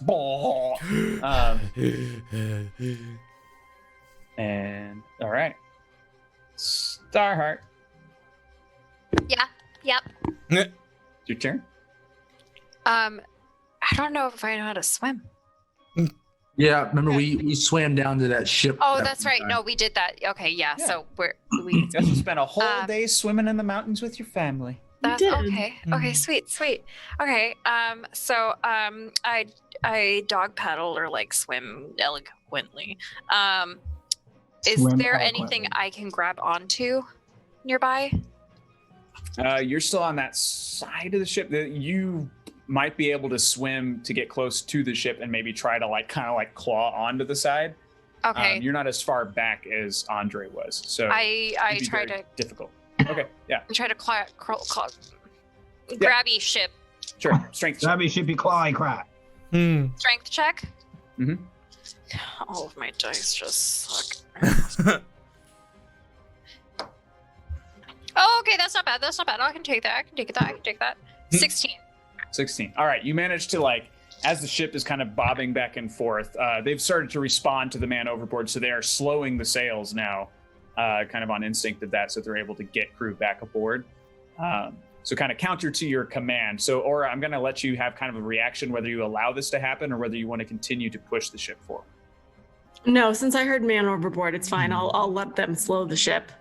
and all right, Starheart. Yeah. Yep. It's your turn. I don't know if I know how to swim. Yeah, remember we swam down to that ship. Oh, that's right. No, we did that. Okay, yeah. So we just spent a whole day swimming in the mountains with your family. That's okay. Okay, sweet. Okay, so I dog paddle or like swim eloquently. Is there anything I can grab onto nearby? You're still on that side of the ship that you might be able to swim to get close to the ship and maybe try to kind of claw onto the side. Okay. You're not as far back as Andre was, so I try to difficult. Okay, yeah. I try to claw grabby ship. Sure, strength check. Grabby shippy clawy crap. Strength check. Mm-hmm. All of my dice just suck. Oh, okay, that's not bad. I can take that. 16. All right, you managed to as the ship is kind of bobbing back and forth, they've started to respond to the man overboard, so they are slowing the sails now, kind of on instinct of that, so they're able to get crew back aboard. So kind of counter to your command. So, Aura, I'm going to let you have kind of a reaction whether you allow this to happen or whether you want to continue to push the ship forward. No, since I heard man overboard, it's fine. I'll let them slow the ship.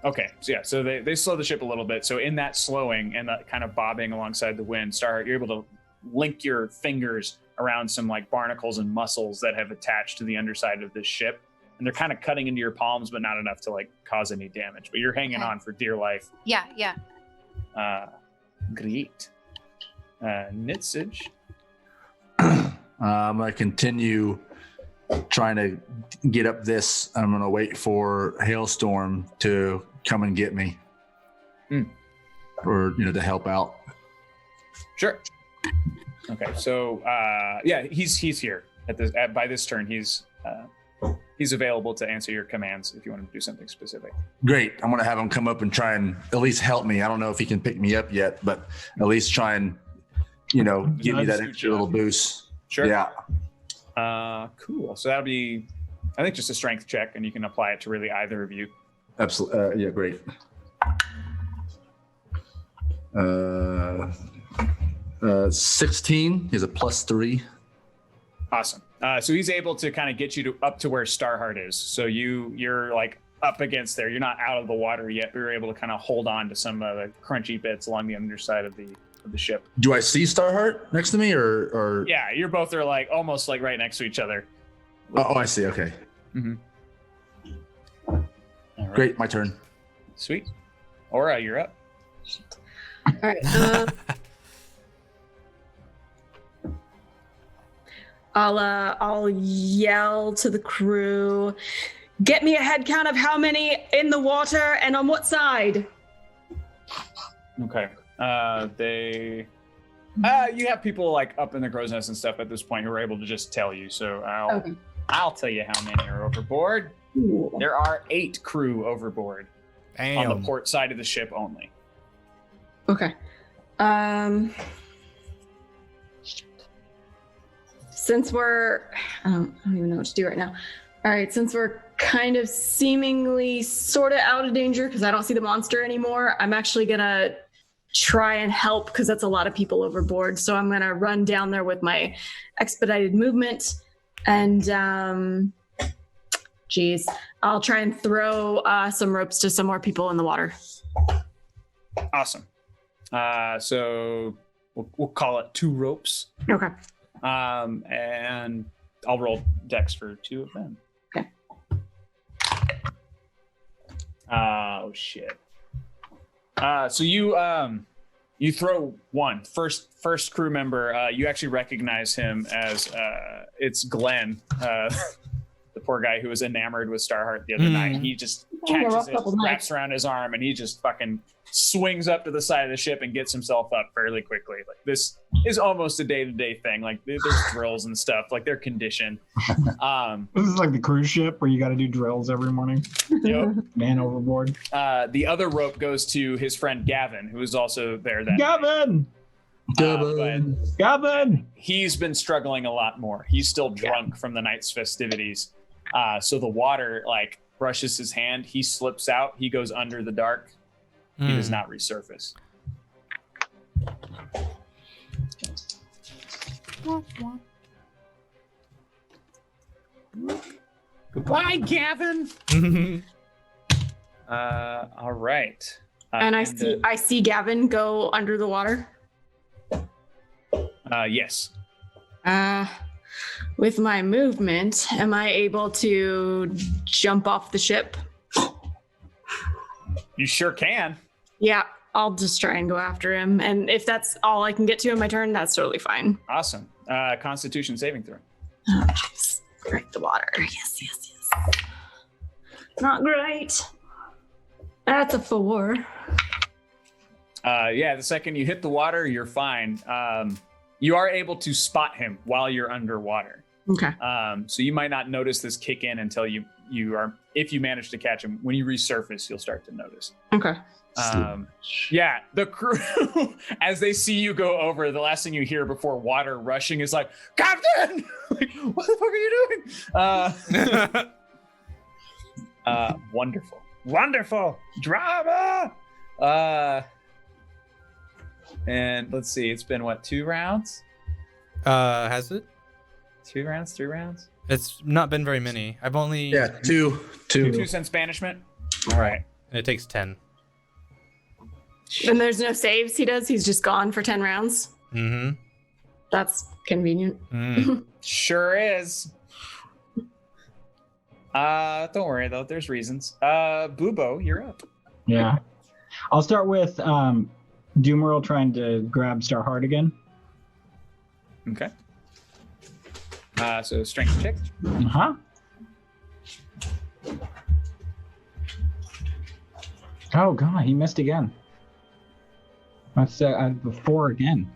Okay, so they slow the ship a little bit. So in that slowing and that kind of bobbing alongside the wind, Starheart, you're able to link your fingers around some barnacles and muscles that have attached to the underside of this ship. And they're kind of cutting into your palms, but not enough to cause any damage. But you're hanging on for dear life. Yeah. Great. Nitzig. I'm going to continue trying to get up this. I'm going to wait for Hailstorm to come and get me. Or, to help out. Sure. Okay, so, he's here. By this turn, he's available to answer your commands if you want to do something specific. Great. I'm going to have him come up and try and at least help me. I don't know if he can pick me up yet, but at least try and, give me that extra little boost. Sure. Yeah. Cool. So that'll be, I think, just a strength check, and you can apply it to really either of you. Absolutely. Yeah, great. 16. He's a +3. Awesome. So he's able to kind of get you up to where Starheart is. So you're like up against there. You're not out of the water yet. You're able to kind of hold on to some of the crunchy bits along the underside of the ship. Do I see Starheart next to me, or? Yeah, you're both are like almost like right next to each other. Oh, I see. Okay. Mm-hmm. Right. Great. My turn. Sweet. Aura, you're up. All right. I'll yell to the crew, get me a head count of how many in the water and on what side. Okay. You have people like up in the crow's nest and stuff at this point who are able to just tell you. So I'll tell you how many are overboard. Ooh. There are 8 crew overboard on the port side of the ship only. Okay. Since I don't even know what to do right now. All right, since we're kind of seemingly sort of out of danger because I don't see the monster anymore, I'm actually gonna try and help because that's a lot of people overboard. So I'm gonna run down there with my expedited movement and I'll try and throw some ropes to some more people in the water. Awesome. So we'll call it 2 ropes. Okay. And I'll roll dex for 2 of them. Okay. Oh shit. So you throw one first crew member. You actually recognize him as it's Glenn, the poor guy who was enamored with Starheart the other night. He just catches it, wraps around his arm, and he just fucking swings up to the side of the ship and gets himself up fairly quickly. Like, this is almost a day-to-day thing. Like, there's drills and stuff. Like, they're conditioned. This is like the cruise ship where you got to do drills every morning. Yep. Man overboard. The other rope goes to his friend Gavin, who is also there that Gavin! Gavin! He's been struggling a lot more. He's still drunk from the night's festivities. So the water, like, brushes his hand. He slips out. He goes under the dark. He does not resurface. Goodbye, Gavin. All right. And I see Gavin go under the water. Yes. With my movement, am I able to jump off the ship? You sure can. Yeah, I'll just try and go after him. And if that's all I can get to in my turn, that's totally fine. Awesome. Constitution saving throw. Oh, jeez. Break the water. Yes. Not great. That's a 4. The second you hit the water, you're fine. You are able to spot him while you're underwater. Okay. So you might not notice this kick in until if you manage to catch him. When you resurface, you'll start to notice. Okay. The crew, as they see you go over, the last thing you hear before water rushing is like, Captain! Like, what the fuck are you doing? Wonderful drama. And let's see, it's been what, 2 rounds? Has it? 2 rounds, 3 rounds? It's not been very many. I've only 2 since banishment. All right. It takes 10. And there's no saves he does? He's just gone for 10 rounds? Mm-hmm. That's convenient. Sure is. Don't worry though, there's reasons. Bubo, you're up. Yeah. I'll start with Doomerl trying to grab Starheart again. Okay. So strength check. Uh-huh. Oh god, he missed again. That's 4 again.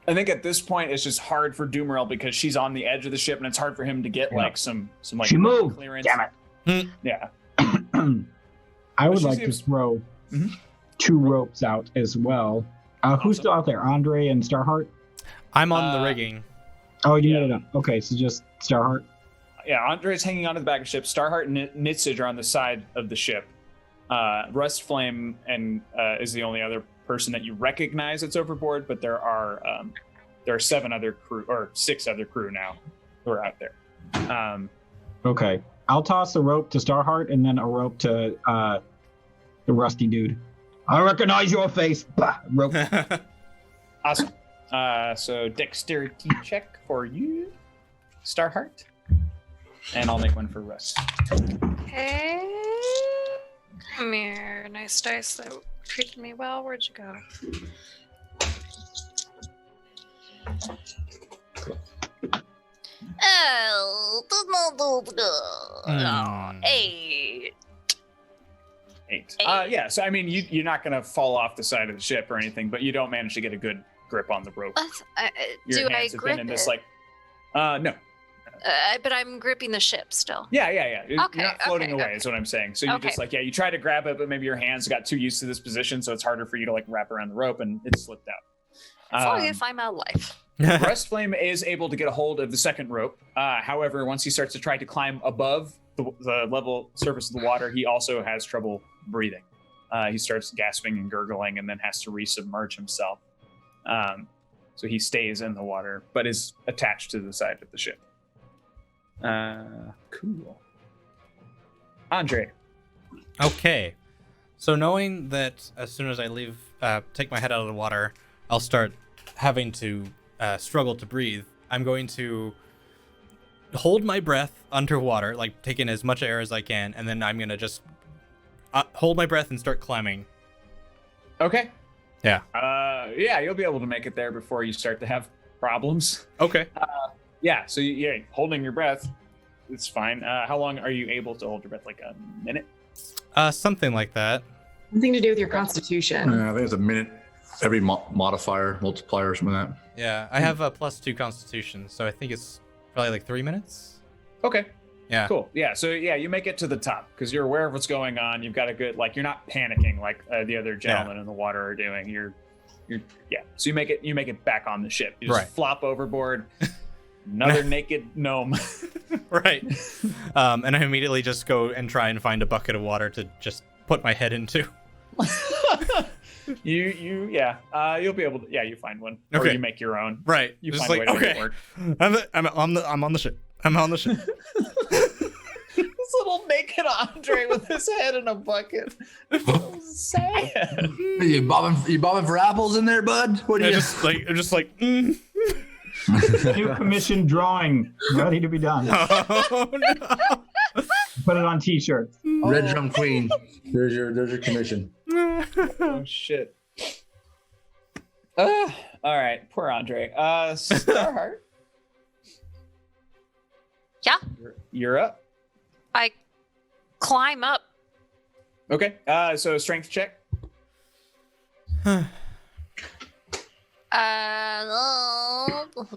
I think at this point it's just hard for Doomerl because she's on the edge of the ship and it's hard for him to get like some like she moved. Clearance. Damn it. Yeah. I would like to throw 2 ropes out as well. Who's still out there? Andre and Starheart? I'm on the rigging. Oh, you made it up. Okay, so just Starheart. Yeah, Andre's hanging onto the back of the ship. Starheart and Nitzig are on the side of the ship. Rust Flame and is the only other person that you recognize that's overboard, but there are 6 other crew now who are out there. Okay. I'll toss a rope to Starheart and then a rope to the rusty dude. I recognize your face. Bah, rope. Awesome. So dexterity check for you, Starheart. And I'll make one for Rust. Hey, come here. Nice dice that treated me well. Where'd you go? Oh, 8. 8. Yeah, so I mean, you're not going to fall off the side of the ship or anything, but you don't manage to get a good grip on the rope. Your Do I hands have grip been in this, it? like, no. But I'm gripping the ship still. Yeah. You're Okay, not floating okay, away, is what I'm saying. So you Okay. just you try to grab it, but maybe your hands got too used to this position, so it's harder for you to like wrap around the rope, and it slipped out. As long as I'm alive. Breastflame is able to get a hold of the second rope. However, once he starts to try to climb above the level surface of the water, he also has trouble breathing. He starts gasping and gurgling, and then has to resubmerge himself. So he stays in the water, but is attached to the side of the ship. Cool. Andre. Okay. So knowing that as soon as I leave, take my head out of the water, I'll start having to struggle to breathe. I'm going to hold my breath underwater, like take in as much air as I can, and then I'm going to just hold my breath and start climbing. Okay. Yeah. Yeah, you'll be able to make it there before you start to have problems. Okay. Yeah, so you're holding your breath. It's fine. How long are you able to hold your breath? Like a minute? Something like that. Something to do with your constitution. I think it's a minute every modifier, multiplier, or something like that. Yeah, I have a +2 constitution, so I think it's probably like 3 minutes. Okay. Yeah. Cool. Yeah, so you make it to the top because you're aware of what's going on. You've got a good, you're not panicking like the other gentlemen in the water are doing. So you make it back on the ship. You just flop overboard. Another naked gnome. Right. And I immediately just go and try and find a bucket of water to just put my head into. You'll be able to, you find one. Okay. Or you make your own. Right. You just find like, a way to make it work. I'm on the ship. I'm on the ship. This little naked Andre with his head in a bucket. So sad. You bobbing for apples in there, bud? What are I'm you? just like. New commissioned drawing ready to be done. Oh no. Put it on t-shirts. Red Drum Queen. There's your commission. Oh shit. All right, poor Andre. Starheart. Yeah. You're up. I climb up. Okay. So strength check.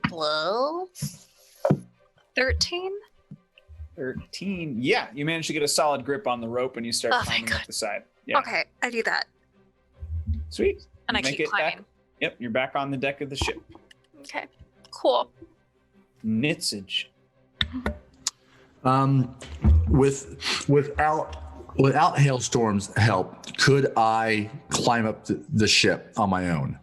Blow. 13. 13. Yeah, you manage to get a solid grip on the rope and you start Oh, climbing thank up the side. Yeah. Okay, I do that. Sweet. And I Make keep it back. climbing. Yep, you're back on the deck of the ship. Okay, cool. Nitsage. Without Hailstorm's help, could I climb up the ship on my own?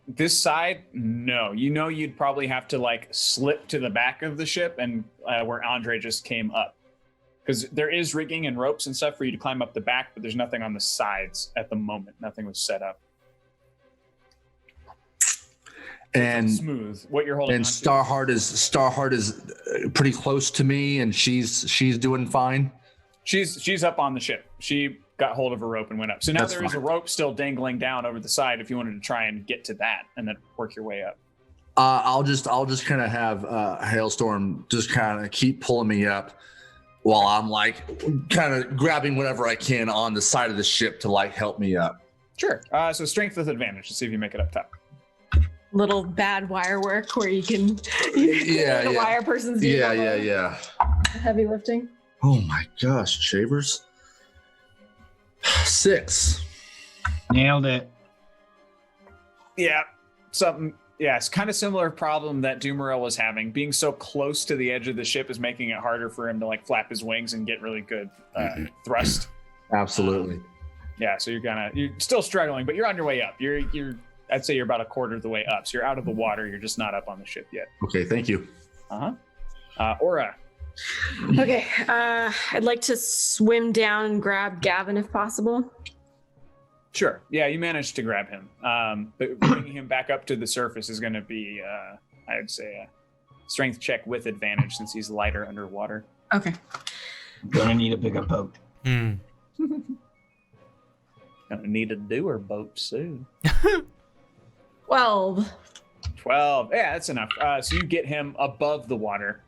This side, no. You'd probably have to slip to the back of the ship and where Andre just came up. Because there is rigging and ropes and stuff for you to climb up the back, but there's nothing on the sides at the moment. Nothing was set up. And smooth. What you're holding. And on to. Starheart is pretty close to me, and she's doing fine. She's up on the ship. She got hold of a rope and went up. So now there is a rope still dangling down over the side if you wanted to try and get to that and then work your way up. I'll just kind of have Hailstorm just kind of keep pulling me up while I'm kind of grabbing whatever I can on the side of the ship to help me up. Sure. So strength with advantage to see if you make it up top. Little bad wire work where you can the wire person's doing all the heavy lifting. Oh my gosh, Shavers. 6. Nailed it. Yeah. It's kind of similar problem that Doomerel was having. Being so close to the edge of the ship is making it harder for him to flap his wings and get really good thrust. Absolutely. Yeah, so you're still struggling, but you're on your way up. I'd say you're about a quarter of the way up. So you're out of the water. You're just not up on the ship yet. Okay, thank you. Aura. Okay, I'd like to swim down and grab Gavin if possible. Sure. Yeah, you managed to grab him. But bringing him back up to the surface is going to be, I'd say, a strength check with advantage since he's lighter underwater. Okay. Gonna need a bigger boat. Gonna need a doer boat soon. 12. 12. Yeah, that's enough. So you get him above the water.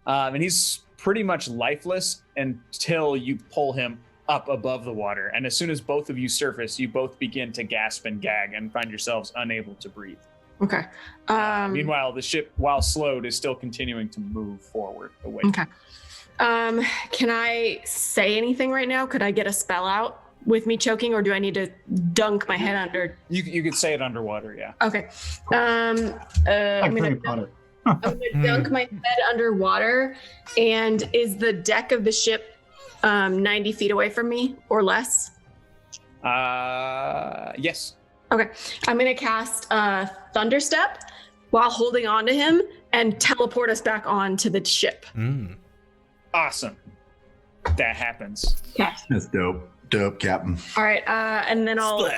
And he's pretty much lifeless until you pull him up above the water. And as soon as both of you surface, you both begin to gasp and gag and find yourselves unable to breathe. Okay. Meanwhile, the ship, while slowed, is still continuing to move forward away. Okay. Can I say anything right now? Could I get a spell out with me choking, or do I need to dunk my head under? You could say it underwater, yeah. Okay. I'm gonna dunk my head underwater. And is the deck of the ship 90 feet away from me or less? Yes. Okay. I'm gonna cast Thunderstep while holding on to him and teleport us back onto the ship. Awesome. That happens. Okay. That's dope. Dope, Captain. All right, and then I'll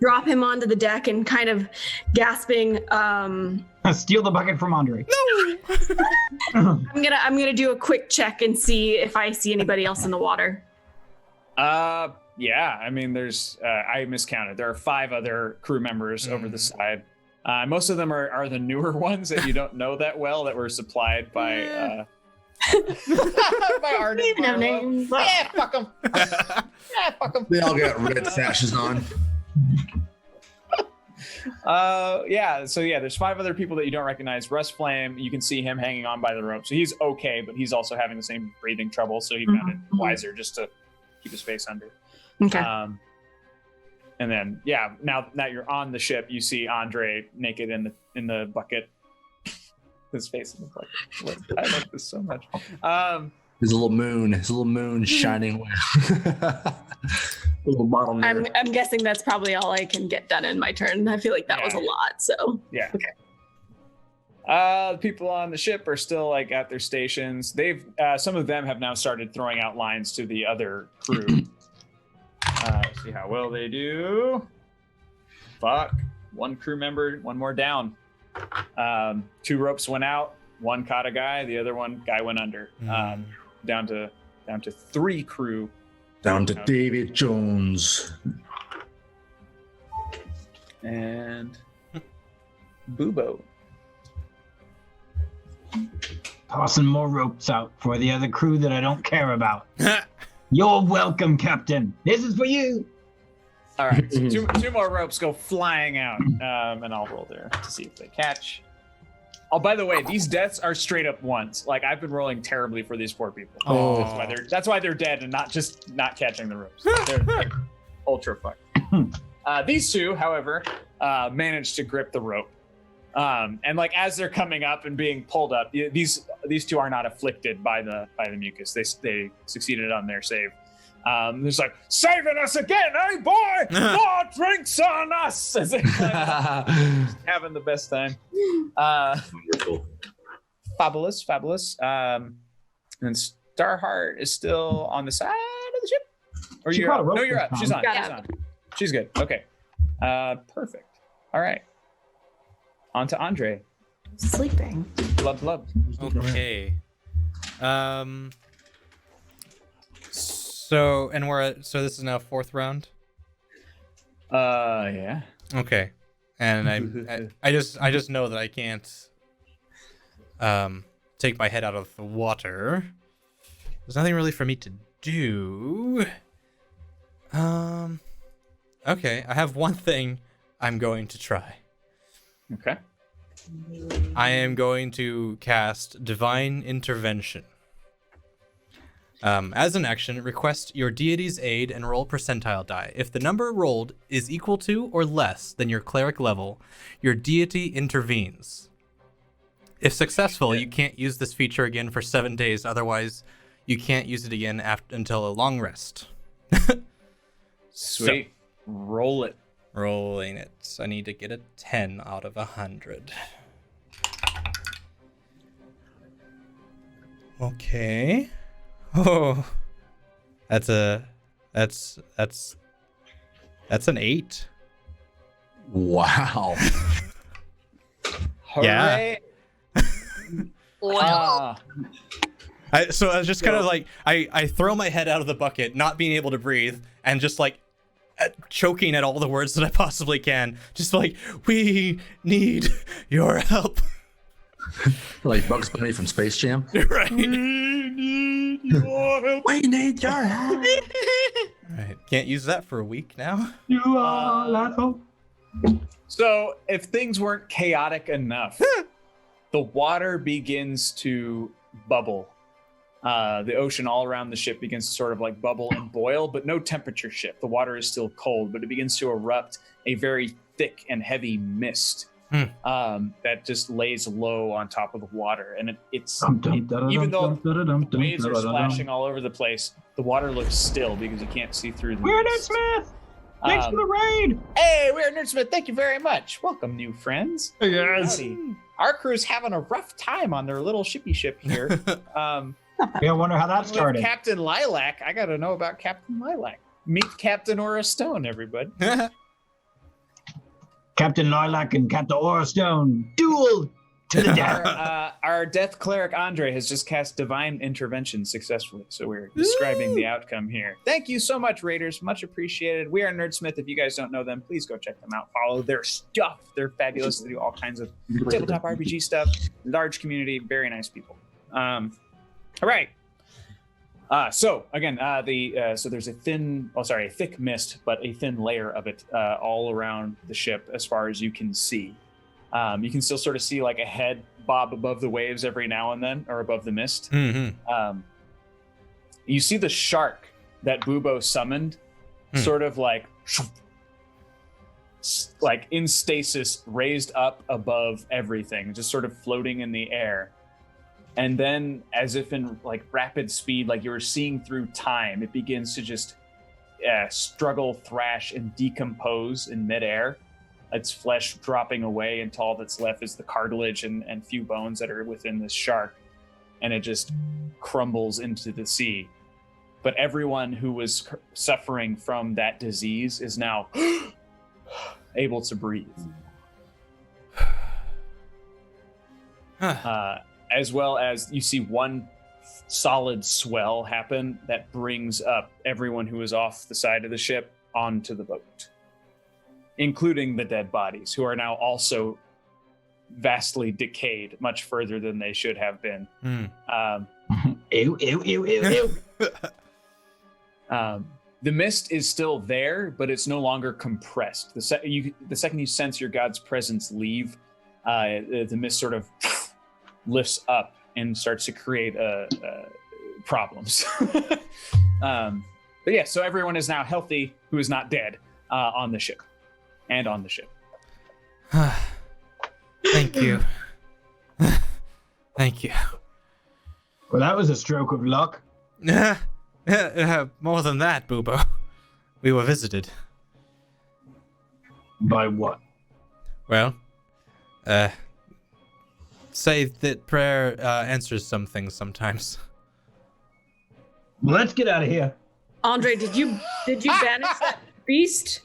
drop him onto the deck and kind of gasping. Steal the bucket from Andre. I'm gonna do a quick check and see if I see anybody else in the water. Yeah. I mean, there's I miscounted. There are 5 other crew members over the side. Most of them are the newer ones that you don't know that well that were supplied by. By Arden. No names. Yeah, fuck them. Yeah, fuck them. They all got red sashes on. So there's 5 other people that you don't recognize. Russ Flame, you can see him hanging on by the rope. So he's okay, but he's also having the same breathing trouble. So he found it wiser just to keep his face under. Okay. And then, now that you're on the ship, you see Andre naked in the bucket. His face in the bucket. I love this so much. His little moon shining away. Little bottle mirror. I'm guessing that's probably all I can get done in my turn. I feel like that was a lot. So yeah. Okay. The people on the ship are still like at their stations. They've some of them have now started throwing out lines to the other crew. See how well they do. Fuck. 1 crew member, 1 more down. 2 ropes went out. 1 caught a guy. The other guy went under. Down to 3 crew. Down to David Jones. And Bubo. Tossing more ropes out for the other crew that I don't care about. You're welcome, Captain. This is for you. All right, so 2 more ropes go flying out, and I'll roll there to see if they catch. Oh, by the way, these deaths are straight up ones. Like, I've been rolling terribly for these poor people. Oh. That's why they're dead and not just not catching the ropes. They're ultra fucked. These 2, however, managed to grip the rope. And like as they're coming up and being pulled up, these 2 are not afflicted by the mucus. They succeeded on their save. There's like, saving us again, eh, boy? More drinks on us! As they having the best time. Wonderful. Fabulous. And Starheart is still on the side of the ship? Or you're up? No, you're up. She's on. She's good. Okay. Perfect. All right. On to Andre. Sleeping. Blub. Okay. So this is now 4th round. Yeah. Okay, and I just know that I can't take my head out of the water. There's nothing really for me to do. Okay, I have one thing I'm going to try. Okay. I am going to cast Divine Intervention. As an action, request your deity's aid and roll percentile die. If the number rolled is equal to or less than your cleric level, your deity intervenes. If successful, you can't use this feature again for 7 days. Otherwise, you can't use it again until a long rest. Sweet. Roll it. Rolling it. I need to get a 10 out of 100. Okay. Oh, that's an 8. Wow. Yeah. Well, So I was just kind of like, I throw my head out of the bucket, not being able to breathe, and just like choking at all the words that I possibly can. Just like, we need your help. Like Bugs Bunny from Space Jam. Right. We need your help. Right. Can't use that for a week now. You are lethal. so if things weren't chaotic enough, the water begins to bubble. The ocean all around the ship begins to sort of like bubble and boil, but no temperature shift. The water is still cold, but it begins to erupt a very thick and heavy mist that just lays low on top of the water. And even though waves are splashing all over the place, the water looks still because you can't see through the We're mist. Nerdsmith! Thanks for the raid! Hey, we're Nerdsmith. Thank you very much. Welcome, new friends. Yes. Howdy. Our crew's having a rough time on their little shippy ship here. Yeah, I wonder how that With started. Captain Lilac. I gotta know about Captain Lilac. Meet Captain Aura Stone, everybody. Captain Lilac and Captain Aura Stone duel to the death. Our death cleric Andre has just cast divine intervention successfully, so we're describing the outcome here. Thank you so much, Raiders. Much appreciated. We are Nerdsmith. If you guys don't know them, please go check them out. Follow their stuff. They're fabulous. They do all kinds of tabletop RPG stuff. Large community. Very nice people. All right. So again, so there's a thick mist, but a thin layer of it all around the ship as far as you can see. You can still sort of see like a head bob above the waves every now and then, or above the mist. Mm-hmm. You see the shark that Bubo summoned, sort of like in stasis, raised up above everything, just sort of floating in the air. And then, as if in like rapid speed, like you were seeing through time, it begins to just struggle, thrash, and decompose in midair. Its flesh dropping away until all that's left is the cartilage and few bones that are within this shark. And it just crumbles into the sea. But everyone who was suffering from that disease is now able to breathe. As well as you see one solid swell happen that brings up everyone who is off the side of the ship onto the boat, including the dead bodies, who are now also vastly decayed, much further than they should have been. Ew, ew, ew, ew, ew. The mist is still there, but it's no longer compressed. The second you sense your god's presence leave, the mist sort of lifts up and starts to create problems. But yeah, so everyone is now healthy who is not dead on the ship. And on the ship. Thank you. Thank you. Well, that was a stroke of luck. More than that, Bubo. We were visited. By what? Well, say that prayer answers some things sometimes. Let's get out of here. Andre, did you banish that beast?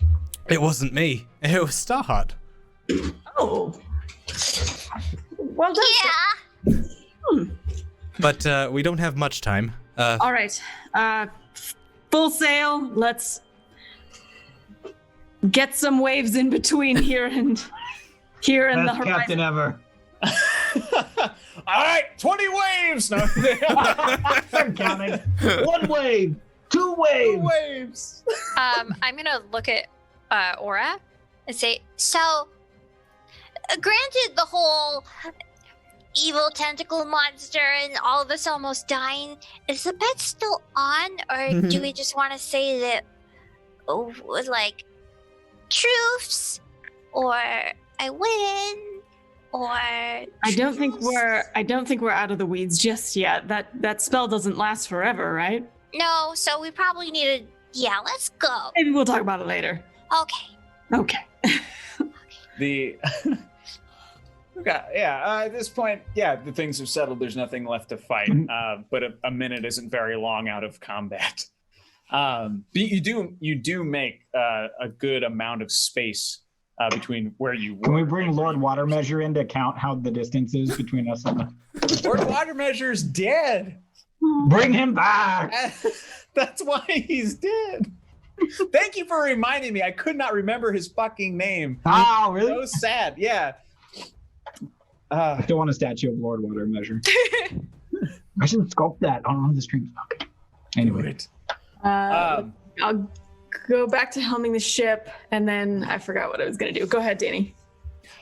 It wasn't me. It was Starheart. Oh. Well done. Yeah. But we don't have much time. All right. Full sail. Let's get some waves in between here and the Best horizon. captain ever. All right, 20 waves! No. I'm counting. 1 wave, 2 waves. 2 waves. I'm gonna look at Aura And say, so, granted the whole evil tentacle monster and all of us almost dying, is the bet still on? Or do we just want to say that, like, truce? Or I win? Or I don't think we're out of the weeds just yet. That spell doesn't last forever, right? no, so we probably need to Yeah, let's go. Maybe we'll talk about it later. Okay. Okay. The at this point, the things have settled. There's nothing left to fight. But a minute isn't very long out of combat. But you do make a good amount of space between where you were. Can we bring Lord Water Measure in to count how the distance is between us? Lord Water Measure's dead. Bring him back. That's why he's dead. Thank you for reminding me. I could not remember his fucking name. Oh, really? So sad. Yeah. I still want a statue of Lord Water Measure. I should sculpt that on one of the streams. Okay. Anyway. I'll go back to helming the ship, and then I forgot what I was going to do. Go ahead, Danny.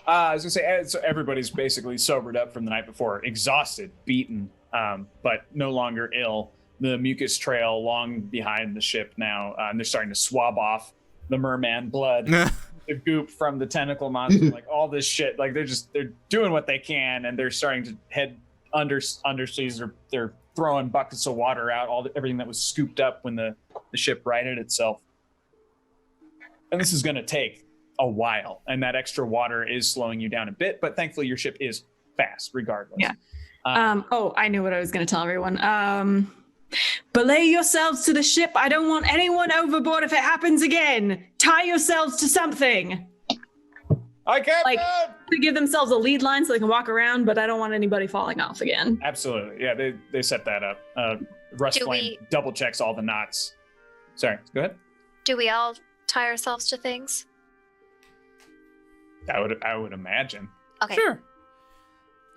I was going to say, so everybody's basically sobered up from the night before, exhausted, beaten, but no longer ill. The mucus trail along behind the ship now, and they're starting to swab off the merman blood, the goop from the tentacle monster, like all this shit. Like they're doing what they can, and they're starting to head underseas. They're throwing buckets of water out, everything that was scooped up when the ship righted itself. And this is going to take a while, and that extra water is slowing you down a bit, but thankfully your ship is fast regardless. Yeah. I knew what I was going to tell everyone. Belay yourselves to the ship. I don't want anyone overboard if it happens again. Tie yourselves to something. I can't. Like to give themselves a lead line so they can walk around, but I don't want anybody falling off again. Absolutely. Yeah, they set that up. Rust Flame double checks all the knots. Sorry, go ahead. Do we all tie ourselves to things? I would imagine. Okay. Sure.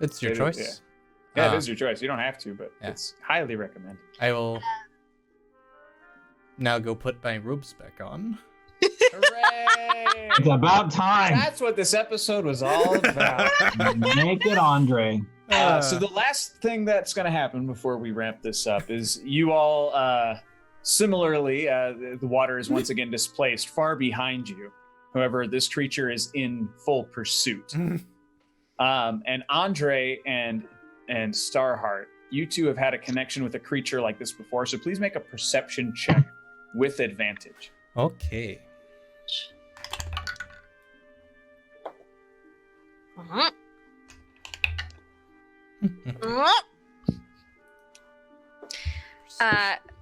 It's your choice. Yeah, it is your choice. You don't have to, but it's highly recommended. I will now go put my robes back on. Hooray! It's about time. That's what this episode was all about. Naked Andre. So the last thing that's going to happen before we wrap this up is you all, similarly, the water is once again displaced far behind you. However, this creature is in full pursuit. And Andre and Starheart, you two have had a connection with a creature like this before, so please make a perception check with advantage. Okay.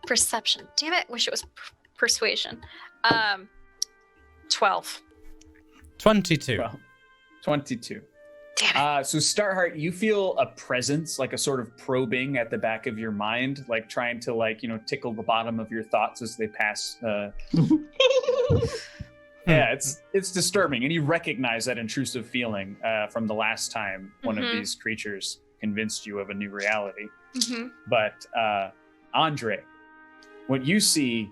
Perception. Damn it! Wish it was persuasion. 12. 22. Well, 22. Damn it. So Starheart, you feel a presence, like a sort of probing at the back of your mind, like trying to tickle the bottom of your thoughts as they pass. Yeah, it's disturbing, and you recognize that intrusive feeling from the last time one of these creatures convinced you of a new reality. But Andre, what you see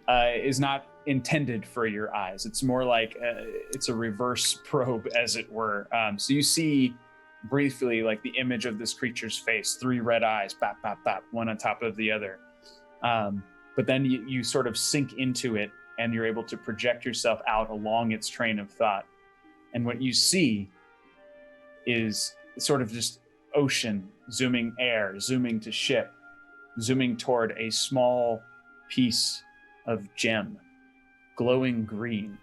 is not intended for your eyes. It's more like it's a reverse probe, as it were. So you see briefly like the image of this creature's face, 3 red eyes, bap, bap, bap, one on top of the other. But then you sort of sink into it, and you're able to project yourself out along its train of thought. And what you see is sort of just ocean, zooming air, zooming to ship, zooming toward a small piece of gem, glowing green,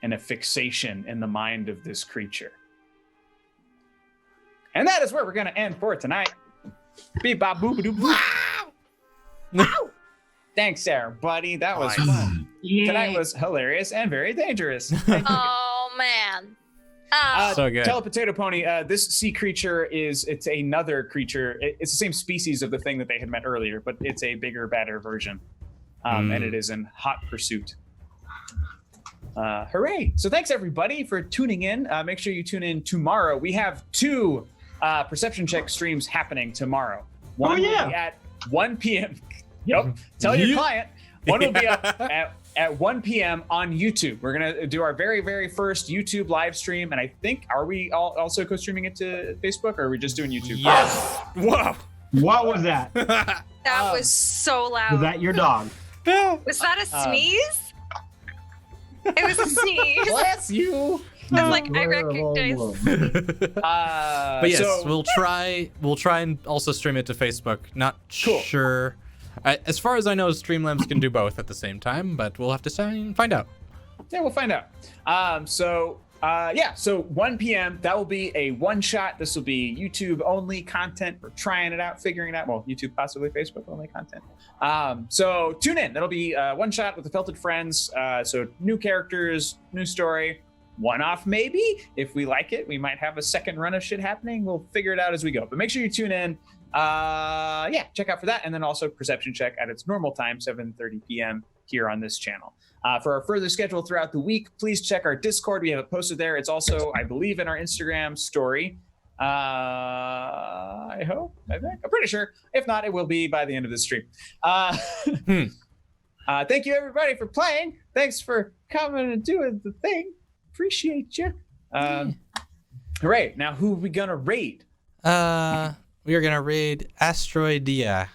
and a fixation in the mind of this creature. And that is where we're going to end for tonight. Beep bop boop doo boo. Wow. Thanks, Sarah, buddy. That was fun. Yeah. Tonight was hilarious and very dangerous. Oh man. So good. Tell a Potato Pony, this sea creature it's another creature. It's the same species of the thing that they had met earlier, but it's a bigger, badder version. And it is in hot pursuit. Hooray. So thanks everybody for tuning in. Make sure you tune in tomorrow. We have 2 perception check streams happening tomorrow. One will be at 1 p.m. Yep. Tell your client. One will be up at 1 p.m. on YouTube. We're going to do our very, very first YouTube live stream. And I think, are we also co-streaming it to Facebook, or are we just doing YouTube? Yes. Whoa. What was that? That was so loud. Was that your dog? Was that a sneeze? It was a sneeze. Bless you. I was like, I recognize. But yes, we'll try and also stream it to Facebook. Not Cool. sure As far as I know, Streamlabs can do both at the same time, but we'll have to find out. Yeah, we'll find out. So 1 p.m. That will be a one shot. This will be YouTube only content. We're trying it out, figuring it out. Well, YouTube, possibly Facebook only content. So tune in. That'll be one shot with the Felted Friends. So new characters, new story, one off maybe. If we like it, we might have a second run of shit happening. We'll figure it out as we go. But make sure you tune in. Check out for that, and then also Perception Check at its normal time, 7:30 p.m. here on this channel. For our further schedule throughout the week, please check our Discord. We have it posted there. It's also, I believe, in our Instagram story. I think. I'm pretty sure. If not, it will be by the end of the stream. Thank you, everybody, for playing. Thanks for coming and doing the thing. Appreciate you. All right, now who are we gonna raid? We are gonna raid Asteroidia.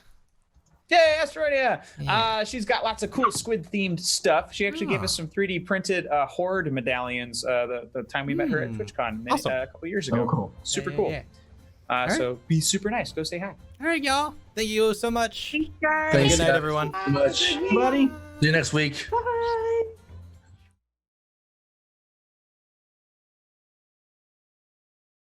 Yay, Asteroidia! Yeah. She's got lots of cool squid-themed stuff. She actually gave us some 3D printed Horde medallions the time we met her at TwitchCon a couple years ago. Oh, cool. Super cool. Yeah. So be super nice. Go say hi. All right, y'all. Thank you so much. Thanks, guys. Thanks, Good night, everyone. so much. Buddy. See you next week.